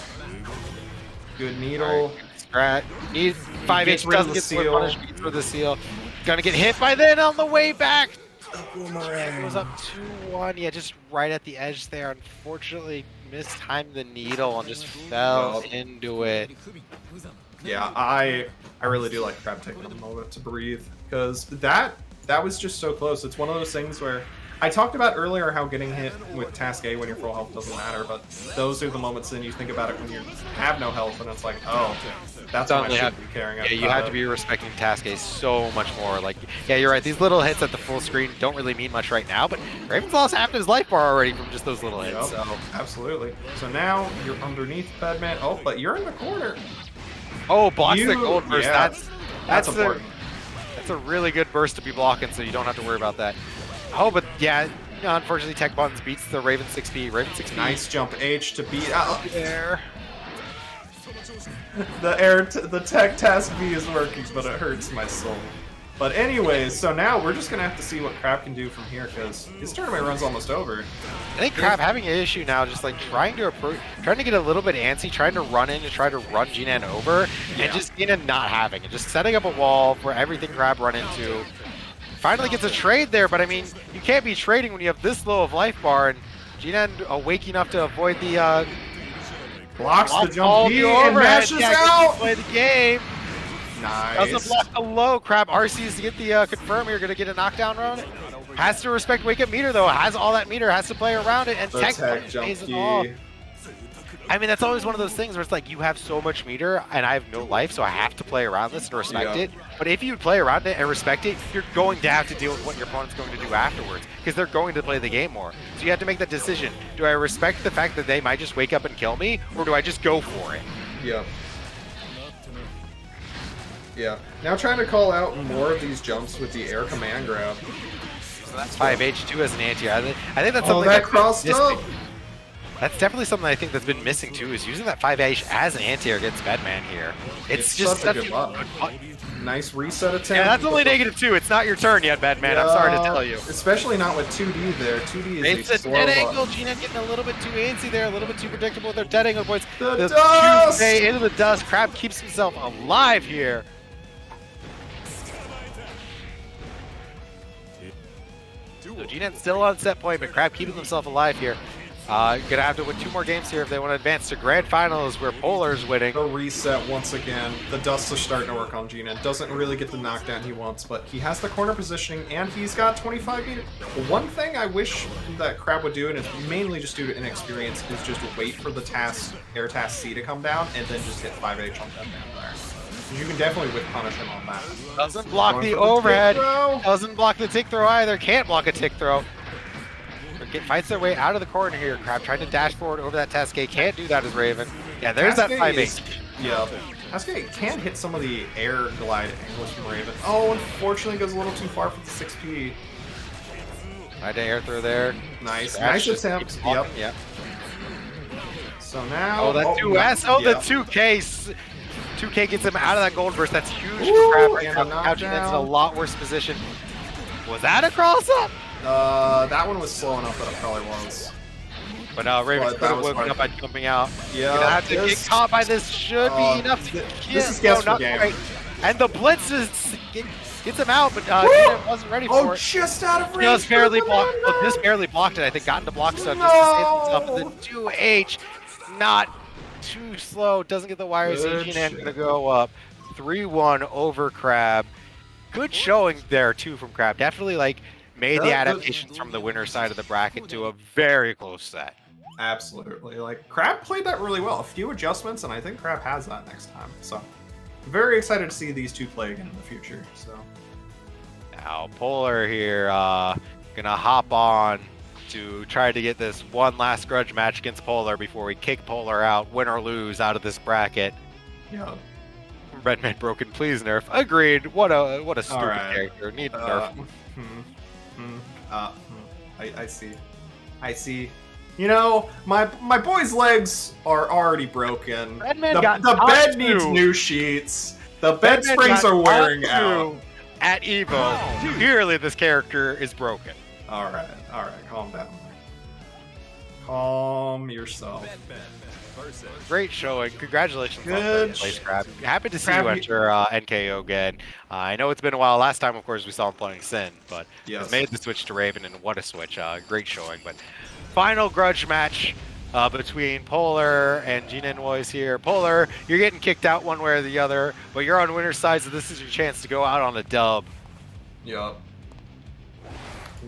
Good needle. Scratch. Need 5H, gets rid of doesn't the get seal. punished for the seal. Gonna get hit by then on the way back. Goes up 2-1, yeah, just right at the edge there. Unfortunately, mistimed the needle and just fell into it. Yeah, I really do like Crab taking a moment to breathe, because that was just so close. It's one of those things where I talked about earlier how getting hit with task A when you're full health doesn't matter, but those are the moments then you think about it when you have no health and it's like, oh, that's when I should be carrying up. Yeah, you have to be respecting task A so much more. Like, yeah, you're right. These little hits at the full screen don't really mean much right now, but Raven's lost half his life bar already from just those little hits. Yep, So. absolutely. So now you're underneath Bedman. Oh, but you're in the corner. Oh, blocks the gold burst. Yeah, That's important. That's a really good burst to be blocking, so you don't have to worry about that. Oh, but yeah, unfortunately, Tech Buttons beats the Raven 6P. Raven 6P. Nice jump H to beat out. There. The tech task B is working, but it hurts my soul. But anyways, so now we're just gonna have to see what Crab can do from here, because his tournament run's almost over. I think Crab having an issue now, just like trying to get a little bit antsy, trying to run in to try to run Jinan over, and just Jinan not having it, just setting up a wall for everything Crab run into. Finally gets a trade there, but I mean, you can't be trading when you have this low of life bar, and Jinan awake enough to avoid the Blocks the jump all B the and overhead. mashes Yeah, out! play the game. Nice. Doesn't block the low. Crab RCs to get the confirm here. Gonna get a knockdown run. Has to respect wake up meter though. Has all that meter. Has to play around it. And The tech jump pays it key. all. I mean, that's always one of those things where it's like you have so much meter and I have no life, so I have to play around this and respect it. But if you play around it and respect it, you're going to have to deal with what your opponent's going to do afterwards, because they're going to play the game more. So you have to make that decision. Do I respect the fact that they might just wake up and kill me, or do I just go for it? Yeah. Yeah. Now trying to call out more of these jumps with the air command grab. So that's 5H2 as an anti-air. I think that's Oh, something that that's crossed missing. up! That's definitely something I think that's been missing too, is using that 5H as an anti-air against Bedman here. It's just such a good luck. Nice reset attempt. Yeah, that's only -2. It's not your turn yet, Bedman. I'm sorry to tell you. Especially not with 2D there. 2D is It's a a slow dead luck. angle. Jinan getting a little bit too antsy there, a little bit too predictable with their dead angle points. The The dust! Tuesday into the dust. Crab keeps himself alive here. So Jinan's still on set point, but Crab keeping himself alive here. Gonna have to win 2 more games here if they want to advance to grand finals, where Polar's winning. The reset once again. The dust is starting to work on Jinan. Doesn't really get the knockdown he wants, but he has the corner positioning and he's got 25 meters. One thing I wish that Crab would do, and it's mainly just due to inexperience, is just wait for the air task C to come down and then just hit 5H on that man there. You can definitely whip punish him on that. Doesn't block Going the for overhead. tick throw. Doesn't block the tick throw either. Can't block a tick throw. fights their way out of the corner here. Crab trying to dash forward over that Tascade. Can't do that as Raven. Yeah, there's that 5-8. Yeah. Tascade can hit some of the air glide angles from Raven. Oh, unfortunately goes a little too far for the 6P. Right to air throw there. Nice. Nice attempt. Yep. Yep. So now... Oh, that 2S. Oh, the 2K. 2K gets him out of that gold burst. That's huge for Crab right now. Couching in a lot worse position. Was that a cross-up? That one was slow enough that it probably was. But Raven could have woken up by jumping out. Yeah. Gonna have to get caught by this. Should be enough to get. This is guess for game. Quite. And the blitz gets him out, but Gina wasn't ready for it. Just out of range. Just barely blocked. Well, just barely blocked it. I think got into block stun just to save himself. The 2H, not too slow. Doesn't get the wires. Gina gonna go up 3-1 over Crab. Good showing there too from Crab. Definitely like made the adaptations from the winner side of the bracket to a very close set. Absolutely. Like, Crab played that really well. A few adjustments, and I think Crab has that next time. So, very excited to see these two play again in the future. So, now Polar here, gonna hop on to try to get this one last grudge match against Polar before we kick Polar out, win or lose, out of this bracket. yeah. Bedman broken, please nerf. Agreed. What a stupid character. Need to nerf. I see. You know, my boy's legs are already broken. The bed needs new sheets. The bed springs are wearing out. At Evo, clearly this character is broken. All right, calm down. Calm yourself. Great showing. Congratulations on Good. place, Crab. Happy to see you enter NKO again. I know it's been a while. Last time, of course, we saw him playing Sin, but he's made the switch to Raven, and what a switch. Great showing. But final grudge match between Polar and Gina Noyes here. Polar, you're getting kicked out one way or the other, but you're on winner's side, so this is your chance to go out on a dub. Yup.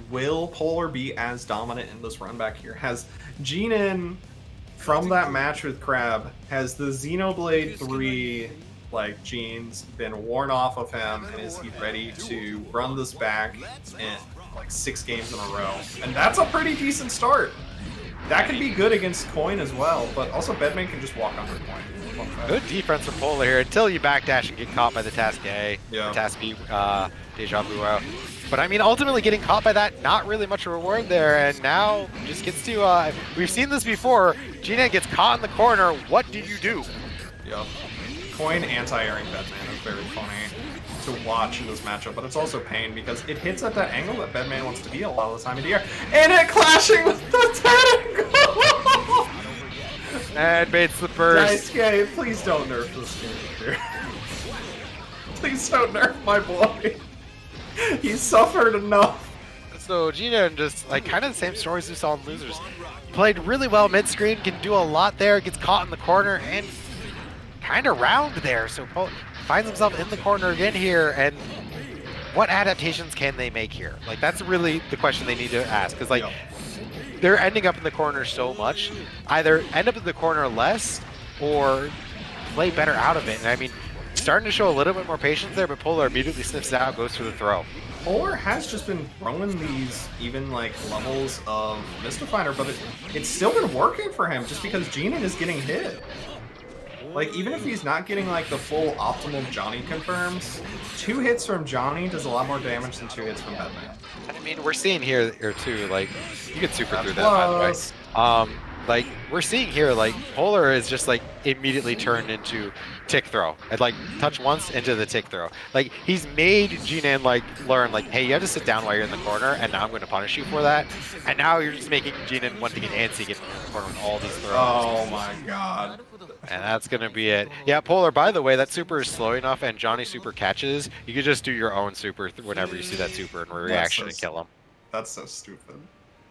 Will Polar be as dominant in this run back here? Has Gina, from that match with Crab, has the Xenoblade 3 genes been worn off of him, and is he ready to run this back in 6 games in a row? And that's a pretty decent start. That could be good against Coin as well, but also Bedman can just walk under Coin. Good defense from Polar here until you backdash and get caught by the Task A, Task B, Deja Vu. But I mean, ultimately getting caught by that, not really much of a reward there, and now just gets to, we've seen this before, Gina gets caught in the corner, what do you do? Yep. Coin anti-airing Bedman is very funny to watch in this matchup, but it's also pain because it hits at that angle that Bedman wants to be a lot of the time in the air, and it clashing with the tentacle! And baits the burst. Nice game, please don't nerf this character. Please don't nerf my boy. He's suffered enough. So Gina, just kind of the same stories we saw in Losers. Played really well mid-screen, can do a lot there, gets caught in the corner, and kind of round there. So finds himself in the corner again here, and what adaptations can they make here? That's really the question they need to ask, because they're ending up in the corner so much. Either end up in the corner less, or play better out of it. And I mean, starting to show a little bit more patience there, but Polar immediately sniffs it out, goes for the throw. Polar has just been throwing these even levels of Mystifier, but it's still been working for him just because Gina is getting hit. Even if he's not getting the full optimal Johnny confirms, 2 hits from Johnny does a lot more damage than 2 hits from Bedman. I mean, we're seeing here too, you could super through that, by the way. We're seeing here, Polar is just immediately turned into tick throw. And touch once into the tick throw. He's made Gina learn hey, you have to sit down while you're in the corner, and now I'm going to punish you for that. And now you're just making Gina want to get antsy, get in the corner with all these throws. Oh my god. And that's going to be it. Yeah, Polar, by the way, that super is slow enough, and Johnny super catches. You could just do your own super whenever you see that super and reaction and kill him. That's so stupid.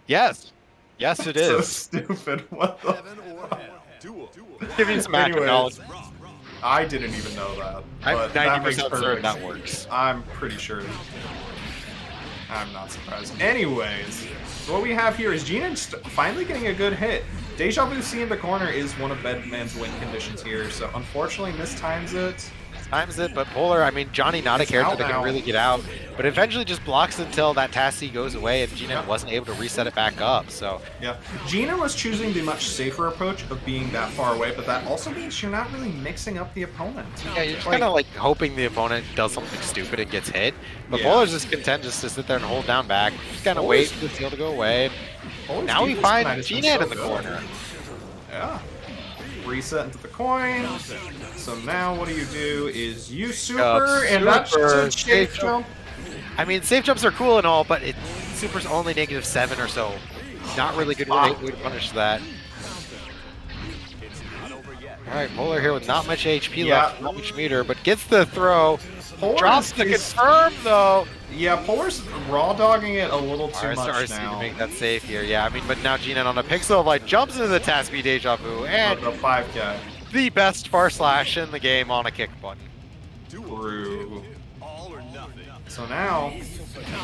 Yes. Yes, it is. So stupid. What the Give me some macro knowledge. I didn't even know that. I'm 90% certain that works. I'm pretty sure. I'm not surprised. Anyways, so what we have here is Gina finally getting a good hit. Deja Vu C in the corner is one of Bedman's win conditions here, so unfortunately mistimes it. times it, but Polar, I mean, Johnny not a character that can really get out, but eventually just blocks until that Tassie goes away and Gina wasn't able to reset it back up, so. Yeah, Gina was choosing the much safer approach of being that far away, but that also means you're not really mixing up the opponent. Yeah, you're just kind of like hoping the opponent does something stupid and gets hit, but Polar's just content just to sit there and hold down back, just kind of wait for the steal to go away. Now we find Gina in the corner. Yeah. Reset into the coin. So now what do? Is you super, and that's a safe jump. I mean, safe jumps are cool and all, but super's only -7 or so. Not really good way to punish that. Alright, Polar here with not much HP left, not much meter, but gets the throw. Drops the confirm though. Yeah, Polar's raw dogging it a little too much RC now. to make that safe here. Yeah, I mean, but now Gina on a pixel of light jumps into the Tasby Deja Vu and the 5K. The best far slash in the game on a kick button. True. So now,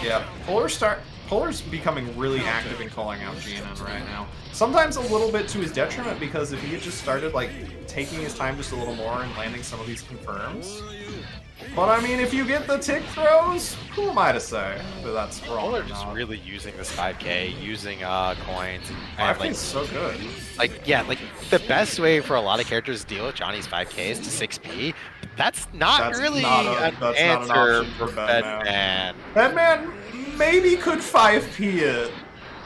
yeah, Polar's becoming really active in calling out GNN right now. Sometimes a little bit to his detriment, because if he had just started like taking his time just a little more and landing some of these confirms. But I mean, if you get the tick throws, who am I to say that that's wrong? Polar just really using this 5K, using coins, and 5K is so good. Like the best way for a lot of characters to deal with Johnny's 5K is to 6P. That's not really an answer for Bedman. Bedman maybe could 5P it.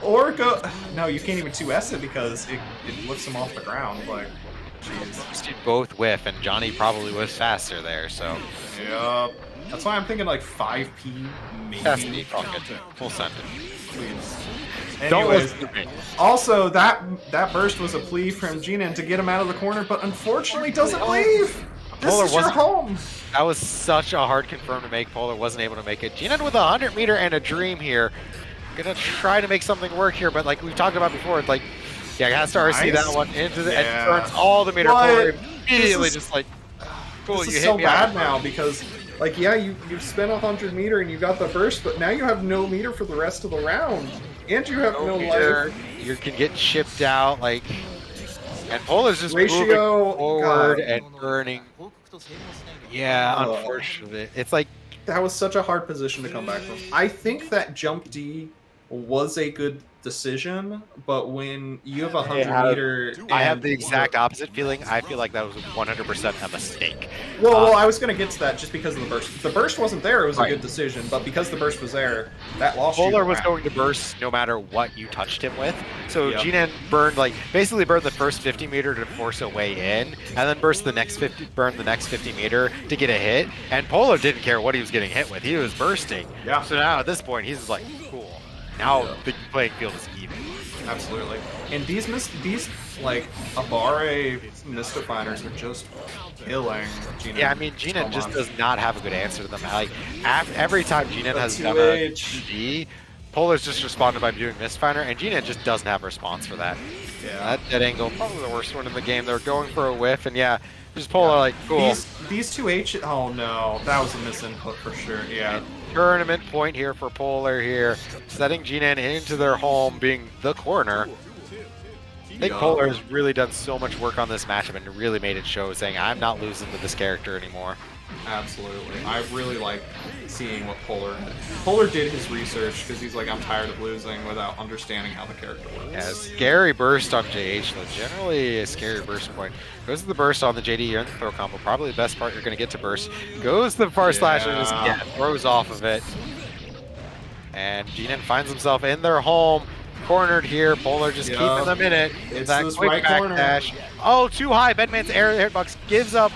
Or go... No, you can't even 2S it because it lifts him off the ground. Like, jeez. Just did both whiff, and Johnny probably was faster there, so... Yep. That's why I'm thinking like 5P, maybe. SD, fuck it. Full send it. Please. Don't Anyways, listen to me. Also, that burst was a plea from Gina to get him out of the corner, but unfortunately doesn't leave. This is your home. That was such a hard confirm to make. Polar wasn't able to make it. Gina with a 100 meter and a dream here. Gonna try to make something work here, but like we've talked about before, it's like, yeah, has to RC that one into the and burns all the meter. Polar immediately just like, cool, this you is hit so me bad out. now because, like, yeah, you've spent 100 meter and you got the burst, but now you have no meter for the rest of the round, and you have no life. You can get chipped out, like, and Polar's just Ratio, moving forward and burning. Yeah, unfortunately, it's like that was such a hard position to come back from. I think that jump D was a good decision, but when you have 100 meter, I have the exact opposite feeling. I feel like that was 100% a mistake. Well, I was going to get to that just because of the burst. If the burst wasn't there, it was a good decision, but because the burst was there, that lost Polar was going to burst no matter what you touched him with. So Gina basically burned the first 50 meter to force a way in, and then burned the next 50 meter to get a hit. And Polar didn't care what he was getting hit with; he was bursting. Yeah. So now at this point, he's just like, cool. Now the playing field is even. Absolutely. And these like Abare Mystifiers are just killing Gina. Yeah, I mean Gina just does not have a good answer to them. Like every time Gina has done a GD, Polar's just responded by doing Mystifier, and Gina just doesn't have a response for that. Yeah. That angle, probably the worst one in the game. They're going for a whiff, and yeah, just Polar like cool. These two H. Oh no, that was a misinput for sure. Yeah. Tournament point here for Polar here, setting Gina into their home, being the corner. I think Polar has really done so much work on this matchup and really made it show, saying I'm not losing to this character anymore. Absolutely. I really like seeing what Polar did his research, because he's like, I'm tired of losing without understanding how the character works. Yeah, scary burst on JH, though. Generally a scary burst point. Goes to the burst on the JD here in the throw combo. Probably the best part you're going to get to burst. Goes to the far slash and just throws off of it. And Gina finds himself in their home, cornered here. Polar just keeping them in it. It's that this quick right back corner. dash. Oh, too high. Bedman's air hitbox gives up.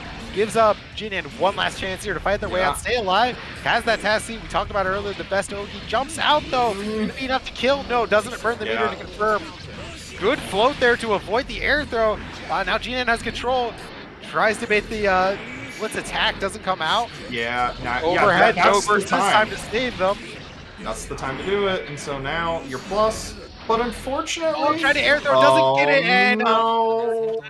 Gina one last chance here to fight their way out, stay alive. Has that Tassie we talked about earlier, the best Ogi. Jumps out though. Gonna be enough to kill. No, doesn't burn the meter to confirm. Good float there to avoid the air throw. Now Gina has control. Tries to bait the Blitz attack, doesn't come out. Yeah. Overhead, no that's burst this time to save them. That's the time to do it. And so now you're plus. But unfortunately, trying to air throw, doesn't get it, and no.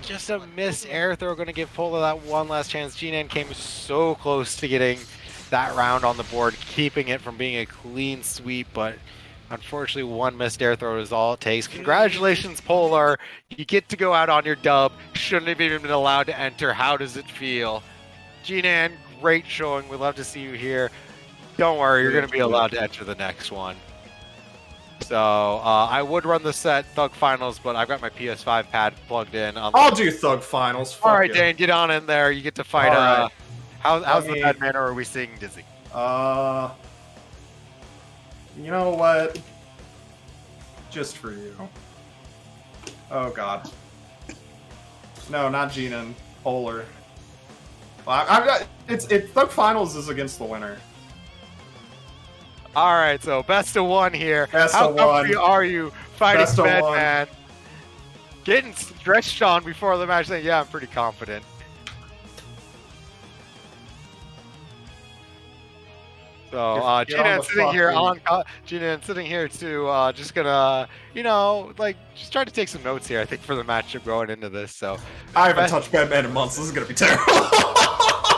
Just a missed air throw, going to give Polar that one last chance. Gina came so close to getting that round on the board, keeping it from being a clean sweep, but Unfortunately, one missed air throw is all it takes. Congratulations, Polar. You get to go out on your dub. Shouldn't have even been allowed to enter. How does it feel? Jinan, great showing. We'd love to see you here. Don't worry, you're going to be allowed to enter the next one. So I would run the set Thug Finals, but I've got my PS5 pad plugged in. I'll do Thug Finals. Fuck All right, you. Dane, get on in there. You get to fight. All right. How's the Bedman, or are we seeing Dizzy? You know what? Just for you. Oh god. No, not Jinan. Polar. Well, I've got it's Thug Finals is against the winner. All right, so best of one here. Best How of one. comfy are you fighting Best of Bedman? Getting stretched on before the match, saying, "Yeah, I'm pretty confident." So Jinan's sitting here Jinan sitting here to just gonna just try to take some notes here. I think for the matchup going into this. So I haven't touched Bedman in months. This is gonna be terrible.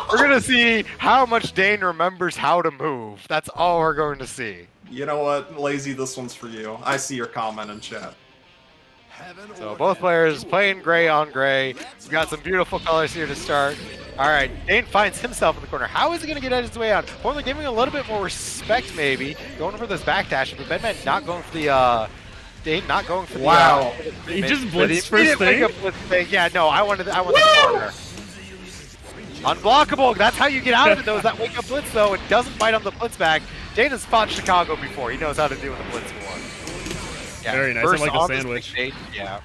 we're gonna see how much Dane remembers how to move. That's all we're going to see. You know what, Lazy, this one's for you. I see your comment in chat. So both players playing gray on gray. We've got some beautiful colors here to start. All right, Dane finds himself in the corner. How is he going to get his way out? Polar giving a little bit more respect, maybe. Going for this backdash, but Bedman not going for the, Dane not going for the... Wow. He just blitzed first thing? Yeah, no, I want the corner. Unblockable, that's how you get out of it, though, is that wake up blitz, though. It doesn't bite on the blitz back. Dane has fought Chicago before. He knows how to deal with the blitz one. Yeah, Very nice, I like a sandwich. Yeah.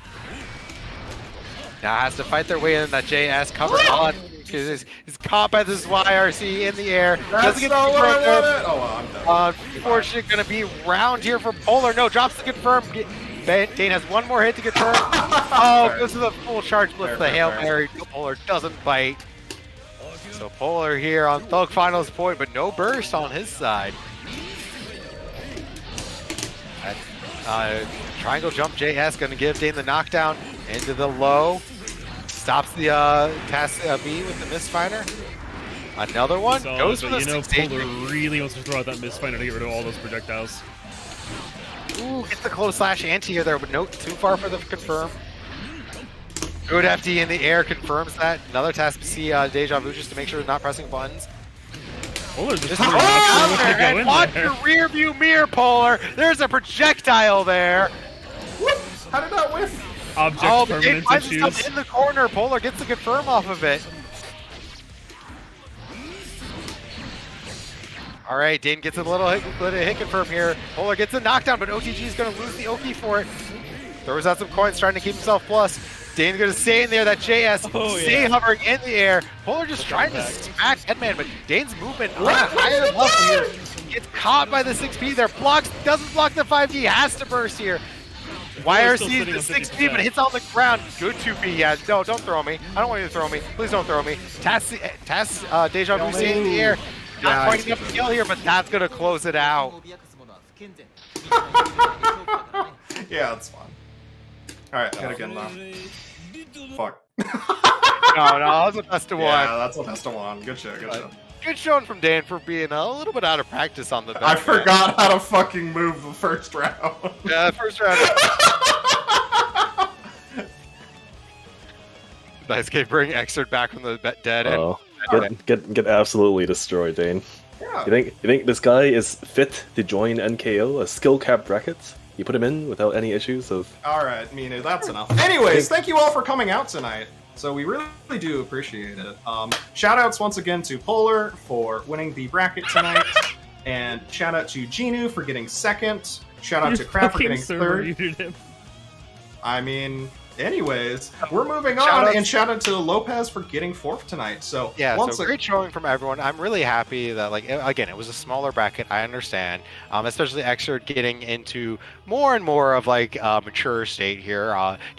Now has to fight their way in that JS cover on. He's caught by this YRC in the air. That's Doesn't get not the what I confirm wanted. Oh, well, I'm done. Unfortunately, going to be round here for Polar. No, drops the confirm. Dane has one more hit to confirm. Oh, goes to the full charge blitz. The Hail Mary. Polar doesn't bite. So Polar here on Thug Finals point, but no burst on his side. Triangle jump JS going to give Dane the knockdown into the low. Stops the Task B with the misfire. Another one. So, Goes for the Polar really wants to throw out that misfire to get rid of all those projectiles. Ooh, gets the close slash anti here there, but no, too far for the confirm. Good FD in the air confirms that. Another Task C Deja Vu just to make sure they're not pressing buttons. Polar just And watch your rear view mirror, Polar. There's a projectile there. Whoops! How did that whiff? Object Oh, but Dane permanent finds issues. himself in the corner. Polar gets the confirm off of it. All right, Dane gets a little hit confirm here. Polar gets a knockdown, but OTG is going to lose the Oki for it. Throws out some coins, trying to keep himself plus. Dane's going to stay in there, that JS, stay hovering in the air. Polar just trying to smack Bedman, but Dane's movement on a higher level here. Gets caught by the 6P there, blocks, doesn't block the 5D, has to burst here. YRC is the 6P, but hits on the ground. Good 2P, yeah. No, don't throw me. I don't want you to throw me. Please don't throw me. Task Deja Vu staying in the air. Not fighting up the kill here, but that's going to close it out. Yeah, that's fine. Alright, hit again now. Fuck. No, that was a best of one. Yeah, that's a best of one. Good shit, good shit. Good showing from Dan for being a little bit out of practice on the I forgot how to fucking move the first round. Yeah, first round. Nice game, bring Exert back from the dead end. Oh, get absolutely destroyed, Dane. Yeah. You think this guy is fit to join NKO, a skill cap bracket? You put him in without any issues of... Alright, Minu, that's enough. Anyways, thank you all for coming out tonight. So we really do appreciate it. Shoutouts once again to Polar for winning the bracket tonight. And shout out to Genu for getting second. Shout out to Crap for getting third. I mean, anyways, we're moving on, and shout out to Lopez for getting fourth tonight. So yeah, so great showing from everyone. I'm really happy that, like, again, it was a smaller bracket. I understand, especially Exert getting into more and more of like mature state here.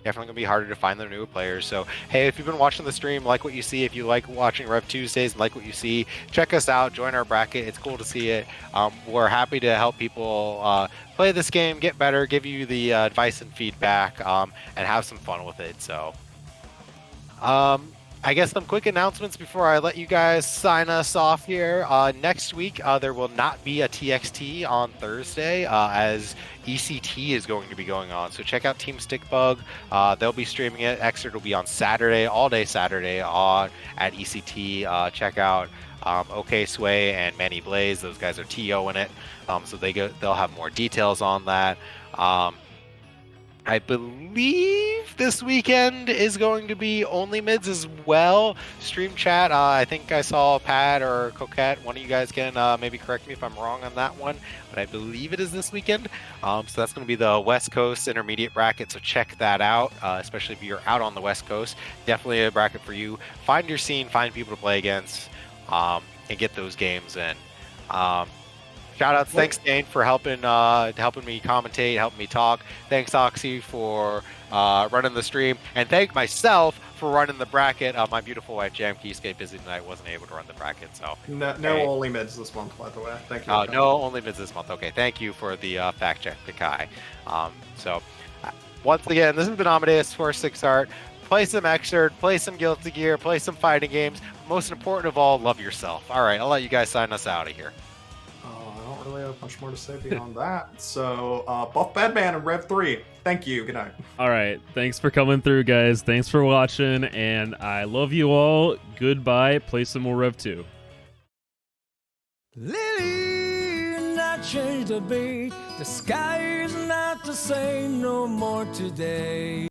Definitely gonna be harder to find the new players. So hey, if you've been watching the stream, like what you see. If you like watching Rev Tuesdays and like what you see, check us out. Join our bracket. It's cool to see it. We're happy to help people play this game, get better, give you the advice and feedback, and have some fun with it. So, I guess some quick announcements before I let you guys sign us off here. Next week, there will not be a TXT on Thursday, as ECT is going to be going on. So check out Team Stickbug. They'll be streaming it. Exert will be on Saturday, all day Saturday at ECT. Check out OK Sway and Manny Blaze. Those guys are TO in it. So they'll have more details on that. I believe this weekend is going to be only mids as well. Stream chat, I think I saw Pat or Coquette. One of you guys can maybe correct me if I'm wrong on that one, but I believe it is this weekend. So that's going to be the West Coast intermediate bracket, so check that out, especially if you're out on the West Coast. Definitely a bracket for you. Find your scene, find people to play against, and get those games in. Shout outs, thanks Dane for helping me commentate, helping me talk. Thanks Oxy for running the stream, and thank myself for running the bracket. My beautiful wife Jam Keyskate busy tonight, wasn't able to run the bracket, so No only mids this month, by the way. Thank you. No only mids this month. Okay, thank you for the fact check, Kai. Once again, this has been Amadeus for 6 Art. Play some Exert, play some Guilty Gear, play some fighting games. Most important of all, love yourself. All right, I'll let you guys sign us out of here. I don't really have much more to say beyond that. So, buff Bedman and Rev 3. Thank you. Good night. All right. Thanks for coming through, guys. Thanks for watching, and I love you all. Goodbye. Play some more Rev 2. Lily, and I changed the beat. The sky is not the same no more today.